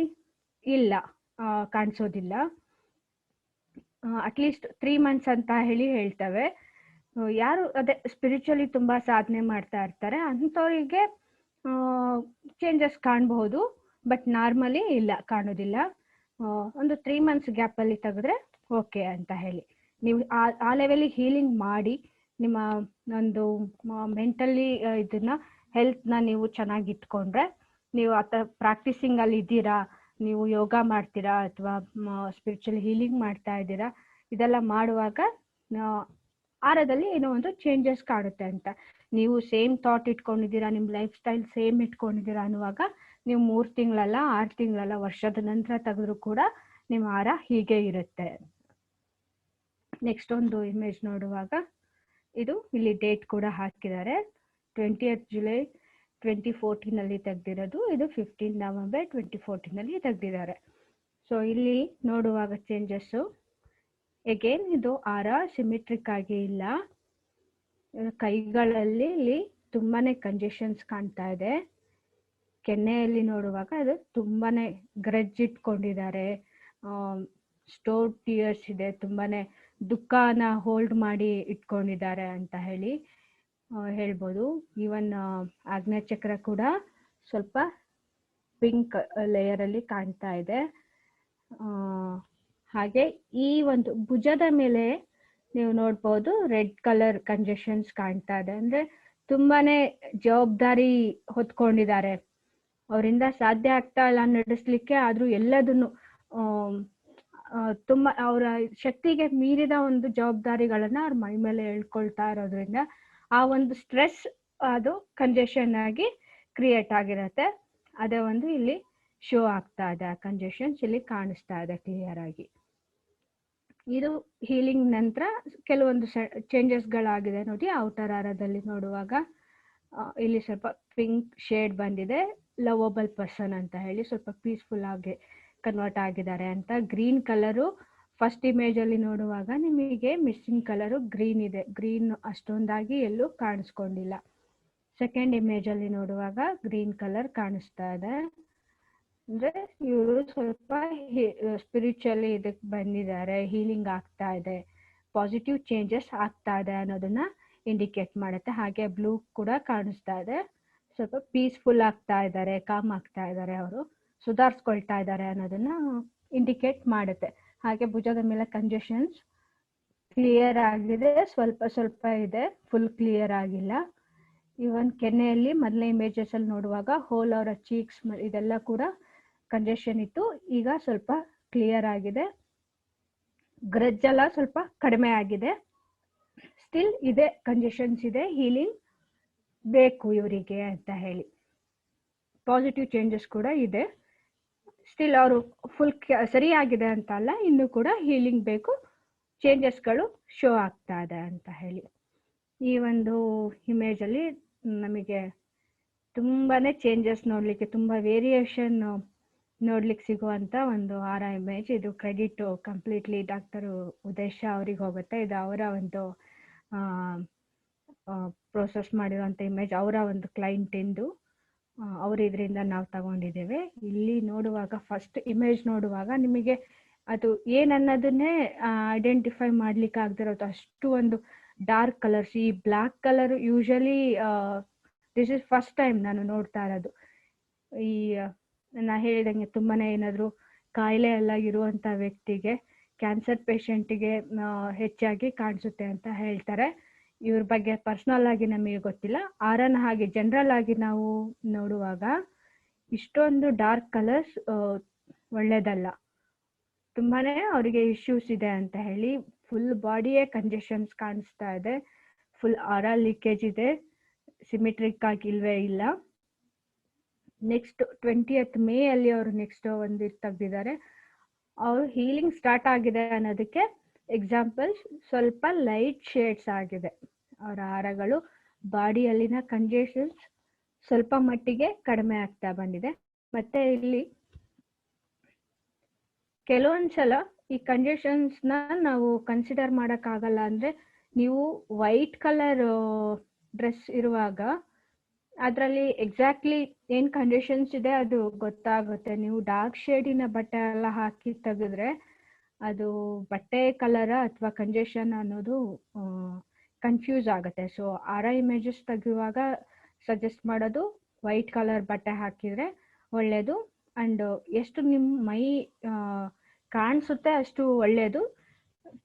ಇಲ್ಲ, ಕಾಣಿಸೋದಿಲ್ಲ. ಅಟ್ಲೀಸ್ಟ್ 3 ಮಂತ್ಸ್ ಅಂತ ಹೇಳಿ ಹೇಳ್ತೇವೆ. ಯಾರು ಅದೇ ಸ್ಪಿರಿಚುವಲಿ ತುಂಬಾ ಸಾಧನೆ ಮಾಡ್ತಾ ಇರ್ತಾರೆ ಅಂಥವರಿಗೆ ಚೇಂಜಸ್ ಕಾಣಬಹುದು, ಬಟ್ ನಾರ್ಮಲಿ ಇಲ್ಲ, ಕಾಣೋದಿಲ್ಲ. ಒಂದು 3 ಮಂತ್ಸ್ ಗ್ಯಾಪ್ ಅಲ್ಲಿ ತೆಗೆದ್ರೆ ಓಕೆ ಅಂತ ಹೇಳಿ. ನೀವು ಆ ಲೆವೆಲಿಗೆ ಹೀಲಿಂಗ್ ಮಾಡಿ ನಿಮ್ಮ ಒಂದು ಮೆಂಟಲಿ ಇದನ್ನ ಹೆಲ್ತ್ನ ನೀವು ಚೆನ್ನಾಗಿ ಇಟ್ಕೊಂಡ್ರೆ, ನೀವು ಪ್ರಾಕ್ಟೀಸಿಂಗ್ ಅಲ್ಲಿ ಇದ್ದೀರಾ, ನೀವು ಯೋಗ ಮಾಡ್ತೀರಾ ಅಥವಾ ಸ್ಪಿರಿಚುವಲ್ ಹೀಲಿಂಗ್ ಮಾಡ್ತಾ ಇದ್ದೀರಾ, ಇದೆಲ್ಲ ಮಾಡುವಾಗ ಆರದಲ್ಲಿ ಏನೋ ಒಂದು ಚೇಂಜಸ್ ಕಾಣುತ್ತೆ ಅಂತ. ನೀವು ಸೇಮ್ ಥಾಟ್ ಇಟ್ಕೊಂಡಿದ್ದೀರಾ, ನಿಮ್ಮ ಲೈಫ್ ಸ್ಟೈಲ್ ಸೇಮ್ ಇಟ್ಕೊಂಡಿದ್ದೀರಾ ಅನ್ನುವಾಗ ನೀವು 3 ತಿಂಗಳಲ್ಲ, 6 ತಿಂಗಳಲ್ಲ, ವರ್ಷದ ನಂತರ ತೆಗೆದ್ರು ಕೂಡ ನಿಮ್ಮ ಆರ ಹೀಗೆ ಇರುತ್ತೆ. ನೆಕ್ಸ್ಟ್ ಒಂದು ಇಮೇಜ್ ನೋಡುವಾಗ ಇದು ಇಲ್ಲಿ ಡೇಟ್ ಕೂಡ ಹಾಕಿದ್ದಾರೆ, 20th ಜುಲೈ 2014 ತೆಗ್ದಿರೋದು, ಇದು 15 ನವೆಂಬರ್ 2014 ತೆಗ್ದಿದ್ದಾರೆ. ಸೊ ಇಲ್ಲಿ ನೋಡುವಾಗ ಚೇಂಜಸ್ಸು ಎಗೇನ್ ಇದು ಆರ ಸಿಮೆಟ್ರಿಕ್ ಆಗಿ ಇಲ್ಲ. ಕೈಗಳಲ್ಲಿ ಇಲ್ಲಿ ತುಂಬಾನೇ ಕಂಜೆಷನ್ಸ್ ಕಾಣ್ತಾ ಇದೆ. ಕೆನ್ನೆಯಲ್ಲಿ ನೋಡುವಾಗ ಅದು ತುಂಬಾನೇ ಗ್ರಜ್ ಇಟ್ಕೊಂಡಿದ್ದಾರೆ, ಸ್ಟೋರ್ ಟಿಯರ್ಸ್ ಇದೆ, ತುಂಬಾನೇ ದುಃಖನ ಹೋಲ್ಡ್ ಮಾಡಿ ಇಟ್ಕೊಂಡಿದ್ದಾರೆ ಅಂತ ಹೇಳಿ ಹೇಳ್ಬೋದು. ಈವನ್ ಆಗ್ನೇಯ ಚಕ್ರ ಕೂಡ ಸ್ವಲ್ಪ ಪಿಂಕ್ ಲೇಯರ್ ಅಲ್ಲಿ ಕಾಣ್ತಾ ಇದೆ. ಹಾಗೆ ಈ ಒಂದು ಭುಜದ ಮೇಲೆ ನೀವು ನೋಡ್ಬೋದು ರೆಡ್ ಕಲರ್ ಕಂಜೆಷನ್ಸ್ ಕಾಣ್ತಾ ಇದೆ. ಅಂದ್ರೆ ತುಂಬಾನೇ ಜವಾಬ್ದಾರಿ ಹೊತ್ಕೊಂಡಿದ್ದಾರೆ, ಅವರಿಂದ ಸಾಧ್ಯ ಆಗ್ತಾ ಇಲ್ಲ ನಡೆಸ್ಲಿಕ್ಕೆ, ಆದ್ರೂ ಎಲ್ಲದನ್ನು ತುಂಬಾ ಅವರ ಶಕ್ತಿಗೆ ಮೀರಿದ ಒಂದು ಜವಾಬ್ದಾರಿಗಳನ್ನ ಅವ್ರ ಮೈ ಮೇಲೆ ಹೇಳ್ಕೊಳ್ತಾ ಇರೋದ್ರಿಂದ ಆ ಒಂದು ಸ್ಟ್ರೆಸ್ ಅದು ಕಂಜೆಷನ್ ಆಗಿ ಕ್ರಿಯೇಟ್ ಆಗಿರತ್ತೆ. ಅದೇ ಒಂದು ಇಲ್ಲಿ ಶೋ ಆಗ್ತಾ ಇದೆ, ಆ ಕಂಜೆಷನ್ಸ್ ಇಲ್ಲಿ ಕಾಣಿಸ್ತಾ ಇದೆ ಕ್ಲಿಯರ್ ಆಗಿ. ಇದು ಹೀಲಿಂಗ್ ನಂತರ ಕೆಲವೊಂದು ಚೇಂಜಸ್ಗಳಾಗಿದೆ ನೋಡಿ. ಔಟರ್ ಆರದಲ್ಲಿ ನೋಡುವಾಗ ಇಲ್ಲಿ ಸ್ವಲ್ಪ ಪಿಂಕ್ ಶೇಡ್ ಬಂದಿದೆ. ಲವಬಲ್ ಪರ್ಸನ್ ಅಂತ ಹೇಳಿ ಸ್ವಲ್ಪ ಪೀಸ್ಫುಲ್ ಆಗಿ ಕನ್ವರ್ಟ್ ಆಗಿದ್ದಾರೆ ಅಂತ. ಗ್ರೀನ್ ಕಲರು ಫಸ್ಟ್ ಇಮೇಜ್ ಅಲ್ಲಿ ನೋಡುವಾಗ ನಿಮಗೆ ಮಿಸ್ಸಿಂಗ್ ಕಲರು ಗ್ರೀನ್ ಇದೆ. ಗ್ರೀನ್ ಅಷ್ಟೊಂದಾಗಿ ಎಲ್ಲೂ ಕಾಣಿಸ್ಕೊಂಡಿಲ್ಲ. ಸೆಕೆಂಡ್ ಇಮೇಜ್ ಅಲ್ಲಿ ನೋಡುವಾಗ ಗ್ರೀನ್ ಕಲರ್ ಕಾಣಿಸ್ತಾ ಇದೆ. ಅಂದ್ರೆ ಇವರು ಸ್ವಲ್ಪ ಸ್ಪಿರಿಚುವಲಿ ಇದಕ್ಕೆ ಬಂದಿದ್ದಾರೆ, ಹೀಲಿಂಗ್ ಆಗ್ತಾ ಇದೆ, ಪಾಸಿಟಿವ್ ಚೇಂಜಸ್ ಆಗ್ತಾ ಇದೆ ಅನ್ನೋದನ್ನ ಇಂಡಿಕೇಟ್ ಮಾಡುತ್ತೆ. ಹಾಗೆ ಬ್ಲೂ ಕೂಡ ಕಾಣಿಸ್ತಾ ಇದೆ. ಸ್ವಲ್ಪ ಪೀಸ್ಫುಲ್ ಆಗ್ತಾ ಇದ್ದಾರೆ, ಕಾಮ್ ಆಗ್ತಾ ಇದ್ದಾರೆ, ಅವರು ಸುಧಾರಿಸ್ಕೊಳ್ತಾ ಇದ್ದಾರೆ ಅನ್ನೋದನ್ನ ಇಂಡಿಕೇಟ್ ಮಾಡುತ್ತೆ. ಹಾಗೆ ಭುಜದ ಮೇಲೆ ಕಂಜೆಷನ್ಸ್ ಕ್ಲಿಯರ್ ಆಗಿದೆ, ಸ್ವಲ್ಪ ಸ್ವಲ್ಪ ಇದೆ, ಫುಲ್ ಕ್ಲಿಯರ್ ಆಗಿಲ್ಲ. ಇವನ್ ಕೆನ್ನೆಯಲ್ಲಿ ಮೊದಲನೇ ಇಮೇಜಸ್ ಅಲ್ಲಿ ನೋಡುವಾಗ ಹೋಲ್ ಅವರ ಚೀಕ್ಸ್ ಇದೆಲ್ಲ ಕೂಡ ಕಂಜೆಷನ್ ಇತ್ತು, ಈಗ ಸ್ವಲ್ಪ ಕ್ಲಿಯರ್ ಆಗಿದೆ. ಗ್ರಜ್ ಎಲ್ಲ ಸ್ವಲ್ಪ ಕಡಿಮೆ ಆಗಿದೆ. ಸ್ಟಿಲ್ ಇದೆ, ಕಂಜೆಷನ್ಸ್ ಇದೆ, ಹೀಲಿಂಗ್ ಬೇಕು ಇವರಿಗೆ ಅಂತ ಹೇಳಿ. ಪಾಸಿಟಿವ್ ಚೇಂಜಸ್ ಕೂಡ ಇದೆ. ಸ್ಟಿಲ್ ಅವರು ಫುಲ್ ಸರಿಯಾಗಿದೆ ಅಂತ ಅಲ್ಲ, ಇನ್ನು ಕೂಡ ಹೀಲಿಂಗ್ ಬೇಕು, ಚೇಂಜಸ್ಗಳು ಶೋ ಆಗ್ತಾ ಇದೆ ಅಂತ ಹೇಳಿ. ಈ ಒಂದು ಇಮೇಜ್ ಅಲ್ಲಿ ನಮಗೆ ತುಂಬಾನೇ ಚೇಂಜಸ್ ನೋಡ್ಲಿಕ್ಕೆ, ತುಂಬಾ ವೇರಿಯೇಷನ್ ನೋಡ್ಲಿಕ್ಕೆ ಸಿಗುವಂತ ಒಂದು ಆರ ಇಮೇಜ್. ಇದು ಕ್ರೆಡಿಟ್ ಕಂಪ್ಲೀಟ್ಲಿ ಡಾಕ್ಟರ್ ಉದೇಶ ಅವ್ರಿಗೆ ಹೋಗುತ್ತೆ. ಇದು ಅವರ ಒಂದು ಪ್ರೋಸೆಸ್ ಮಾಡಿರುವಂತ ಇಮೇಜ್, ಅವರ ಒಂದು ಕ್ಲೈಂಟ್ ಇಂದು ಅವ್ರ ಇದರಿಂದ ನಾವು ತಗೊಂಡಿದ್ದೇವೆ. ಇಲ್ಲಿ ನೋಡುವಾಗ ಫಸ್ಟ್ ಇಮೇಜ್ ನೋಡುವಾಗ ನಿಮಗೆ ಅದು ಏನನ್ನೋದನ್ನೇ ಐಡೆಂಟಿಫೈ ಮಾಡ್ಲಿಕ್ಕೆ ಆಗದಿರೋದು, ಅಷ್ಟು ಒಂದು ಡಾರ್ಕ್ ಕಲರ್ಸ್. ಈ black colour usually this is first time ನಾನು ನೋಡ್ತಾ ಇರೋದು. ಈ ನಾ ಹೇಳಿದಂಗೆ ತುಂಬಾನೇ ಏನಾದ್ರು ಕಾಯಿಲೆ ಎಲ್ಲ ಇರುವಂತ ವ್ಯಕ್ತಿಗೆ, ಕ್ಯಾನ್ಸರ್ ಪೇಷಂಟ್ಗೆ ಹೆಚ್ಚಾಗಿ ಕಾಣಿಸುತ್ತೆ ಅಂತ ಹೇಳ್ತಾರೆ. ಇವ್ರ ಬಗ್ಗೆ ಪರ್ಸನಲ್ ಆಗಿ ನಮಗೆ ಗೊತ್ತಿಲ್ಲ. ಆರನ್ ಹಾಗೆ ಜನರಲ್ ಆಗಿ ನಾವು ನೋಡುವಾಗ ಇಷ್ಟೊಂದು ಡಾರ್ಕ್ ಕಲರ್ಸ್ ಒಳ್ಳೇದಲ್ಲ, ತುಂಬಾನೇ ಅವರಿಗೆ ಇಶ್ಯೂಸ್ ಇದೆ ಅಂತ ಹೇಳಿ. ಫುಲ್ ಬಾಡಿಯೇ ಕಂಜೆಷನ್ಸ್ ಕಾಣಿಸ್ತಾ ಇದೆ, ಫುಲ್ ಆರ ಲೀಕೇಜ್ ಇದೆ, ಸಿಮಿಟ್ರಿಕ್ ಆಗಿ ಇಲ್ವೇ ಇಲ್ಲ. ನೆಕ್ಸ್ಟ್ 20th ಮೇ ಅಲ್ಲಿ ಅವರು ನೆಕ್ಸ್ಟ್ ಒಂದು ತೆಗ್ದಿದ್ದಾರೆ. ಅವ್ರು ಹೀಲಿಂಗ್ ಸ್ಟಾರ್ಟ್ ಆಗಿದೆ ಅನ್ನೋದಕ್ಕೆ ಎಕ್ಸಾಂಪಲ್ ಸ್ವಲ್ಪ ಲೈಟ್ ಶೇಡ್ಸ್ ಆಗಿದೆ ಅವರ ಹಾರಗಳು. ಬಾಡಿಯಲ್ಲಿನ ಕಂಜೆಷನ್ಸ್ ಸ್ವಲ್ಪ ಮಟ್ಟಿಗೆ ಕಡಿಮೆ ಆಗ್ತಾ ಬಂದಿದೆ. ಮತ್ತೆ ಇಲ್ಲಿ ಕೆಲವೊಂದ್ಸಲ ಈ ಕಂಜೆಷನ್ಸ್ ನಾವು ಕನ್ಸಿಡರ್ ಮಾಡಕ್ ಆಗಲ್ಲ. ಅಂದ್ರೆ ನೀವು ವೈಟ್ ಕಲರ್ ಡ್ರೆಸ್ ಇರುವಾಗ ಅದರಲ್ಲಿ ಎಕ್ಸಾಕ್ಟ್ಲಿ ಏನ್ ಕಂಡೀಷನ್ಸ್ ಇದೆ ಅದು ಗೊತ್ತಾಗುತ್ತೆ. ನೀವು ಡಾರ್ಕ್ ಶೇಡಿನ ಬಟ್ಟೆ ಎಲ್ಲ ಹಾಕಿ ತೆಗೆದ್ರೆ ಅದು ಬಟ್ಟೆ ಕಲರ್ ಅಥವಾ ಕಂಜೆಷನ್ ಅನ್ನೋದು ಕನ್ಫ್ಯೂಸ್ ಆಗುತ್ತೆ. ಸೊ ಆರ ಇಮೇಜಸ್ ತೆಗೆಯುವಾಗ ಸಜೆಸ್ಟ್ ಮಾಡೋದು ವೈಟ್ ಕಲರ್ ಬಟ್ಟೆ ಹಾಕಿದ್ರೆ ಒಳ್ಳೇದು. ಅಂಡ್ ಎಷ್ಟು ನಿಮ್ಮ ಮೈ ಕಾಣಿಸುತ್ತೆ ಅಷ್ಟು ಒಳ್ಳೇದು.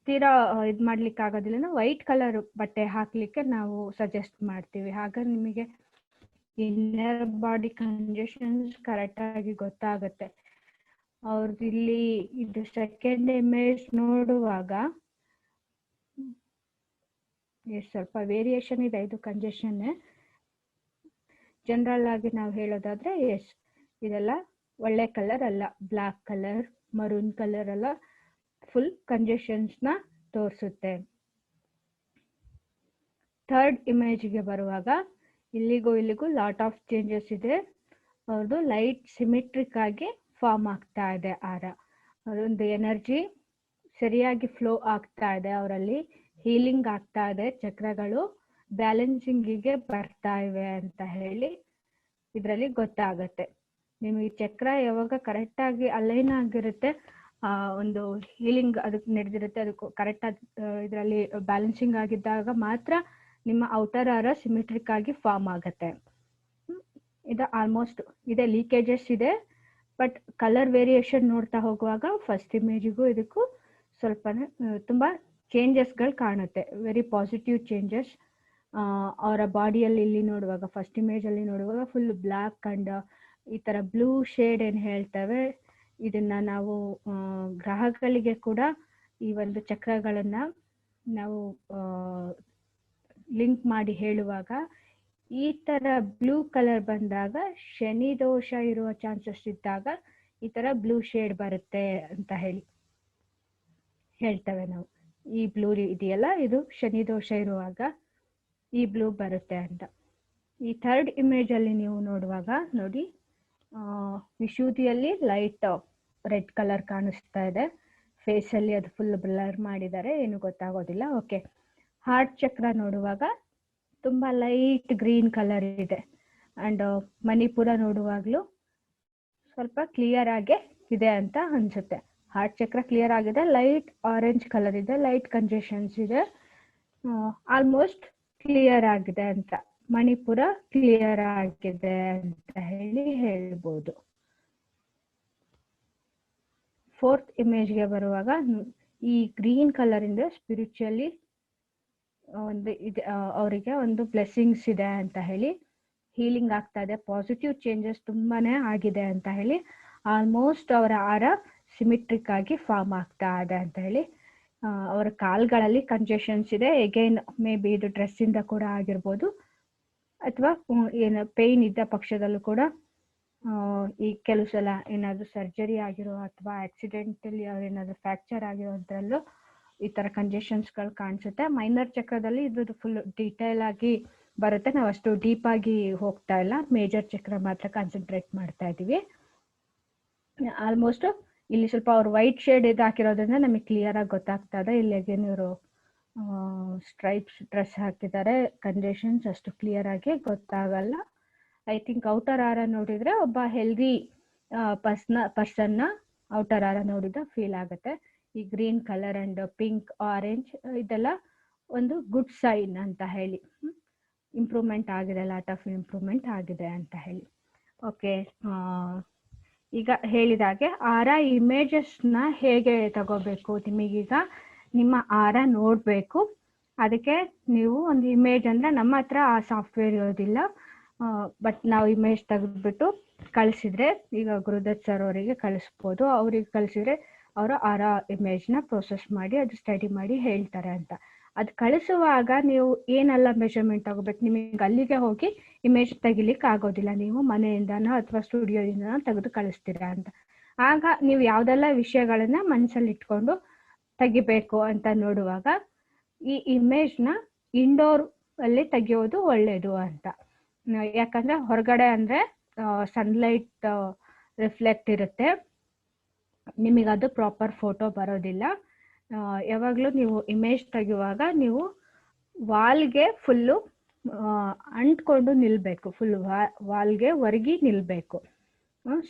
ತೀರಾ ಇದು ಮಾಡ್ಲಿಕ್ಕೆ ಆಗೋದಿಲ್ಲ, ವೈಟ್ ಕಲರ್ ಬಟ್ಟೆ ಹಾಕ್ಲಿಕ್ಕೆ ನಾವು ಸಜೆಸ್ಟ್ ಮಾಡ್ತೀವಿ. ಹಾಗಾಗಿ ನಿಮಗೆ ಇನ್ನರ್ ಬಾಡಿ ಕಂಜೆಷನ್ಸ್ ಕರೆಕ್ಟ್ ಆಗಿ ಗೊತ್ತಾಗುತ್ತೆ. ಅವ್ರದ್ದು ಇಲ್ಲಿ ಇದು ಸೆಕೆಂಡ್ ಇಮೇಜ್ ನೋಡುವಾಗ ಸ್ವಲ್ಪ ವೇರಿಯೇಷನ್ ಇದೆ, ಇದು ಕಂಜೆಷನ್. ಜನರಲ್ ಆಗಿ ನಾವು ಹೇಳೋದಾದ್ರೆ ಎಸ್ ಇದೆಲ್ಲ ಒಳ್ಳೆ ಕಲರ್ ಅಲ್ಲ, ಬ್ಲಾಕ್ ಕಲರ್ ಮರೂನ್ ಕಲರ್ ಎಲ್ಲ ಫುಲ್ ಕಂಜೆಷನ್ಸ್ ನ ತೋರಿಸುತ್ತೆ. ಥರ್ಡ್ ಇಮೇಜ್ಗೆ ಬರುವಾಗ ಇಲ್ಲಿಗೂ ಲಾಟ್ ಆಫ್ ಚೇಂಜಸ್ ಇದೆ. ಅವ್ರದ್ದು ಲೈಟ್ ಸಿಮಿಟ್ರಿಕ್ ಆಗಿ ಫಾರ್ಮ್ ಆಗ್ತಾ ಇದೆ ಆರ. ಅದೊಂದು ಎನರ್ಜಿ ಸರಿಯಾಗಿ ಫ್ಲೋ ಆಗ್ತಾ ಇದೆ ಅವರಲ್ಲಿ, ಹೀಲಿಂಗ್ ಆಗ್ತಾ ಇದೆ, ಚಕ್ರಗಳು ಬ್ಯಾಲೆನ್ಸಿಂಗಿಗೆ ಬರ್ತಾ ಇವೆ ಅಂತ ಹೇಳಿ ಇದರಲ್ಲಿ ಗೊತ್ತಾಗತ್ತೆ. ನಿಮಗೆ ಚಕ್ರ ಯಾವಾಗ ಕರೆಕ್ಟ್ ಆಗಿ ಅಲೈನ್ ಆಗಿರುತ್ತೆ, ಒಂದು ಹೀಲಿಂಗ್ ಅದಕ್ಕೆ ನಡೆದಿರುತ್ತೆ, ಅದಕ್ಕೆ ಕರೆಕ್ಟ್ ಆಗಿ ಇದರಲ್ಲಿ ಬ್ಯಾಲೆನ್ಸಿಂಗ್ ಆಗಿದ್ದಾಗ ಮಾತ್ರ ನಿಮ್ಮ ಔಟರ್ ಆರ ಸಿಮಿಟ್ರಿಕ್ ಆಗಿ ಫಾರ್ಮ್ ಆಗತ್ತೆ. ಇದು ಆಲ್ಮೋಸ್ಟ್ ಇದೆ, ಲೀಕೇಜಸ್ ಇದೆ, ಬಟ್ ಕಲರ್ ವೇರಿಯೇಷನ್ ನೋಡ್ತಾ ಹೋಗುವಾಗ ಫಸ್ಟ್ ಇಮೇಜಿಗೂ ಇದಕ್ಕೂ ಸ್ವಲ್ಪ ತುಂಬಾ ಚೇಂಜಸ್ಗಳು ಕಾಣುತ್ತೆ, ವೆರಿ ಪಾಸಿಟಿವ್ ಚೇಂಜಸ್. ಅವರ ಬಾಡಿಯಲ್ಲಿ ಇಲ್ಲಿ ನೋಡುವಾಗ ಫಸ್ಟ್ ಇಮೇಜ್ ಅಲ್ಲಿ ನೋಡುವಾಗ ಫುಲ್ ಬ್ಲಾಕ್ ಅಂಡ್ ಈ ತರ ಬ್ಲೂ ಶೇಡ್ ಏನ್ ಹೇಳ್ತೇವೆ, ಇದನ್ನ ನಾವು ಗ್ರಹಗಳಿಗೆ ಕೂಡ ಈ ಒಂದು ಚಕ್ರಗಳನ್ನ ನಾವು ಲಿಂಕ್ ಮಾಡಿ ಹೇಳುವಾಗ ಈ ತರ ಬ್ಲೂ ಕಲರ್ ಬಂದಾಗ ಶನಿ ದೋಷ ಇರುವ ಚಾನ್ಸಸ್ ಇದ್ದಾಗ ಈ ತರ ಬ್ಲೂ ಶೇಡ್ ಬರುತ್ತೆ ಅಂತ ಹೇಳಿ. ಹೇಳ್ತೇವೆ ನಾವು. ಈ ಬ್ಲೂ ಇದೆಯಲ್ಲ, ಇದು ಶನಿ ದೋಷ ಇರುವಾಗ ಈ ಬ್ಲೂ ಬರುತ್ತೆ ಅಂತ. ಈ ಥರ್ಡ್ ಇಮೇಜ್ ಅಲ್ಲಿ ನೀವು ನೋಡುವಾಗ ನೋಡಿ, ವಿಶುದ್ಧಿಯಲ್ಲಿ ಲೈಟ್ ರೆಡ್ ಕಲರ್ ಕಾಣಿಸ್ತಾ ಇದೆ. ಫೇಸ್ ಅಲ್ಲಿ ಅದು ಫುಲ್ ಬ್ಲರ್ ಮಾಡಿದ್ದಾರೆ, ಏನು ಗೊತ್ತಾಗೋದಿಲ್ಲ. ಓಕೆ, ಹಾರ್ಟ್ ಚಕ್ರ ನೋಡುವಾಗ ತುಂಬಾ ಲೈಟ್ ಗ್ರೀನ್ ಕಲರ್ ಇದೆ. ಅಂಡ್ ಮಣಿಪುರ ನೋಡುವಾಗ್ಲೂ ಸ್ವಲ್ಪ ಕ್ಲಿಯರ್ ಆಗಿ ಇದೆ ಅಂತ ಅನ್ಸುತ್ತೆ. ಹಾರ್ಟ್ ಚಕ್ರ ಕ್ಲಿಯರ್ ಆಗಿದೆ, ಲೈಟ್ ಆರೆಂಜ್ ಕಲರ್ ಇದೆ, ಲೈಟ್ ಕಂಜೆಷನ್ಸ್ ಇದೆ, ಆಲ್ಮೋಸ್ಟ್ ಕ್ಲಿಯರ್ ಆಗಿದೆ ಅಂತ. ಮಣಿಪುರ ಕ್ಲಿಯರ್ ಆಗಿದೆ ಅಂತ ಹೇಳ್ಬೋದು. ಫೋರ್ತ್ ಇಮೇಜ್ಗೆ ಬರುವಾಗ ಈ ಗ್ರೀನ್ ಕಲರ್ ಇಂದ ಸ್ಪಿರಿಚುವಲಿ ಒಂದು ಇದೆ, ಅವರಿಗೆ ಒಂದು ಬ್ಲೆಸ್ಸಿಂಗ್ಸ್ ಇದೆ ಅಂತ ಹೇಳಿ, ಹೀಲಿಂಗ್ ಆಗ್ತಾ ಇದೆ, ಪಾಸಿಟಿವ್ ಚೇಂಜಸ್ ತುಂಬಾನೇ ಆಗಿದೆ ಅಂತ ಹೇಳಿ, ಆಲ್ಮೋಸ್ಟ್ ಅವರ ಆರ ಸಿಮಿಟ್ರಿಕ್ ಆಗಿ ಫಾರ್ಮ್ ಆಗ್ತಾ ಇದೆ ಅಂತ ಹೇಳಿ. ಅವರ ಕಾಲ್ಗಳಲ್ಲಿ ಕಂಜೆಷನ್ಸ್ ಇದೆ, ಎಗೈನ್ ಮೇ ಬಿ ಇದು ಡ್ರೆಸ್ ಇಂದ ಕೂಡ ಆಗಿರ್ಬೋದು, ಅಥವಾ ಏನು ಪೇಯ್ನ್ ಇದ್ದ ಪಕ್ಷದಲ್ಲೂ ಕೂಡ ಈ ಕೆಲವು ಸಲ ಏನಾದ್ರು ಸರ್ಜರಿ ಆಗಿರೋ ಅಥವಾ ಆಕ್ಸಿಡೆಂಟಲಿ ಅವ್ರೇನಾದ್ರು ಫ್ರಾಕ್ಚರ್ ಆಗಿರೋದ್ರಲ್ಲೂ ಈ ತರ ಕಂಜೆಷನ್ಸ್ಗಳು ಕಾಣಿಸುತ್ತೆ. ಮೈನರ್ ಚಕ್ರದಲ್ಲಿ ಇದು ಫುಲ್ ಡೀಟೇಲ್ ಆಗಿ ಬರುತ್ತೆ, ನಾವು ಅಷ್ಟು ಡೀಪ್ ಆಗಿ ಹೋಗ್ತಾ ಇಲ್ಲ, ಮೇಜರ್ ಚಕ್ರ ಮಾತ್ರ ಕಾನ್ಸಂಟ್ರೇಟ್ ಮಾಡ್ತಾ ಇದೀವಿ. ಆಲ್ಮೋಸ್ಟ್ ಇಲ್ಲಿ ಸ್ವಲ್ಪ ಅವ್ರು ವೈಟ್ ಶೇಡ್ ಇದು ಹಾಕಿರೋದ್ರಿಂದ ನಮಗೆ ಕ್ಲಿಯರ್ ಆಗಿ ಗೊತ್ತಾಗ್ತಾ ಇದೆ. ಇಲ್ಲಿಗೆ ಇವರು ಸ್ಟ್ರೈಪ್ಸ್ ಡ್ರೆಸ್ ಹಾಕಿದ್ದಾರೆ, ಕಂಜೆಷನ್ಸ್ ಅಷ್ಟು ಕ್ಲಿಯರ್ ಆಗಿ ಗೊತ್ತಾಗಲ್ಲ. ಐ ಥಿಂಕ್ ಔಟರ್ ಆರ ನೋಡಿದ್ರೆ ಒಬ್ಬ ಹೆಲ್ದಿ ಪರ್ಸನ್ನ ಔಟರ್ ಆರ ನೋಡಿದ ಫೀಲ್ ಆಗುತ್ತೆ. ಈ green colour and pink orange ಇದೆಲ್ಲ ಒಂದು ಗುಡ್ ಸೈನ್ ಅಂತ ಹೇಳಿ, ಇಂಪ್ರೂವ್ಮೆಂಟ್ ಆಗಿದೆ, ಲಾಟ್ ಆಫ್ ಇಂಪ್ರೂವ್ಮೆಂಟ್ ಆಗಿದೆ ಅಂತ ಹೇಳಿ. ಓಕೆ, ಈಗ ಹೇಳಿದಾಗೆ ಆರ ಇಮೇಜಸ್ನ ಹೇಗೆ ತಗೋಬೇಕು, ನಿಮಗೀಗ ನಿಮ್ಮ ಆರ ನೋಡಬೇಕು. ಅದಕ್ಕೆ ನೀವು ಒಂದು ಇಮೇಜ್ ಅಂದ್ರೆ ನಮ್ಮ ಹತ್ರ ಆ ಸಾಫ್ಟ್ವೇರ್ ಇರೋದಿಲ್ಲ, ಬಟ್ ನಾವು ಇಮೇಜ್ ತೆಗೆದ್ಬಿಟ್ಟು ಕಳಿಸಿದ್ರೆ, ಈಗ ಗುರುದತ್ ಸರ್ ಅವರಿಗೆ ಕಳಿಸ್ಬೋದು, ಅವ್ರಿಗೆ ಕಳಿಸಿದ್ರೆ ಅವರು ಆರ ಇಮೇಜ್ನ ಪ್ರೊಸೆಸ್ ಮಾಡಿ ಅದು ಸ್ಟಡಿ ಮಾಡಿ ಹೇಳ್ತಾರೆ ಅಂತ. ಅದು ಕಳಿಸುವಾಗ ನೀವು ಏನೆಲ್ಲ ಮೆಷರ್ಮೆಂಟ್ ತಗೋಬೇಕು, ನಿಮಗೆ ಅಲ್ಲಿಗೆ ಹೋಗಿ ಇಮೇಜ್ ತೆಗಿಲಿಕ್ಕೆ ಆಗೋದಿಲ್ಲ, ನೀವು ಮನೆಯಿಂದನೋ ಅಥವಾ ಸ್ಟುಡಿಯೋದಿಂದನೋ ತೆಗೆದು ಕಳಿಸ್ತೀರಾ ಅಂತ. ಆಗ ನೀವು ಯಾವ್ದೆಲ್ಲ ವಿಷಯಗಳನ್ನ ಮನಸ್ಸಲ್ಲಿ ಇಟ್ಕೊಂಡು ತೆಗಿಬೇಕು ಅಂತ ನೋಡುವಾಗ ಈ ಇಮೇಜ್ನ ಇಂಡೋರ್ ಅಲ್ಲಿ ತೆಗೆಯೋದು ಒಳ್ಳೇದು ಅಂತ. ಯಾಕಂದ್ರೆ ಹೊರಗಡೆ ಅಂದ್ರೆ ಸನ್ಲೈಟ್ ರಿಫ್ಲೆಕ್ಟ್ ಇರುತ್ತೆ, ನಿಮಗದು ಪ್ರಾಪರ್ ಫೋಟೋ ಬರೋದಿಲ್ಲ. ಯಾವಾಗಲೂ ನೀವು ಇಮೇಜ್ ತೆಗೆಯುವಾಗ ನೀವು ವಾಲ್ಗೆ ಫುಲ್ಲು ಅಂಟ್ಕೊಂಡು ನಿಲ್ಬೇಕು, ಫುಲ್ ವಾಲ್ಗೆ ಒರಗಿ ನಿಲ್ಬೇಕು,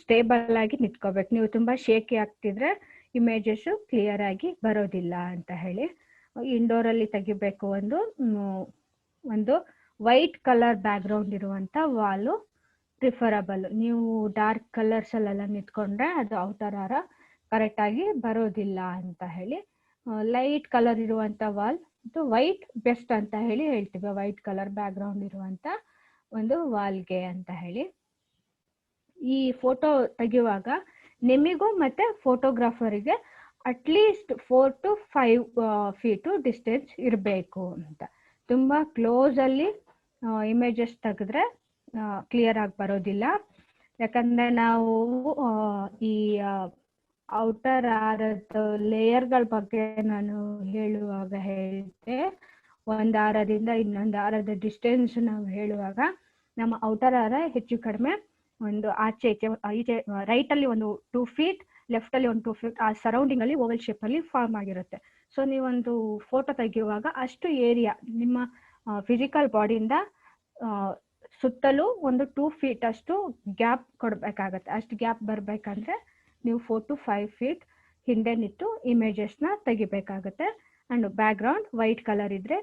ಸ್ಟೇಬಲ್ ಆಗಿ ನಿಂತ್ಕೋಬೇಕು. ನೀವು ತುಂಬಾ ಶೇಕಿ ಆಗ್ತಿದ್ರೆ ಇಮೇಜಸ್ ಕ್ಲಿಯರ್ ಆಗಿ ಬರೋದಿಲ್ಲ ಅಂತ ಹೇಳಿ. ಇಂಡೋರ್ ಅಲ್ಲಿ ತೆಗಿಬೇಕು. ಒಂದು ವೈಟ್ ಕಲರ್ ಬ್ಯಾಕ್ ಗ್ರೌಂಡ್ ಇರುವಂತ ವಾಲು ಪ್ರಿಫರಬಲ್. ನೀವು ಡಾರ್ಕ್ ಕಲರ್ಸ್ ಅಲ್ಲೆಲ್ಲ ನಿಂತ್ಕೊಂಡ್ರೆ ಅದು ಔಟರ್ ಆರ ಕರೆಕ್ಟ್ ಆಗಿ ಬರೋದಿಲ್ಲ ಅಂತ ಹೇಳಿ. ಲೈಟ್ ಕಲರ್ ಇರುವಂತ ವಾಲ್ ಇದು ವೈಟ್ ಬೆಸ್ಟ್ ಅಂತ ಹೇಳಿ ಹೇಳ್ತೀವಿ, ವೈಟ್ ಕಲರ್ ಬ್ಯಾಕ್ ಗ್ರೌಂಡ್ ಇರುವಂತ ಒಂದು ವಾಲ್ಗೆ ಅಂತ ಹೇಳಿ. ಈ ಫೋಟೋ ತೆಗೆಯುವಾಗ ನಿಮಗೂ ಮತ್ತೆ ಫೋಟೋಗ್ರಾಫರಿಗೆ ಅಟ್ಲೀಸ್ಟ್ 4 to 5 feet ಡಿಸ್ಟೆನ್ಸ್ ಇರಬೇಕು ಅಂತ. ತುಂಬಾ ಕ್ಲೋಸ್ ಅಲ್ಲಿ ಇಮೇಜಸ್ ತೆಗೆದ್ರೆ ಕ್ಲಿಯರ್ ಆಗಿ ಬರೋದಿಲ್ಲ. ಯಾಕಂದ್ರೆ ನಾವು ಈ ಔಟರ್ ಆರದ ಲೇಯರ್ಗಳ ಬಗ್ಗೆ ನಾನು ಹೇಳುವಾಗ ಹೇಳಿದೆ, ಒಂದು ಆರದಿಂದ ಇನ್ನೊಂದು ಆರದ ಡಿಸ್ಟೆನ್ಸ್ ನಾವು ಹೇಳುವಾಗ ನಮ್ಮ ಔಟರ್ ಆರ ಹೆಚ್ಚು ಕಡಿಮೆ ಒಂದು ಆಚೆ ಈಚೆ ರೈಟ್ ಅಲ್ಲಿ ಒಂದು 2 feet, ಲೆಫ್ಟ್ ಅಲ್ಲಿ ಒಂದು 2 feet ಆ ಸರೌಂಡಿಂಗ್ ಅಲ್ಲಿ ಓವಲ್ ಶೇಪ್ ಅಲ್ಲಿ ಫಾರ್ಮ್ ಆಗಿರುತ್ತೆ. ಸೊ ನೀವೊಂದು ಫೋಟೋ ತೆಗೆಯುವಾಗ ಅಷ್ಟು ಏರಿಯಾ ನಿಮ್ಮ ಫಿಸಿಕಲ್ ಬಾಡಿಯಿಂದ ಸುತ್ತಲೂ ಒಂದು 2 feet ಅಷ್ಟು ಗ್ಯಾಪ್ ಕೊಡ್ಬೇಕಾಗತ್ತೆ. ಅಷ್ಟು ಗ್ಯಾಪ್ ಬರ್ಬೇಕಂದ್ರೆ ನೀವು 4 to 5 feet ಹಿಂದೆ ನಿಂತು ಇಮೇಜಸ್ ನ ತೆಗಿಬೇಕಾಗತ್ತೆ. And background white colour ಇದ್ರೆ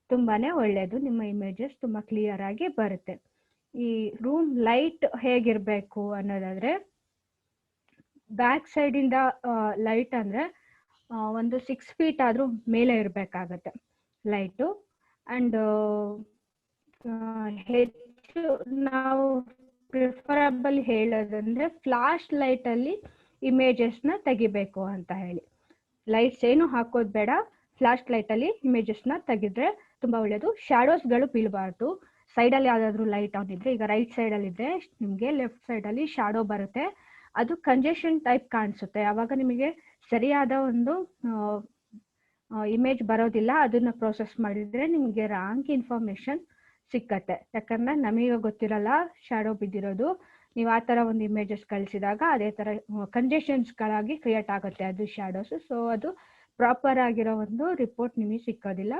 ತುಂಬಾನೇ ಒಳ್ಳೇದು, ನಿಮ್ಮ ಇಮೇಜಸ್ ತುಂಬಾ ಕ್ಲಿಯರ್ ಆಗಿ ಬರುತ್ತೆ. ಈ ರೂಮ್ ಲೈಟ್ ಹೇಗಿರ್ಬೇಕು ಅನ್ನೋದಾದ್ರೆ, ಬ್ಯಾಕ್ ಸೈಡ್ ಇಂದ ಲೈಟ್ ಅಂದ್ರೆ ಒಂದು 6 feet ಆದ್ರೂ ಮೇಲೆ ಇರ್ಬೇಕಾಗತ್ತೆ ಲೈಟು. ಅಂಡ್ ಹೆಚ್ಚು ನಾವು ಪ್ರಿಫರಬಲ್ ಹೇಳೋದಂದ್ರೆ ಫ್ಲಾಶ್ ಲೈಟ್ ಅಲ್ಲಿ ಇಮೇಜಸ್ ನ ತೆಗಿಬೇಕು ಅಂತ ಹೇಳಿ. ಲೈಟ್ಸ್ ಏನು ಹಾಕೋದ್ ಬೇಡ, ಫ್ಲಾಶ್ ಲೈಟ್ ಅಲ್ಲಿ ಇಮೇಜಸ್ ನ ತೆಗಿದ್ರೆ ತುಂಬಾ ಒಳ್ಳೇದು. ಶಾಡೋಸ್ ಗಳು ಬೀಳಬಾರ್ದು. ಸೈಡ್ ಅಲ್ಲಿ ಯಾವ್ದಾದ್ರು ಲೈಟ್ ಆನ್ ಇದ್ರೆ, ಈಗ ರೈಟ್ ಸೈಡ್ ಅಲ್ಲಿ ಇದ್ರೆ ನಿಮ್ಗೆ ಲೆಫ್ಟ್ ಸೈಡ್ ಅಲ್ಲಿ ಶಾಡೋ ಬರುತ್ತೆ, ಅದು ಕಂಜೆಷನ್ ಟೈಪ್ ಕಾಣಿಸುತ್ತೆ. ಅವಾಗ ನಿಮಗೆ ಸರಿಯಾದ ಒಂದು ಇಮೇಜ್ ಬರೋದಿಲ್ಲ. ಅದನ್ನ ಪ್ರೋಸೆಸ್ ಮಾಡಿದ್ರೆ ನಿಮಗೆ ರಾಂಗ್ ಇನ್ಫಾರ್ಮೇಶನ್ ಸಿಕ್ಕತ್ತೆ. ಯಾಕಂದ್ರೆ ನಮಗೆ ಗೊತ್ತಿರಲ್ಲ ಶಾಡೋ ಬಿದ್ದಿರೋದು. ನೀವು ಆ ತರ ಒಂದು ಇಮೇಜಸ್ ಕಳಿಸಿದಾಗ ಅದೇ ತರ ಕಂಜೆಷನ್ಸ್ಗಳಾಗಿ ಕ್ರಿಯೇಟ್ ಆಗುತ್ತೆ ಅದು ಶಾಡೋಸ್. ಸೊ ಅದು ಪ್ರಾಪರ್ ಆಗಿರೋ ಒಂದು ರಿಪೋರ್ಟ್ ನಿಮಗೆ ಸಿಕ್ಕೋದಿಲ್ಲ.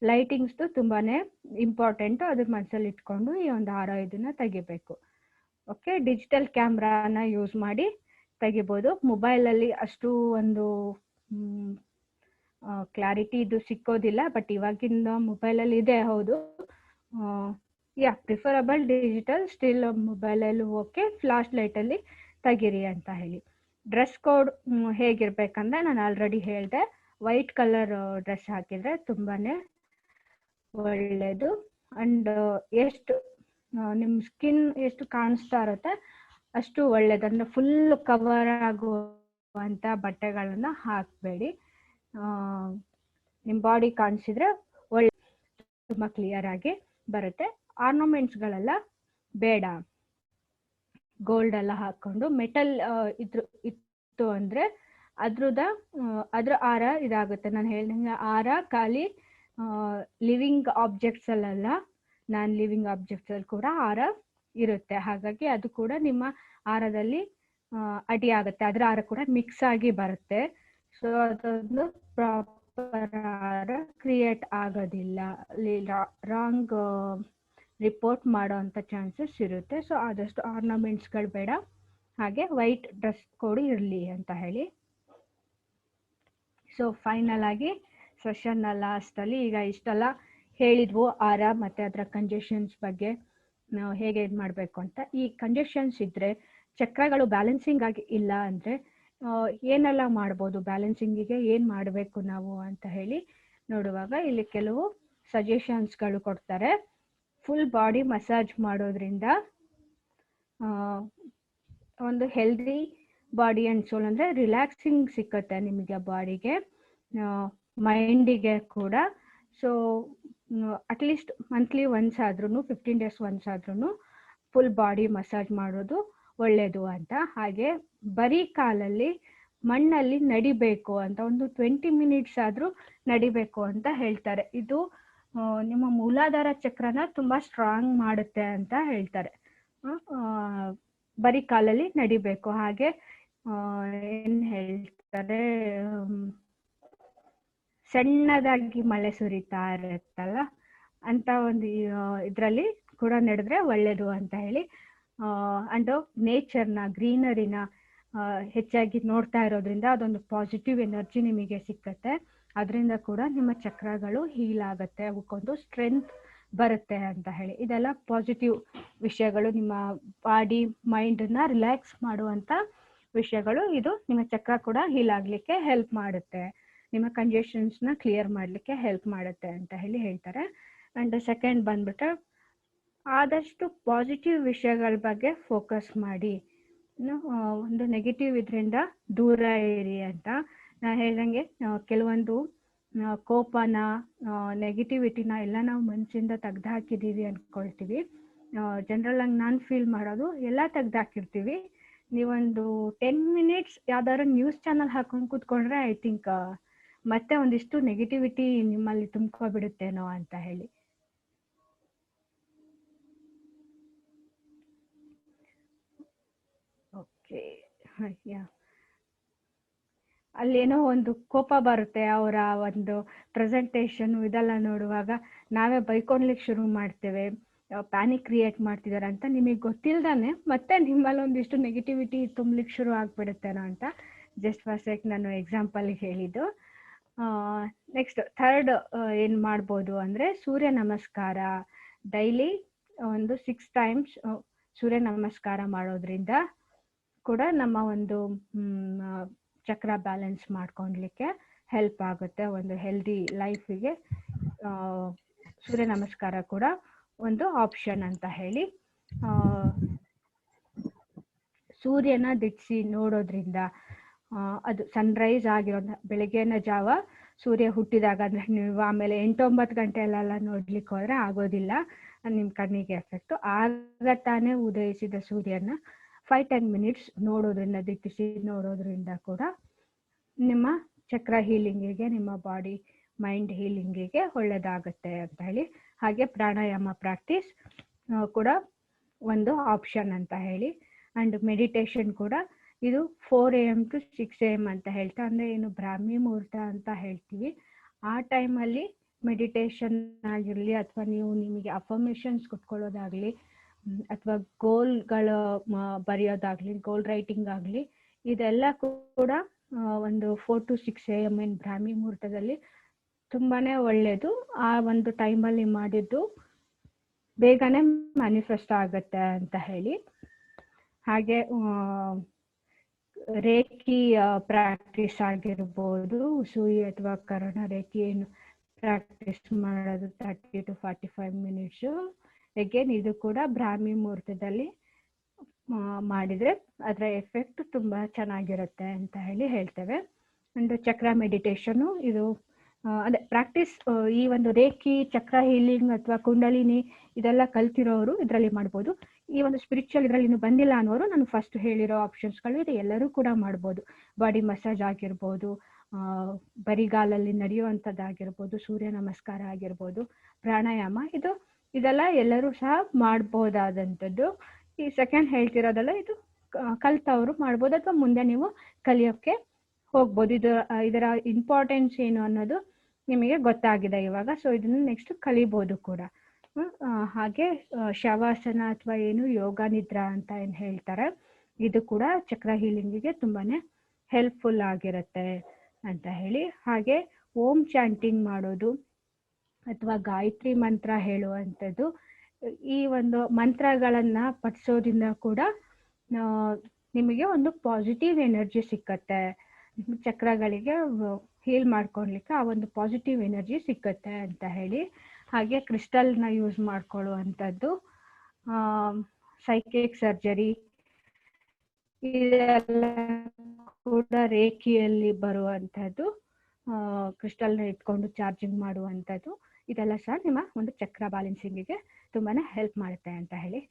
ಲೈಟಿಂಗ್ಸ್ದು ತುಂಬಾನೇ ಇಂಪಾರ್ಟೆಂಟ್. ಅದ್ರ ಮನಸ್ಸಲ್ಲಿ ಇಟ್ಕೊಂಡು ಈ ಒಂದು ಆರೋ ಇದನ್ನ ತೆಗಿಬೇಕು. ಓಕೆ, ಡಿಜಿಟಲ್ ಕ್ಯಾಮ್ರಾನ ಯೂಸ್ ಮಾಡಿ ತೆಗಿಬೋದು. ಮೊಬೈಲಲ್ಲಿ ಅಷ್ಟು ಒಂದು ಕ್ಲಾರಿಟಿ ಇದು ಸಿಕ್ಕೋದಿಲ್ಲ. ಬಟ್ ಇವಾಗಿನ ಮೊಬೈಲಲ್ಲಿ ಇದೆ, ಹೌದು. ಪ್ರಿಫರಬಲ್ ಡಿಜಿಟಲ್, ಸ್ಟಿಲ್ ಮೊಬೈಲಲ್ಲಿ ಓಕೆ. ಫ್ಲಾಶ್ ಲೈಟಲ್ಲಿ ತೆಗಿರಿ ಅಂತ ಹೇಳಿ. ಡ್ರೆಸ್ ಕೋಡ್ ಹೇಗಿರ್ಬೇಕಂದ್ರೆ ನಾನು ಆಲ್ರೆಡಿ ಹೇಳಿದೆ, ವೈಟ್ ಕಲರ್ ಡ್ರೆಸ್ ಹಾಕಿದ್ರೆ ತುಂಬಾನೇ ಒಳ್ಳೇದು. ಅಂಡ್ ಎಷ್ಟು ನಿಮ್ಮ ಸ್ಕಿನ್ ಎಷ್ಟು ಕಾಣಿಸ್ತಾ ಇರುತ್ತೆ ಅಷ್ಟು ಒಳ್ಳೇದು. ಅಂದ್ರೆ ಫುಲ್ ಕವರ್ ಆಗುವಂತ ಬಟ್ಟೆಗಳನ್ನ ಹಾಕಬೇಡಿ. ನಿಮ್ಮ ಬಾಡಿ ಕಾಣಿಸಿದ್ರೆ ಒಳ್ಳೆ ತುಂಬಾ ಕ್ಲಿಯರ್ ಆಗಿ ಬರುತ್ತೆ. ಆರ್ನಮೆಂಟ್ಸ್ಗಳೆಲ್ಲ ಬೇಡ. ಗೋಲ್ಡ್ ಎಲ್ಲ ಹಾಕೊಂಡು ಮೆಟಲ್ ಇತ್ತು ಅಂದ್ರೆ ಅದ್ರ ಆರ ಇದಾಗುತ್ತೆ. ನಾನು ಹೇಳ್ದಂಗೆ ಆರ ಖಾಲಿ ಲಿವಿಂಗ್ ಆಬ್ಜೆಕ್ಟ್ಸ್ ಅಲ್ಲ, ನಾನ್ ಲಿವಿಂಗ್ ಆಬ್ಜೆಕ್ಟ್ಸ್ ಅಲ್ಲಿ ಕೂಡ ಆರ ಇರುತ್ತೆ. ಹಾಗಾಗಿ ಅದು ಕೂಡ ನಿಮ್ಮ ಆರದಲ್ಲಿ ಅಡಿ ಆಗುತ್ತೆ. ಅದರ ಆರ ಕೂಡ ಮಿಕ್ಸ್ ಆಗಿ ಬರುತ್ತೆ. ಸೊ ಅದೊಂದು ಪ್ರಾಪರ್ ಆರ ಕ್ರಿಯೇಟ್ ಆಗೋದಿಲ್ಲ. ರಾಂಗ್ ರಿಪೋರ್ಟ್ ಮಾಡೋ ಅಂತ ಚಾನ್ಸಸ್ ಇರುತ್ತೆ. ಸೊ ಆದಷ್ಟು ಆರ್ನಮೆಂಟ್ಸ್ಗಳು ಬೇಡ. ಹಾಗೆ ವೈಟ್ ಡ್ರೆಸ್ ಕೋಡ್ ಇರಲಿ ಅಂತ ಹೇಳಿ. ಸೊ ಫೈನಲ್ ಆಗಿ ಸೆಷನ್ ಲಾಸ್ಟ್ ಅಲ್ಲಿ ಈಗ ಇಷ್ಟೆಲ್ಲ ಹೇಳಿದ್ವು ಆರ ಮತ್ತೆ ಅದರ ಕಂಜೆಷನ್ಸ್ ಬಗ್ಗೆ ನಾವು ಹೇಗೆ ಇದು ಮಾಡಬೇಕು ಅಂತ. ಈ ಕಂಜೆಷನ್ಸ್ ಇದ್ರೆ ಚಕ್ರಗಳು ಬ್ಯಾಲೆನ್ಸಿಂಗ್ ಆಗಿ ಇಲ್ಲ ಅಂದ್ರೆ ಏನೆಲ್ಲ ಮಾಡ್ಬೋದು, ಬ್ಯಾಲೆನ್ಸಿಂಗಿಗೆ ಏನು ಮಾಡಬೇಕು ನಾವು ಅಂತ ಹೇಳಿ ನೋಡುವಾಗ ಇಲ್ಲಿ ಕೆಲವು ಸಜೆಷನ್ಸ್ಗಳು ಕೊಡ್ತಾರೆ. ಫುಲ್ ಬಾಡಿ ಮಸಾಜ್ ಮಾಡೋದ್ರಿಂದ ಒಂದು ಹೆಲ್ದಿ ಬಾಡಿ ಅಂಡ್ ಸೋಲ್ ಅಂದ್ರೆ ರಿಲ್ಯಾಕ್ಸಿಂಗ್ ಸಿಕ್ಕತ್ತೆ ನಿಮಗೆ ಬಾಡಿಗೆ, ಮೈಂಡಿಗೆ ಕೂಡ. ಸೊ ಅಟ್ಲೀಸ್ಟ್ ಮಂತ್ಲಿ ಒನ್ಸ್ ಆದ್ರೂ 15 days ಒನ್ಸ್ ಆದ್ರೂ ಫುಲ್ ಬಾಡಿ ಮಸಾಜ್ ಮಾಡೋದು ಒಳ್ಳೇದು ಅಂತ. ಹಾಗೆ ಬರೀ ಕಾಲಲ್ಲಿ ಮಣ್ಣಲ್ಲಿ ನಡಿಬೇಕು ಅಂತ, ಒಂದು 20 minutes ಆದ್ರೂ ನಡಿಬೇಕು ಅಂತ ಹೇಳ್ತಾರೆ. ಇದು ನಿಮ್ಮ ಮೂಲಾಧಾರ ಚಕ್ರನ ತುಂಬಾ ಸ್ಟ್ರಾಂಗ್ ಮಾಡುತ್ತೆ ಅಂತ ಹೇಳ್ತಾರೆ. ಬರೀ ಕಾಲಲ್ಲಿ ನಡಿಬೇಕು. ಹಾಗೆ ಏನ್ ಹೇಳ್ತಾರೆ, ಸಣ್ಣದಾಗಿ ಮಳೆ ಸುರಿತಾ ಇರುತ್ತಲ್ಲ ಅಂತ ಒಂದು ಇದ್ರಲ್ಲಿ ಕೂಡ ನಡೆದ್ರೆ ಒಳ್ಳೇದು ಅಂತ ಹೇಳಿ. ಅಂಡ್ ನೇಚರ್ನ, ಗ್ರೀನರಿನ ಹೆಚ್ಚಾಗಿ ನೋಡ್ತಾ ಇರೋದ್ರಿಂದ ಅದೊಂದು ಪಾಸಿಟಿವ್ ಎನರ್ಜಿ ನಿಮಗೆ ಸಿಕ್ಕತ್ತೆ. ಅದರಿಂದ ಕೂಡ ನಿಮ್ಮ ಚಕ್ರಗಳು ಹೀಲ್ ಆಗುತ್ತೆ, ಅವಕ್ಕೊಂದು ಸ್ಟ್ರೆಂತ್ ಬರುತ್ತೆ ಅಂತ ಹೇಳಿ. ಇದೆಲ್ಲ ಪಾಸಿಟಿವ್ ವಿಷಯಗಳು, ನಿಮ್ಮ ಬಾಡಿ ಮೈಂಡನ್ನ ರಿಲ್ಯಾಕ್ಸ್ ಮಾಡುವಂತ ವಿಷಯಗಳು. ಇದು ನಿಮ್ಮ ಚಕ್ರ ಕೂಡ ಹೀಲ್ ಆಗ್ಲಿಕ್ಕೆ ಹೆಲ್ಪ್ ಮಾಡುತ್ತೆ, ನಿಮ್ಮ ಕಂಜೆಷನ್ಸ್ನ ಕ್ಲಿಯರ್ ಮಾಡಲಿಕ್ಕೆ ಹೆಲ್ಪ್ ಮಾಡುತ್ತೆ ಅಂತ ಹೇಳಿ ಹೇಳ್ತಾರೆ. ಅಂಡ್ ಸೆಕೆಂಡ್ ಬಂದ್ಬಿಟ್ರೆ ಆದಷ್ಟು ಪಾಸಿಟಿವ್ ವಿಷಯಗಳ ಬಗ್ಗೆ ಫೋಕಸ್ ಮಾಡಿ. ಒಂದು ನೆಗೆಟಿವ್ ಇದರಿಂದ ದೂರ ಇರಿ ಅಂತ ನಾ ಹೇಳ್ದಂಗೆ. ಕೆಲವೊಂದು ಕೋಪನ, ನೆಗೆಟಿವಿಟಿನ ಎಲ್ಲ ನಾವು ಮನಸ್ಸಿಂದ ತೆಗ್ದು ಹಾಕಿದೀವಿ ಅನ್ಕೊಳ್ತೀವಿ. ಜನರಲ್ ಆಗಿ ನಾನು ಫೀಲ್ ಮಾಡೋದು, ಎಲ್ಲ ತೆಗ್ದು ಹಾಕಿರ್ತೀವಿ, ನೀವೊಂದು 10 minutes ಯಾವ್ದಾದ್ರು ನ್ಯೂಸ್ ಚಾನಲ್ ಹಾಕೊಂಡು ಕೂತ್ಕೊಂಡ್ರೆ ಐ ಥಿಂಕ್ ಮತ್ತೆ ಒಂದಿಷ್ಟು ನೆಗೆಟಿವಿಟಿ ನಿಮ್ಮಲ್ಲಿ ತುಂಬ್ಕೊಬಿಡುತ್ತೇನೋ ಅಂತ ಹೇಳಿ. ಓಕೆ, ಅಲ್ಲೇನೋ ಒಂದು ಕೋಪ ಬರುತ್ತೆ ಅವರ ಒಂದು ಪ್ರೆಸೆಂಟೇಷನ್ ಇದೆಲ್ಲ ನೋಡುವಾಗ. ನಾವೇ ಬೈಕೊಳ್ಲಿಕ್ಕೆ ಶುರು ಮಾಡ್ತೇವೆ, ಪ್ಯಾನಿಕ್ ಕ್ರಿಯೇಟ್ ಮಾಡ್ತಿದ್ದಾರೆ ಅಂತ. ನಿಮಗೆ ಗೊತ್ತಿಲ್ದಾನೆ ಮತ್ತೆ ನಿಮ್ಮಲ್ಲಿ ಒಂದಿಷ್ಟು ನೆಗೆಟಿವಿಟಿ ತುಂಬಲಿಕ್ಕೆ ಶುರು ಆಗ್ಬಿಡುತ್ತೇನೋ ಅಂತ ಜಸ್ಟ್ ಫಾರ್ ಸೇಕ್ ನಾನು ಎಕ್ಸಾಂಪಲ್ ಹೇಳಿದ್ದು. ನೆಕ್ಸ್ಟ್ ಥರ್ಡ್ ಏನ್ ಮಾಡ್ಬೋದು ಅಂದ್ರೆ ಸೂರ್ಯ ನಮಸ್ಕಾರ. ಡೈಲಿ ಒಂದು 6 times ಸೂರ್ಯ ನಮಸ್ಕಾರ ಮಾಡೋದ್ರಿಂದ ಕೂಡ ನಮ್ಮ ಒಂದು ಚಕ್ರ ಬ್ಯಾಲೆನ್ಸ್ ಮಾಡ್ಕೊಳ್ಲಿಕ್ಕೆ ಹೆಲ್ಪ್ ಆಗುತ್ತೆ. ಒಂದು ಹೆಲ್ದಿ ಲೈಫಿಗೆ ಸೂರ್ಯ ನಮಸ್ಕಾರ ಕೂಡ ಒಂದು ಆಪ್ಷನ್ ಅಂತ ಹೇಳಿ. ಸೂರ್ಯನ ದಿಟ್ಟಿಸಿ ನೋಡೋದ್ರಿಂದ ಅದು ಸನ್ರೈಸ್ ಆಗಿರೋ ಬೆಳಗ್ಗೆನ ಜಾವ ಸೂರ್ಯ ಹುಟ್ಟಿದಾಗ, ಅಂದ್ರೆ ನೀವು ಆಮೇಲೆ 8-9 ಗಂಟೆಲೆಲ್ಲ ನೋಡ್ಲಿಕ್ಕೆ ಹೋದ್ರೆ ಆಗೋದಿಲ್ಲ, ನಿಮ್ ಕಣ್ಣಿಗೆ ಎಫೆಕ್ಟ್ ಆಗ ತಾನೇ ಉದಯಿಸಿದ ಸೂರ್ಯನ 5-10 minutes ನೋಡೋದ್ರಿಂದ, ದಿಟ್ಟಿಸಿ ನೋಡೋದ್ರಿಂದ ಕೂಡ ನಿಮ್ಮ ಚಕ್ರ ಹೀಲಿಂಗಿಗೆ, ನಿಮ್ಮ ಬಾಡಿ ಮೈಂಡ್ ಹೀಲಿಂಗಿಗೆ ಒಳ್ಳೆಯದಾಗುತ್ತೆ ಅಂತ ಹೇಳಿ. ಹಾಗೆ ಪ್ರಾಣಾಯಾಮ ಪ್ರಾಕ್ಟೀಸ್ ಕೂಡ ಒಂದು ಆಪ್ಷನ್ ಅಂತ ಹೇಳಿ. ಆ್ಯಂಡ್ ಮೆಡಿಟೇಷನ್ ಕೂಡ ಇದು 4 AM to 6 AM ಅಂತ ಹೇಳ್ತಾ, ಅಂದರೆ ಏನು ಬ್ರಾಹ್ಮಿ ಮುಹೂರ್ತ ಅಂತ ಹೇಳ್ತೀವಿ, ಆ ಟೈಮಲ್ಲಿ ಮೆಡಿಟೇಷನ್ ಆಗಿರಲಿ ಅಥವಾ ನೀವು ನಿಮಗೆ ಅಫರ್ಮೇಷನ್ಸ್ ಕೊಟ್ಕೊಳ್ಳೋದಾಗಲಿ ಅಥವಾ ಗೋಲ್ಗಳ ಬರೆಯೋದಾಗಲಿ, ಗೋಲ್ ರೈಟಿಂಗ್ ಆಗಲಿ, ಇದೆಲ್ಲ ಕೂಡ ಒಂದು 4 to 6 AM ಬ್ರಾಹ್ಮಿ ಮುಹೂರ್ತದಲ್ಲಿ ತುಂಬಾ ಒಳ್ಳೆಯದು. ಆ ಒಂದು ಟೈಮಲ್ಲಿ ಮಾಡಿದ್ದು ಬೇಗನೆ ಮ್ಯಾನಿಫೆಸ್ಟ್ ಆಗುತ್ತೆ ಅಂತ ಹೇಳಿ. ಹಾಗೆ ರೇಖಿ ಪ್ರಾಕ್ಟೀಸ್ ಆಗಿರ್ಬೋದು, ಸೂಯಿ ಅಥವಾ ಕರ್ಣ ರೇಖಿ ಏನು ಪ್ರಾಕ್ಟೀಸ್ ಮಾಡೋದು 30 to 45 minutes. ಅಗೇನ್ ಇದು ಕೂಡ ಬ್ರಾಹ್ಮಿ ಮುಹೂರ್ತದಲ್ಲಿ ಮಾಡಿದರೆ ಅದರ ಎಫೆಕ್ಟ್ ತುಂಬ ಚೆನ್ನಾಗಿರುತ್ತೆ ಅಂತ ಹೇಳಿ ಹೇಳ್ತೇವೆ. ಒಂದು ಚಕ್ರ ಮೆಡಿಟೇಷನ್ನು ಇದು ಅದೇ ಪ್ರಾಕ್ಟೀಸ್. ಈ ಒಂದು ರೇಖಿ, ಚಕ್ರ ಹೀಲಿಂಗ್ ಅಥವಾ ಕುಂಡಲಿನಿ ಇದೆಲ್ಲ ಕಲ್ತಿರೋರು ಇದರಲ್ಲಿ ಮಾಡ್ಬೋದು. ಈ ಒಂದು ಸ್ಪಿರಿಚುವಲ್ ಇದರಲ್ಲಿ ಇನ್ನು ಬಂದಿಲ್ಲ ಅನ್ನೋರು ನಾನು ಫಸ್ಟ್ ಹೇಳಿರೋ ಆಪ್ಷನ್ಸ್ಗಳು ಇದೆ, ಎಲ್ಲರೂ ಕೂಡ ಮಾಡ್ಬೋದು. ಬಾಡಿ ಮಸಾಜ್ ಆಗಿರ್ಬೋದು, ಬರಿಗಾಲಲ್ಲಿ ನಡೆಯುವಂಥದ್ದಾಗಿರ್ಬೋದು, ಸೂರ್ಯ ನಮಸ್ಕಾರ ಆಗಿರ್ಬೋದು, ಪ್ರಾಣಾಯಾಮ, ಇದೆಲ್ಲ ಎಲ್ಲರೂ ಸಹ ಮಾಡ್ಬೋದಾದಂಥದ್ದು. ಈ ಸೆಕೆಂಡ್ ಹೇಳ್ತಿರೋದಲ್ಲ, ಇದು ಕಲ್ತವ್ರು ಮಾಡ್ಬೋದು ಅಥವಾ ಮುಂದೆ ನೀವು ಕಲಿಯೋಕ್ಕೆ ಹೋಗ್ಬೋದು. ಇದರ ಇಂಪಾರ್ಟೆನ್ಸ್ ಏನು ಅನ್ನೋದು ನಿಮಗೆ ಗೊತ್ತಾಗಿದೆ ಇವಾಗ. ಸೊ ಇದನ್ನು ನೆಕ್ಸ್ಟ್ ಕಲಿಬೋದು ಕೂಡ. ಹಾಗೆ ಶವಾಸನ ಅಥವಾ ಏನು ಯೋಗ ನಿದ್ರಾ ಅಂತ ಏನು ಹೇಳ್ತಾರೆ, ಇದು ಕೂಡ ಚಕ್ರ ಹೀಲಿಂಗಿಗೆ ತುಂಬಾನೇ ಹೆಲ್ಪ್ಫುಲ್ ಆಗಿರುತ್ತೆ ಅಂತ ಹೇಳಿ. ಹಾಗೆ ಓಂ ಚಾಂಟಿಂಗ್ ಮಾಡೋದು ಅಥವಾ ಗಾಯತ್ರಿ ಮಂತ್ರ ಹೇಳುವಂಥದ್ದು, ಈ ಒಂದು ಮಂತ್ರಗಳನ್ನ ಪಠಿಸೋದ್ರಿಂದ ಕೂಡ ನಿಮಗೆ ಒಂದು ಪಾಸಿಟಿವ್ ಎನರ್ಜಿ ಸಿಕ್ಕತ್ತೆ. ಚಕ್ರಗಳಿಗೆ ಹೀಲ್ ಮಾಡ್ಕೊಳ್ಲಿಕ್ಕೆ ಆ ಒಂದು ಪಾಸಿಟಿವ್ ಎನರ್ಜಿ ಸಿಕ್ಕತ್ತೆ ಅಂತ ಹೇಳಿ. ಹಾಗೆ ಕ್ರಿಸ್ಟಲ್ನ ಯೂಸ್ ಮಾಡ್ಕೊಳ್ಳುವಂಥದ್ದು, ಸೈಕಿಕ್ ಸರ್ಜರಿ ಇದೆಲ್ಲ ಕೂಡ ರೇಖಿಯಲ್ಲಿ ಬರುವಂಥದ್ದು, ಕ್ರಿಸ್ಟಲ್ನ ಇಟ್ಕೊಂಡು ಚಾರ್ಜಿಂಗ್ ಮಾಡುವಂಥದ್ದು, ಇದೆಲ್ಲ ಸಹ ನಿಮ್ಮ ಒಂದು ಚಕ್ರ ಬ್ಯಾಲೆನ್ಸಿಂಗಿಗೆ ತುಂಬಾನೇ ಹೆಲ್ಪ್ ಮಾಡುತ್ತೆ ಅಂತ ಹೇಳಿ.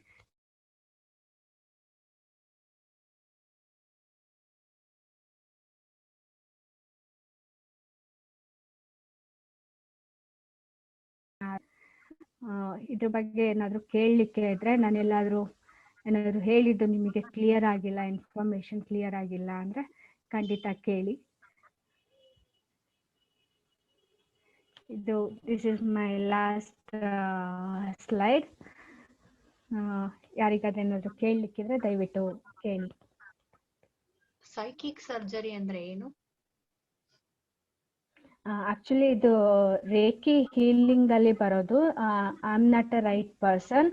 ಇದ್ರ ಬಗ್ಗೆ ಏನಾದರೂ ಕೇಳಲಿಕ್ಕೆ ಇದ್ರೆ, ನಾನೆಲ್ಲಾದರೂ ಏನಾದರೂ ಹೇಳಿದ್ದು ನಿಮಗೆ ಕ್ಲಿಯರ್ ಆಗಿಲ್ಲ, ಇನ್ಫಾರ್ಮೇಶನ್ ಕ್ಲಿಯರ್ ಆಗಿಲ್ಲ ಅಂದರೆ ಖಂಡಿತ ಕೇಳಿ. This is my last slide. ಯಾರಿಗಾದ್ರೂ ಏನಾದರೂ ಕೇಳಲಿಕ್ಕಿದ್ರೆ ದಯವಿಟ್ಟು ಕೇಳಿ. ಸೈಕಿಕ್ ಸರ್ಜರಿ ಅಂದ್ರೆ ಏನು? ಆಕ್ಚುಲಿ ಇದು ರೇಖಿ ಹೀಲಿಂಗ್ ಅಲ್ಲಿ ಬರೋದು. I am not a right person.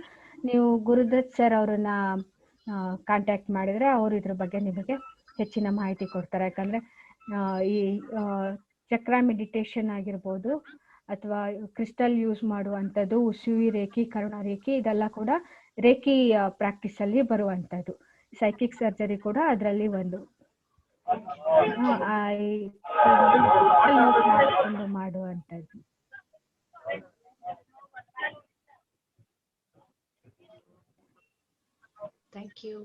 ನೀವು ಗುರುದತ್ ಸರ್ ಅವ್ರನ್ನ ಕಾಂಟ್ಯಾಕ್ಟ್ ಮಾಡಿದ್ರೆ ಅವರು ಇದ್ರ ಬಗ್ಗೆ ನಿಮಗೆ ಹೆಚ್ಚಿನ ಮಾಹಿತಿ ಕೊಡ್ತಾರೆ. ಯಾಕಂದ್ರೆ ಈ ಚಕ್ರ ಮೆಡಿಟೇಷನ್ ಆಗಿರ್ಬೋದು ಅಥವಾ ಕ್ರಿಸ್ಟಲ್ ಯೂಸ್ ಮಾಡುವಂಥದ್ದು, ಉಸುವಿ ರೇಖಿ, ಕರುಣ ರೇಖಿ, ಇದೆಲ್ಲ ಕೂಡ ರೇಖಿ ಪ್ರಾಕ್ಟೀಸ್ ಅಲ್ಲಿ ಬರುವಂಥದ್ದು. ಸೈಕಿಕ್ ಸರ್ಜರಿ ಕೂಡ ಅದರಲ್ಲಿ ಒಂದು ಮಾಡುವಂಥದ್ದು. Thank you.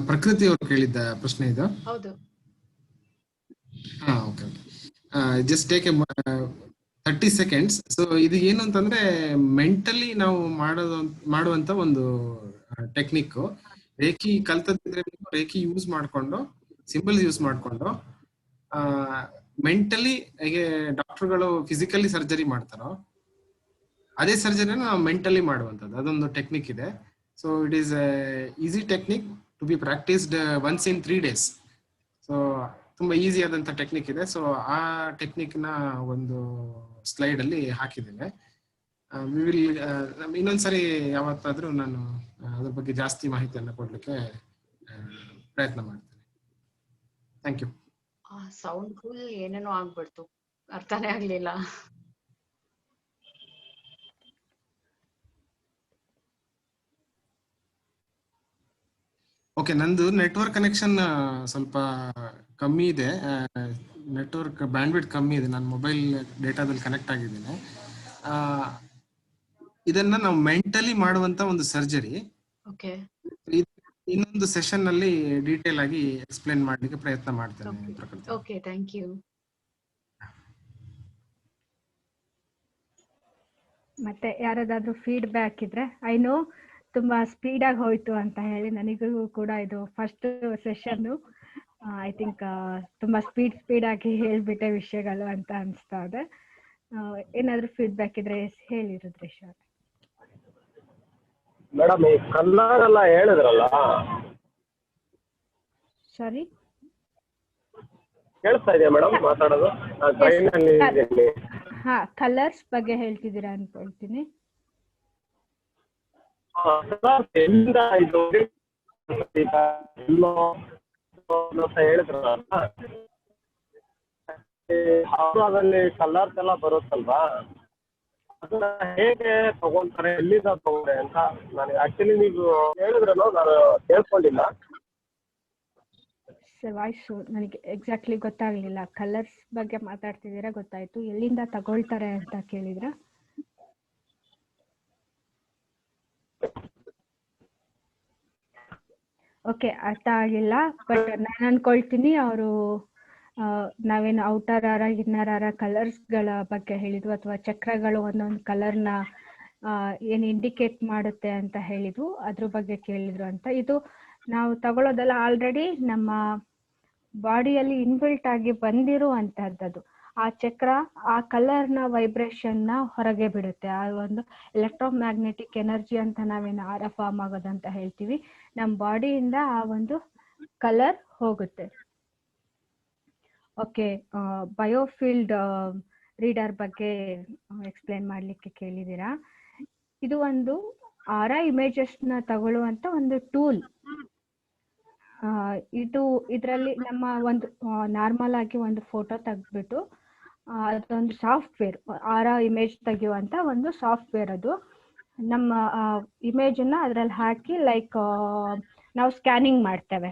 ಪ್ರಕೃತಿ ಅವರು ಕೇಳಿದ್ದ ಪ್ರಶ್ನೆ ಇದು. ಹೌದು. Okay. Just take a 30 seconds. So ಇದು ಏನು ಅಂತಂದ್ರೆ ಮೆಂಟಲಿ ನಾವು ಮಾಡುವಂತ ಒಂದು ಟೆಕ್ನಿಕ್. ರೇಖಿ ಕಲ್ತಂದ್ರೆ ರೇಖಿ ಯೂಸ್ ಮಾಡ್ಕೊಂಡು, ಸಿಂಬಲ್ಸ್ ಯೂಸ್ ಮಾಡ್ಕೊಂಡು ಮೆಂಟಲಿ ಹೇಗೆ ಡಾಕ್ಟರ್ಗಳು ಫಿಸಿಕಲಿ ಸರ್ಜರಿ ಮಾಡ್ತಾರೋ ಅದೇ ಸರ್ಜರಿನ ನಾವು ಮೆಂಟಲಿ ಮಾಡುವಂಥದ್ದು, ಅದೊಂದು ಟೆಕ್ನಿಕ್ ಇದೆ. So it is easy technique to be practised once in 3 days. So ತುಂಬಾ ಈಸಿ ಆದಂತ ಟೆಕ್ನಿಕ್ ಇದೆ. ಸೊ ಆ ಟೆಕ್ನಿಕ್ ನ ಒಂದು ಸ್ಲೈಡ್ ಅಲ್ಲಿ ಹಾಕಿದ್ದೇನೆ. ಇನ್ನೊಂದ್ಸರಿ ಯಾವತ್ತಾದ್ರೂ ನಾನು ಅದ್ರ ಬಗ್ಗೆ ಜಾಸ್ತಿ ಮಾಹಿತಿಯನ್ನ ಕೊಡ್ಲಿಕ್ಕೆ ಪ್ರಯತ್ನ ಮಾಡ್ತೇನೆ. Thank you. ಸೌಂಡ್ ಫುಲ್ ಏನೇನೋ ಆಗ್ಬಿಡ್ತು, ಅರ್ಥನೇ ಆಗ್ಲಿಲ್ಲ. ಓಕೆ, ನಂದು ನೆಟ್ವರ್ಕ್ ಕನೆಕ್ಷನ್ ಸ್ವಲ್ಪ ಕಮ್ಮಿ ಇದೆ, ನೆಟ್ವರ್ಕ್ ಬ್ಯಾಂಡ್ವಿಡ್ತ್ ಕಮ್ಮಿ ಇದೆ. ನಾನು ಮೊಬೈಲ್ ಡೇಟಾದಲ್ಲಿ ಕನೆಕ್ಟ್ ಆಗಿದ್ದೇನೆ. ಇದನ್ನ ನಾವು ಮೆಂಟಲಿ ಮಾಡುವಂತ ಒಂದು ಸರ್ಜರಿ. ಓಕೆ ಇನ್ನೊಂದು ಸೆಷನ್ ನಲ್ಲಿ ಡೀಟೇಲ್ ಆಗಿ ಎಕ್ಸ್ಪ್ಲೇನ್ ಮಾಡ್ಲಿಕ್ಕೆ ಪ್ರಯತ್ನ ಮಾಡ್ತೇನೆ okay Prakriti. Okay thank you. ಮತ್ತೆ ಯಾರದಾದ್ರೂ ಫೀಡ್ಬ್ಯಾಕ್ ಇದ್ರೆ, ಐ ನೋ ತುಂಬಾ ಸ್ಪೀಡಾಗಿ ಹೋಯ್ತು ಅಂತ ಹೇಳಿ, ನನಗೂ ಕೂಡ ಇದು ಫಸ್ಟ್ ಸೆಷನ್ನು. ಐ ಥಿಂಕ್ ತುಂಬಾ ಸ್ಪೀಡ್ ಆಗಿ ಹೇಳ್ಬಿಟ್ಟೆ ವಿಷಯಗಳು ಅಂತ ಅನಿಸ್ತಾ ಇದೆ. ಏನಾದ್ರೂ ಫೀಡ್ಬ್ಯಾಕ್ ಇದ್ರೆ ಹೇಳಿ ರುದ್ರೇಶ್ ಅವ್ರೆ. ಮೇಡಮ್ ಈ ಕಲರ್ ಎಲ್ಲ ಹೇಳಿದ್ರಲ್ಲ, ಸಾರಿ, ಕೇಳಿಸ್ತಾ ಇದೆಯಾ ಮೇಡಮ್ ಮಾತಾಡೋದು? ಟ್ರೈನಲ್ಲಿ ಇದ್ದೀನಿ. ಹಾ, ಕಲರ್ಸ್ ಬಗ್ಗೆ ಹೇಳ್ತಿದ್ದೀರಾ ಅನ್ಕೊಳ್ತೀನಿ. ಎಲ್ಲಿಂದ ಇದು ಈಗ ಎಲ್ಲೋ ಅಂತ ಹೇಳಿದ್ರಲ್ಲ, ಅದರಲ್ಲಿ ಕಲರ್ಸ್ ಎಲ್ಲ ಬರುತ್ತಲ್ವಾ, ಅದನ್ನ ಹೇಗೆ ತಗೊಂತಾರೆ, ಎಲ್ಲಿಂದ ತಗೊಂಡೆ ಅಂತ ನನಗೆ ಆಕ್ಚುಲಿ ನೀವು ಹೇಳಿದ್ರಲ್ಲ, ನಾನು ಕೇಳ್ಕೊಂಡಿಲ್ಲ. ಸರ್, ವಾಯ್ಸು ನನಗೆ ಎಕ್ಸಾಕ್ಟ್ಲಿ ಗೊತ್ತಾಗ್ಲಿಲ್ಲ. ಕಲರ್ಸ್ ಬಗ್ಗೆ ಮಾತಾಡ್ತಿದ್ದೀರಾ ಗೊತ್ತಾಯ್ತು, ಎಲ್ಲಿಂದ ತಗೊಳ್ತಾರೆ ಅಂತ ಕೇಳಿದ್ರ? ಓಕೆ, ಅರ್ಥ ಆಗಿಲ್ಲ. ಬಟ್ ನಾನು ಅನ್ಕೊಳ್ತೀನಿ ಅವರು ನಾವೇನು ಔಟರ್ ಆರ ಇನ್ನರ್ ಆರ ಕಲರ್ಸ್ಗಳ ಬಗ್ಗೆ ಹೇಳಿದ್ವು, ಅಥವಾ ಚಕ್ರಗಳು ಒಂದೊಂದು ಕಲರ್ನ ಏನು ಇಂಡಿಕೇಟ್ ಮಾಡುತ್ತೆ ಅಂತ ಹೇಳಿದ್ವು, ಅದ್ರ ಬಗ್ಗೆ ಕೇಳಿದ್ರು ಅಂತ. ಇದು ನಾವು ತಗೊಳ್ಳೋದೆಲ್ಲ ಆಲ್ರೆಡಿ ನಮ್ಮ ಬಾಡಿಯಲ್ಲಿ ಇನ್ಬಿಲ್ಟ್ ಆಗಿ ಬಂದಿರುವಂತಹದ್ದು. ಆ ಚಕ್ರ ಆ ಕಲರ್ನ ವೈಬ್ರೇಷನ್ನ ಹೊರಗೆ ಬಿಡುತ್ತೆ. ಆ ಒಂದು ಎಲೆಕ್ಟ್ರೋಮ್ಯಾಗ್ನೆಟಿಕ್ ಎನರ್ಜಿ ಅಂತ ನಾವೇನು ಆರ ಫಾರ್ಮ್ ಆಗೋದಂತ ಹೇಳ್ತೀವಿ, ನಮ್ಮ ಬಾಡಿಯಿಂದ ಆ ಒಂದು ಕಲರ್ ಹೋಗುತ್ತೆ. ಓಕೆ, ಬಯೋಫೀಲ್ಡ್ ರೀಡರ್ ಬಗ್ಗೆ ಎಕ್ಸ್ಪ್ಲೇನ್ ಮಾಡ್ಲಿಕ್ಕೆ ಕೇಳಿದ್ದೀರಾ. ಇದು ಒಂದು ಆರ ಇಮೇಜಸ್ನ ತಗೊಳ್ಳುವಂತ ಒಂದು ಟೂಲ್. ಇದರಲ್ಲಿ ನಮ್ಮ ಒಂದು ನಾರ್ಮಲ್ ಆಗಿ ಒಂದು ಫೋಟೋ ತೆಗೆದ್ಬಿಟ್ಟು ಅದೊಂದು ಸಾಫ್ಟ್ವೇರ್, ಆರ ಇಮೇಜ್ ತೆಗೆಯುವಂತ ಒಂದು ಸಾಫ್ಟ್ವೇರ್. ಅದು ನಮ್ಮ ಇಮೇಜನ್ನ ಅದ್ರಲ್ಲಿ ಹಾಕಿ, ಲೈಕ್ ನಾವು ಸ್ಕ್ಯಾನಿಂಗ್ ಮಾಡ್ತೇವೆ,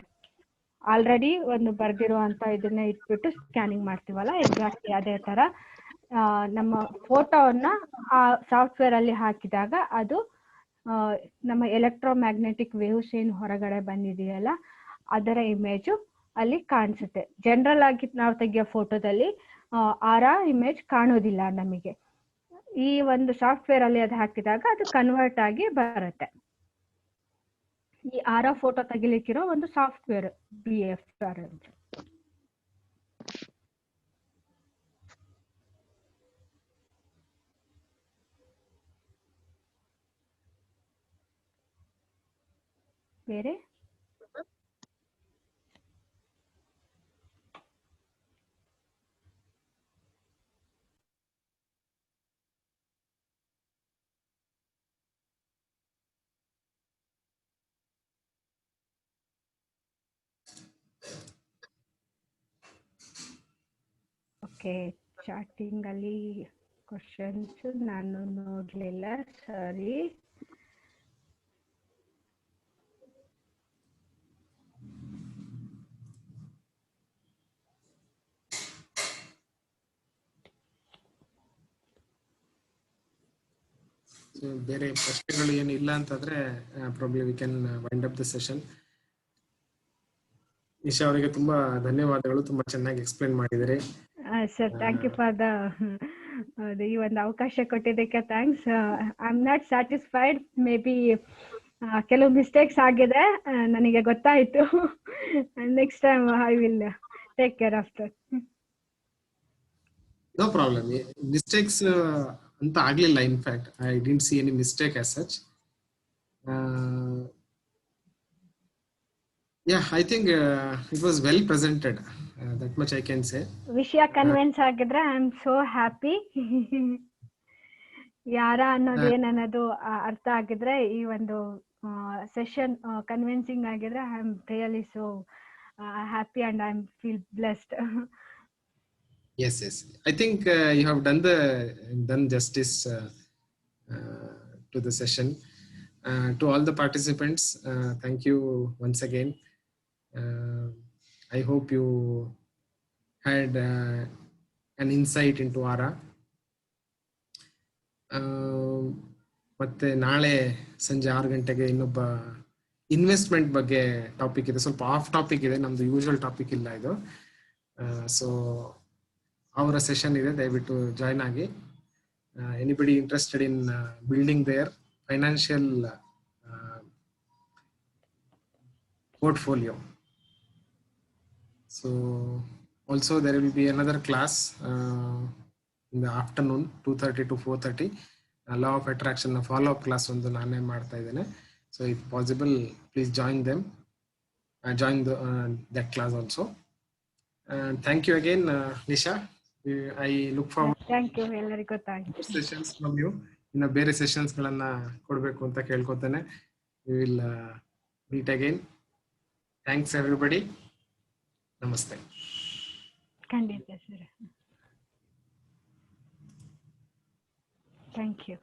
ಆಲ್ರೆಡಿ ಒಂದು ಬರ್ದಿರುವಂತ ಇದನ್ನ ಇಟ್ಬಿಟ್ಟು ಸ್ಕ್ಯಾನಿಂಗ್ ಮಾಡ್ತೀವಲ್ಲ, ಎಕ್ಸಾಕ್ಟ್ಲಿ ಅದೇ ತರ ನಮ್ಮ ಫೋಟೋವನ್ನ ಆ ಸಾಫ್ಟ್ವೇರ್ ಅಲ್ಲಿ ಹಾಕಿದಾಗ ಅದು ನಮ್ಮ ಎಲೆಕ್ಟ್ರೋಮ್ಯಾಗ್ನೆಟಿಕ್ ವೇವ್ಸ್ ಏನು ಹೊರಗಡೆ ಬಂದಿದೆಯಲ್ಲ ಅದರ ಇಮೇಜು ಅಲ್ಲಿ ಕಾಣಿಸುತ್ತೆ. ಜನರಲ್ ಆಗಿ ನಾವು ತೆಗಿಯೋ ಫೋಟೋದಲ್ಲಿ ಆರ ಇಮೇಜ್ ಕಾಣೋದಿಲ್ಲ ನಮಗೆ. ಈ ಒಂದು ಸಾಫ್ಟ್ವೇರ್ ಅಲ್ಲಿ ಅದು ಹಾಕಿದಾಗ ಅದು ಕನ್ವರ್ಟ್ ಆಗಿ ಬರುತ್ತೆ. ಈ ಆರ ಫೋಟೋ ತೆಗಿಲಿಕ್ಕಿರೋ ಒಂದು ಸಾಫ್ಟ್ವೇರ್ BFR ಅಂತ. ಬೇರೆ ಓಕೆ, ಚಾಟಿಂಗ್ ಅಲ್ಲಿ ಕ್ವಶನ್ಸ್ ನಾನು ನೋಡ್ಲಿಲ್ಲ, ಸಾರಿ. ಬೇರೆ ಪ್ರಶ್ನೆಗಳು ಏನು ಇಲ್ಲ ಅಂತಂದ್ರೆ probably we can wind up the session. Nisha ಅವರಿಗೆ ತುಂಬಾ ಧನ್ಯವಾದಗಳು, ತುಂಬಾ ಚೆನ್ನಾಗಿ ಎಕ್ಸ್ಪ್ಲೇನ್ ಮಾಡಿದರೆ. Sir, thank you for the ಈ ಒಂದು ಅವಕಾಶ ಕೊಟ್ಟಿದ್ದಕ್ಕೆ thanks. I am not satisfied, maybe ಕೆಲವು ಮಿಸ್ಟೇಕ್ಸ್ ಆಗಿದೆ, ನನಗೆ ಗೊತ್ತಾಯ್ತು. Next time I will take care of that. No problem, mistakes ಅಂತ ಆಗ್ಲಿಲ್ಲ. In fact I didn't see any mistake as such. Yeah, I think it was well presented. That much I can say. ವಿಷಯ convince ಆಗಿದ್ರೆ I am so happy. ಯಾರ ಅನ್ನೋದು ಏನನ್ನೋದು ಅರ್ಥ ಆಗಿದ್ರೆ, ಈ ಒಂದು ಸೆಷನ್ ಕನ್ವಿನ್ಸಿಂಗ್ ಆಗಿದ್ರೆ, I am really so happy and I feel blessed. Yes, yes. I think you have done justice to the session. To all the participants, thank you once again. I hope you had an insight into ARA. ಮತ್ತೆ ನಾಳೆ ಸಂಜೆ 6 ಗಂಟೆಗೆ ಇನ್ನೊಬ್ಬ investment ಬಗ್ಗೆ topic ಇದೆ, ಸ್ವಲ್ಪ of topic ಇದೆ, ನಮ್ದು ಯೂಶುವಲ್ ಟಾಪಿಕ್ ಇಲ್ಲ ಇದು. ಸೊ ಅವರ ಸೆಷನ್ ಇದೆ, ದಯವಿಟ್ಟು ಜಾಯ್ನ್ ಆಗಿ. Anybody interested in building their financial portfolio. So also there will be another class in the afternoon 2:30 to 4:30, law of attraction follow up class ಒಂದು ನಾನೇ ಮಾಡ್ತಾ ಇದ್ದೇನೆ. So if possible please join them, join that class also. And thank you again, Nisha. I look forward thank you, ಎಲ್ಲರಿಗೂ thank you. sessions from you. ಇನ್ನು ಬೇರೆ sessions ಗಳನ್ನ ಕೊಡಬೇಕು ಅಂತ ಕೇಳ್ಕೊತೇನೆ. We will meet again. Thanks everybody. Namaste. ಖಂಡಿತ sir, thank you.